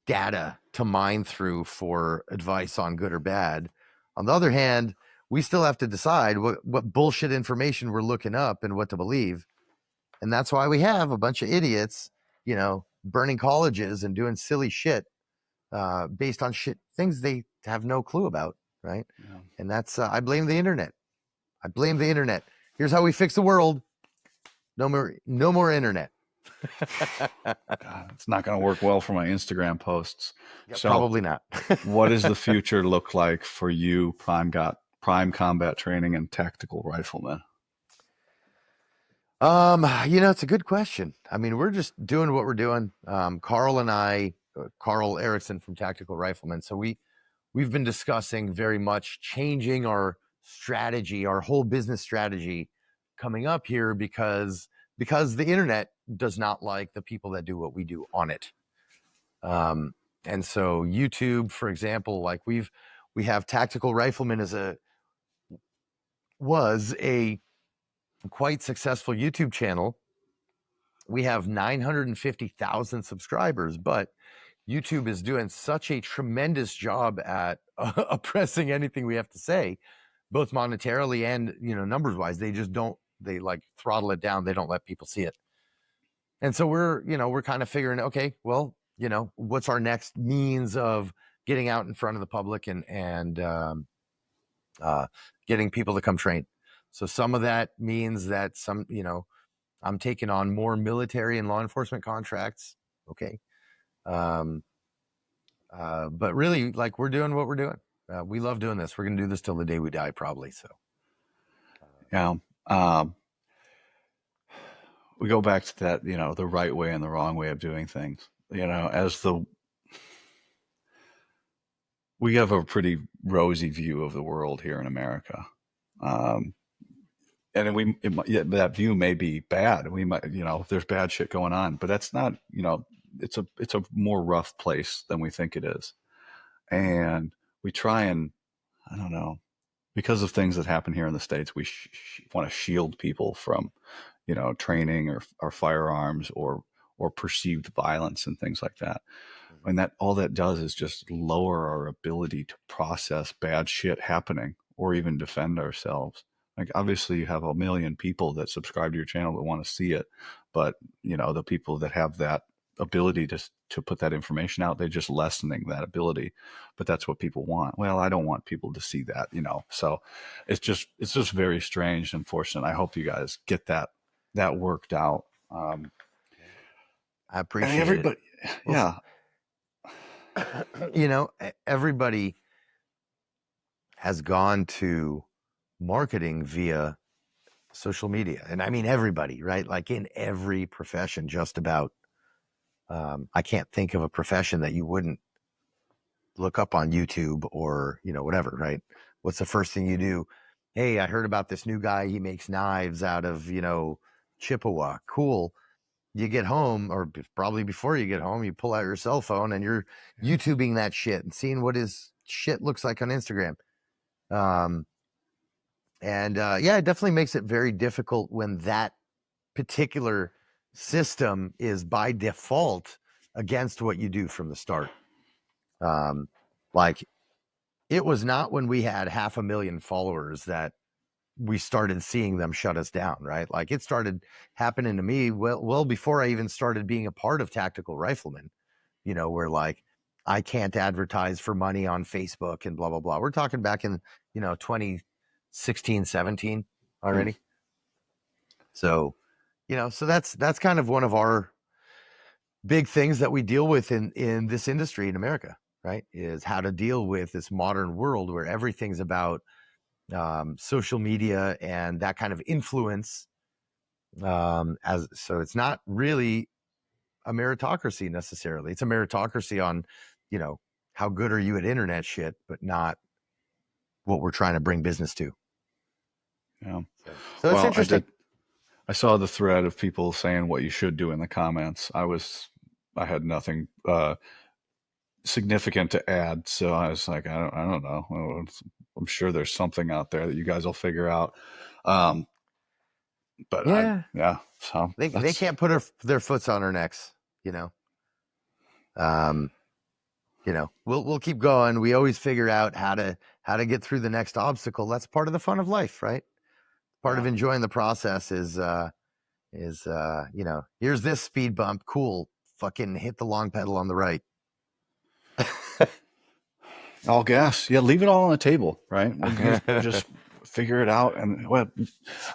data to mine through for advice on good or bad. On the other hand, we still have to decide what bullshit information we're looking up and what to believe. And that's why we have a bunch of idiots, burning colleges and doing silly shit, based on shit things they have no clue about, right? Yeah. And that's I blame the internet. I blame the internet. Here's how we fix the world. No more internet. God, it's not going to work well for my Instagram posts. Yeah, So, probably not. what does the future look like for you, prime combat training and tactical rifleman? It's a good question. I mean, we're just doing what we're doing. Carl and I, Carl Erickson from Tactical Rifleman. So we've been discussing very much changing our strategy, our whole business strategy coming up here because the internet does not like the people that do what we do on it. And so YouTube, for example, like we have Tactical Rifleman as was a quite successful YouTube channel. We have 950,000 subscribers, but YouTube is doing such a tremendous job at oppressing anything we have to say, both monetarily and, numbers wise. They just don't, they like throttle it down. They don't let people see it. And so we're kind of figuring, okay, well, what's our next means of getting out in front of the public and getting people to come train. So some of that means that I'm taking on more military and law enforcement contracts. Okay. Um, but really, like, we're doing what we're doing. We love doing this. We're going to do this till the day we die, probably. So, Yeah. Um, we go back to that, the right way and the wrong way of doing things. As we have a pretty rosy view of the world here in America. Um, and yeah, that view may be bad. We might, there's bad shit going on, but that's not, it's a more rough place than we think it is. And we try and, I don't know, because of things that happen here in the States, we want to shield people from, training or firearms or perceived violence and things like that. And that all that does is just lower our ability to process bad shit happening or even defend ourselves. Like, obviously you have a million people that subscribe to your channel that want to see it, but the people that have that ability to put that information out, they're just lessening that ability. But that's what people want. Well, I don't want people to see that, so it's just very strange and unfortunate. I hope you guys get that worked out. I And appreciate it. everybody, Well, yeah. everybody has gone to marketing via social media. And I mean, everybody, right? Like in every profession, just about. I can't think of a profession that you wouldn't look up on YouTube or, whatever, right? What's the first thing you do? Hey, I heard about this new guy. He makes knives out of, Chippewa. Cool. You get home, or probably before you get home, you pull out your cell phone and you're YouTubing that shit and seeing what his shit looks like on Instagram. Yeah, it definitely makes it very difficult when that particular system is by default against what you do from the start. Like, it was not when we had 500,000 followers that we started seeing them shut us down, right? Like, it started happening to me well before I even started being a part of Tactical Rifleman, where like I can't advertise for money on Facebook and blah, blah, blah. We're talking back in, 2016, 17 already. So, so that's kind of one of our big things that we deal with in this industry in America, right? Is how to deal with this modern world where everything's about social media and that kind of influence. So it's not really a meritocracy necessarily. It's a meritocracy on, how good are you at internet shit, but not what we're trying to bring business to. Yeah. So it's Well, interesting. I saw the thread of people saying what you should do in the comments. I had nothing significant to add, so I was like, I don't know. I'm sure there's something out there that you guys will figure out. Um, but Yeah, yeah. So they that's can't put their foots on our necks, you know. Um, we'll keep going. We always figure out how to get through the next obstacle. That's part of the fun of life, right? Part of yeah. enjoying the process is here's this speed bump, cool, fucking hit the long pedal on the right. All gas. Yeah, leave it all on the table, right? You just figure it out. And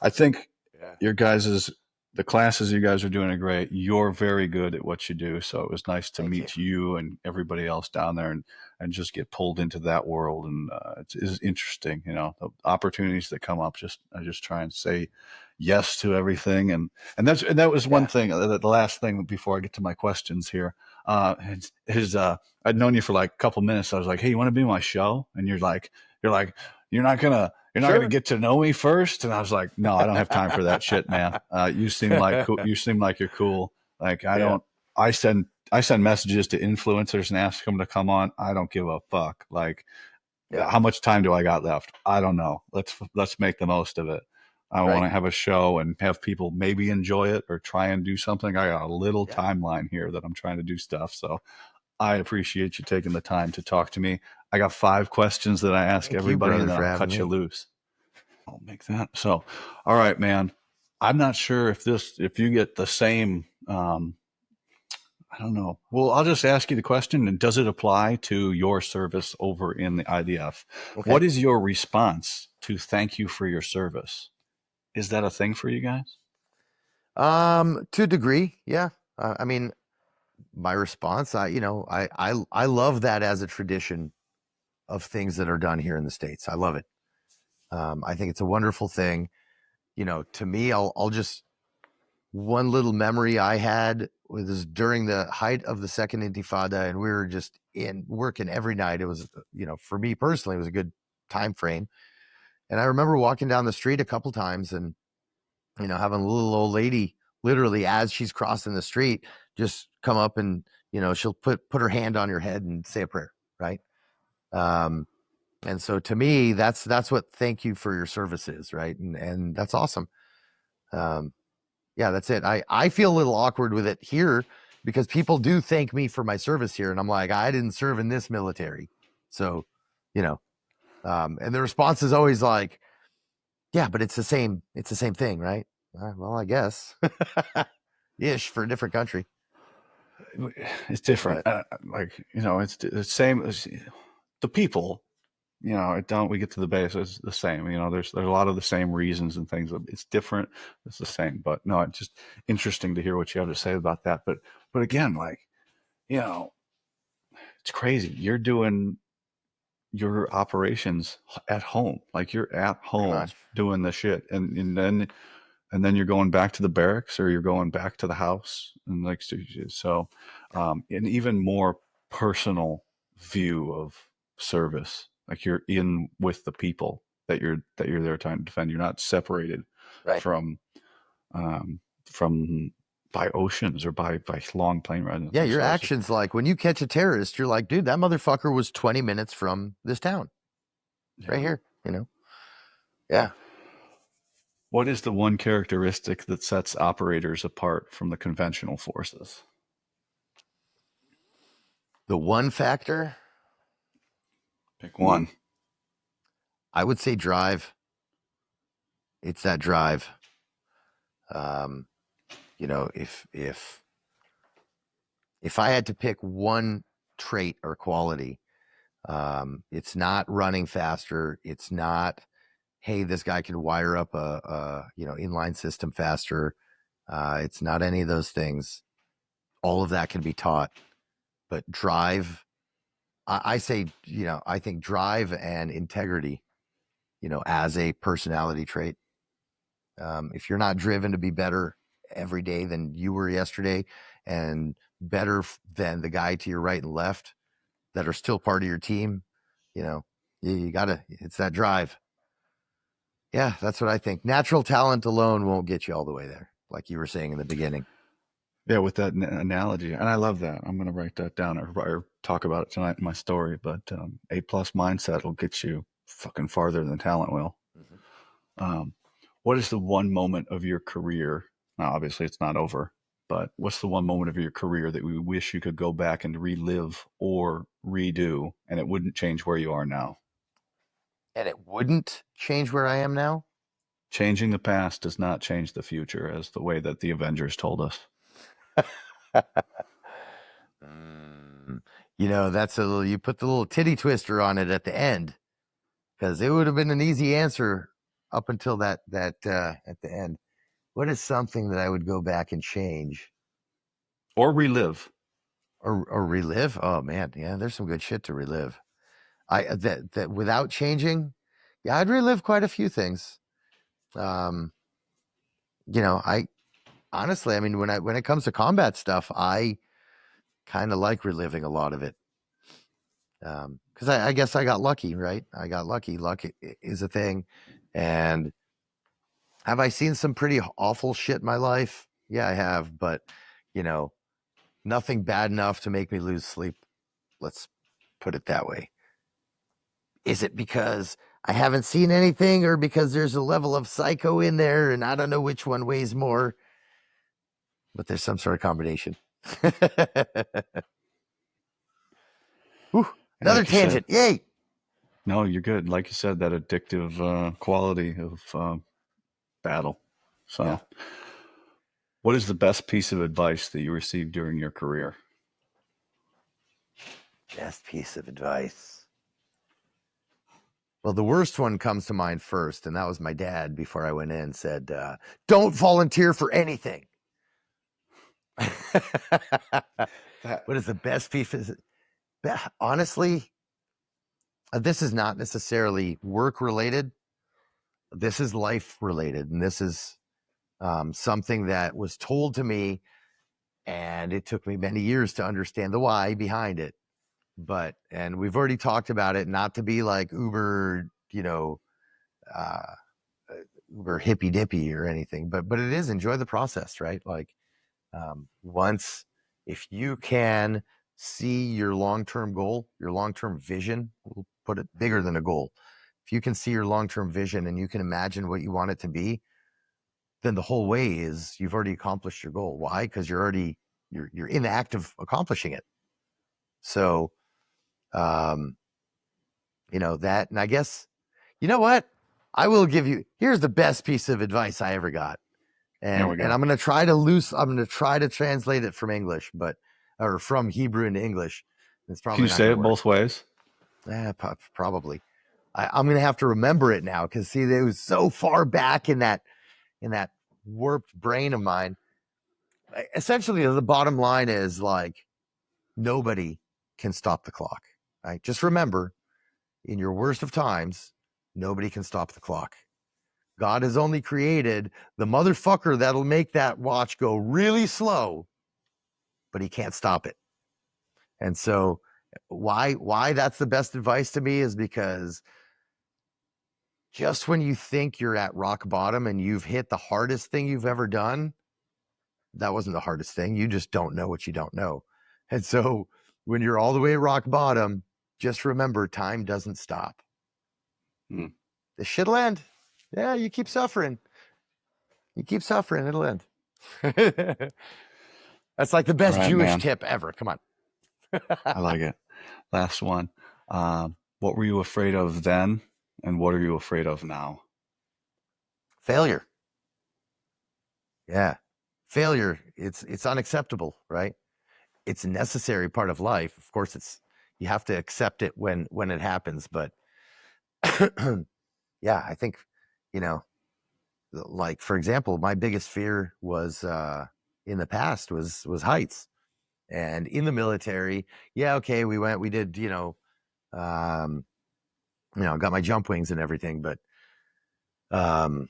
I think Yeah. your guys's the classes you guys are doing are great. You're very good at what you do. So it was nice to Thank you. meet you and everybody else down there and just get pulled into that world. And it's interesting, the opportunities that come up. I just try and say yes to everything. And that was one Yeah. thing. The last thing before I get to my questions here is I'd known you for like a couple minutes. I was like, hey, you want to be on my show? And you're not gonna Sure. get to know me first. And I was like, no, I don't have time for that shit, man. You seem like cool. You seem like you're cool. Like I Yeah. don't. I send messages to influencers and ask them to come on. I don't give a fuck. Like Yeah. how much time do I got left? I don't know. Let's make the most of it. I want Right. to have a show and have people maybe enjoy it or try and do something. I got a little Yeah. timeline here that I'm trying to do stuff. So I appreciate you taking the time to talk to me. I got 5 questions that I ask Thank you, everybody, brother, and then for I'll having cut you me. loose. I'll make that. So, all right, man. I'm not sure if you get the same. I don't know. Well, I'll just ask you the question, and does it apply to your service over in the IDF? Okay. What is your response to thank you for your service? Is that a thing for you guys? To a degree, yeah. I mean, my response, I love that as a tradition of things that are done here in the States. I love it. I think it's a wonderful thing. To me, I'll just one little memory I had was during the height of the second Intifada, and we were just in working every night. It was, for me personally, it was a good time frame. And I remember walking down the street a couple times and, having a little old lady literally as she's crossing the street, just come up and, she'll put her hand on your head and say a prayer. Right. Um, and so to me, that's what thank you for your service is. Right. And that's awesome. Um, yeah, that's it. I feel a little awkward with it here because people do thank me for my service here. And I'm like, I didn't serve in this military. So, you know, and the response is always like, yeah, but it's the same thing, right? Well, I guess ish for a different country, It's different. but It's the same as the people. It don't. We get to the base. It's the same. There's a lot of the same reasons and things. It's different. It's the same. But no, it's just interesting to hear what you have to say about that. But again, you know, it's crazy. You're doing your operations at home. Like you're at pretty home much. doing the shit, and then you're going back to the barracks or you're going back to the house, and so, an even more personal view of service. Like you're in with the people that you're there trying to defend. You're not separated Right. from um, from by oceans or by long plane rides. Yeah, your So it's just actions, like when you catch a terrorist, you're like, dude, that motherfucker was 20 minutes from this town right yeah. here, Yeah. What is the one characteristic that sets operators apart from the conventional forces? The one factor, Pick one. I would say drive. It's that drive. Um, if I had to pick one trait or quality, it's not running faster. It's not, hey, this guy can wire up a inline system faster. It's not any of those things. All of that can be taught, but drive. I say, I think drive and integrity, as a personality trait. If you're not driven to be better every day than you were yesterday, and better than the guy to your right and left that are still part of your team, you know, you gotta, it's that drive. Yeah, that's what I think. Natural talent alone won't get you all the way there, like you were saying in the beginning. Yeah, with that analogy, and I love that. I'm going to write that down or talk about it tonight in my story. But A plus mindset will get you fucking farther than talent will. Mm-hmm. Um, what is the one moment of your career? Now, obviously, it's not over, but what's the one moment of your career that we wish you could go back and relive or redo, and it wouldn't change where you are now? And it wouldn't change where I am now. Changing the past does not change the future, as the way that the Avengers told us. Mm, that's a little, you put the little titty twister on it at the end, because it would have been an easy answer up until that at the end. What is something that I would go back and change Or relive. or relive? Oh man, yeah, there's some good shit to relive. That without changing, yeah, I'd relive quite a few things. Um, I honestly, I mean, when it comes to combat stuff, I kind of like reliving a lot of it. Because I guess I got lucky, right? I got lucky. Is a thing. And have I seen some pretty awful shit in my life? Yeah, I have. But, you know, nothing bad enough to make me lose sleep. Let's put it that way. Is it because I haven't seen anything, or because there's a level of psycho in there and I don't know which one weighs more? But there's some sort of combination. Whew, And another like you said, tangent. Yay. no, you're good. Like you said, that addictive quality of battle. Yeah. So, what is the best piece of advice that you received during your career? Best piece of advice. Well, the worst one comes to mind first, and that was my dad before I went in said, don't volunteer for anything. That What is the best piece? Honestly, this is not necessarily work related. This is life related. And this is something that was told to me, and it took me many years to understand the why behind it. And we've already talked about it, not to be like uber, uh, uber hippy dippy or anything, but it is enjoy the process, right? Like, once, if you can see your long-term goal, your long-term vision, we'll put it bigger than a goal. If you can see your long-term vision and you can imagine what you want it to be, then the whole way is you've already accomplished your goal. Why? Because you're in the act of accomplishing it. So, um, that, and I guess, you know what? I will give you, here's the best piece of advice I ever got. There And we and go. I'm gonna try to translate it from English, or from Hebrew into English. It's Can probably you not say gonna it work. both ways? Probably. I'm gonna have to remember it now, because see, it was so far back in that warped brain of mine. Essentially, the bottom line is like, nobody can stop the clock. Right? Just remember, in your worst of times, nobody can stop the clock. God has only created the motherfucker that'll make that watch go really slow, but he can't stop it. And so why that's the best advice to me is because just when you think you're at rock bottom and you've hit the hardest thing you've ever done, that wasn't the hardest thing. You just don't know what you don't know. And so when you're all the way at rock bottom, just remember, time doesn't stop. Hmm. This shit'll end. Yeah, you keep suffering. You keep suffering, it'll end. That's like the All best right, Jewish man. tip ever. Come on. I like it. Last one. What were you afraid of then, and what are you afraid of now? Failure. Yeah. Failure. It's unacceptable, right? It's a necessary part of life. Of course, you have to accept it when it happens. But yeah, I think, you know, like, for example, my biggest fear was in the past was heights. And in the military, yeah, okay, we did, um, got my jump wings and everything, um,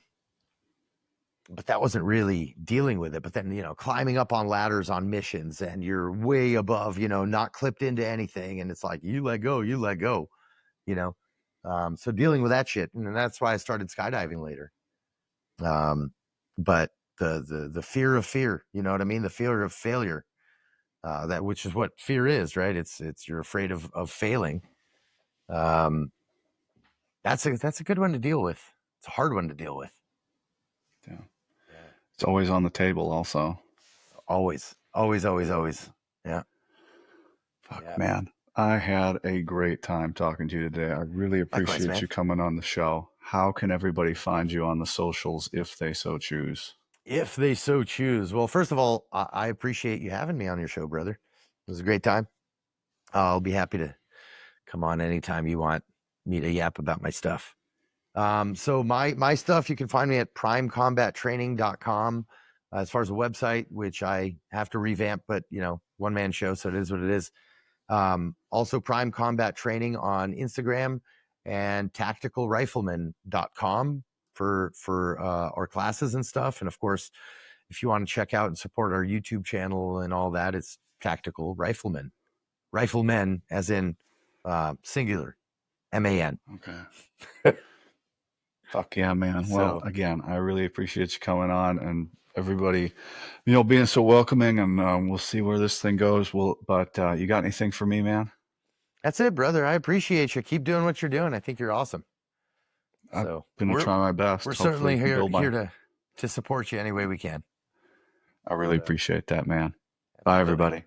but that wasn't really dealing with it. But then, climbing up on ladders on missions, and you're way above, not clipped into anything. And it's like, you let go, you know? So dealing with that shit. And that's why I started skydiving later. But the fear of fear, you know what I mean? The fear of failure, which is what fear is, right? It's you're afraid of failing. Um, that's a good one to deal with. It's a hard one to deal with. Yeah. Yeah. It's always on the table, also. Always, always, always, always. Yeah. Fuck, Yeah. man. I had a great time talking to you today. I really Likewise, appreciate man. you coming on the show. How can everybody find you on the socials if they so choose? If they so choose. Well, first of all, I appreciate you having me on your show, brother. It was a great time. I'll be happy to come on anytime you want me to yap about my stuff. So my stuff, you can find me at primecombattraining.com. As far as the website, which I have to revamp, but one man show, so it is what it is. Also Prime Combat Training on Instagram, and tacticalrifleman.com for our classes and stuff. And of course, if you want to check out and support our YouTube channel and all that, it's Tactical Rifleman. Riflemen as in singular, MAN. Okay. Fuck yeah, man. Well, So again, I really appreciate you coming on and everybody, being so welcoming. And we'll see where this thing goes. But you got anything for me, man? That's it, brother. I appreciate you. Keep doing what you're doing. I think you're awesome. I'm So going to try my best. we're Hopefully certainly you can here build my. to support you any way we can. I really So, appreciate that, man. Bye, absolutely. everybody.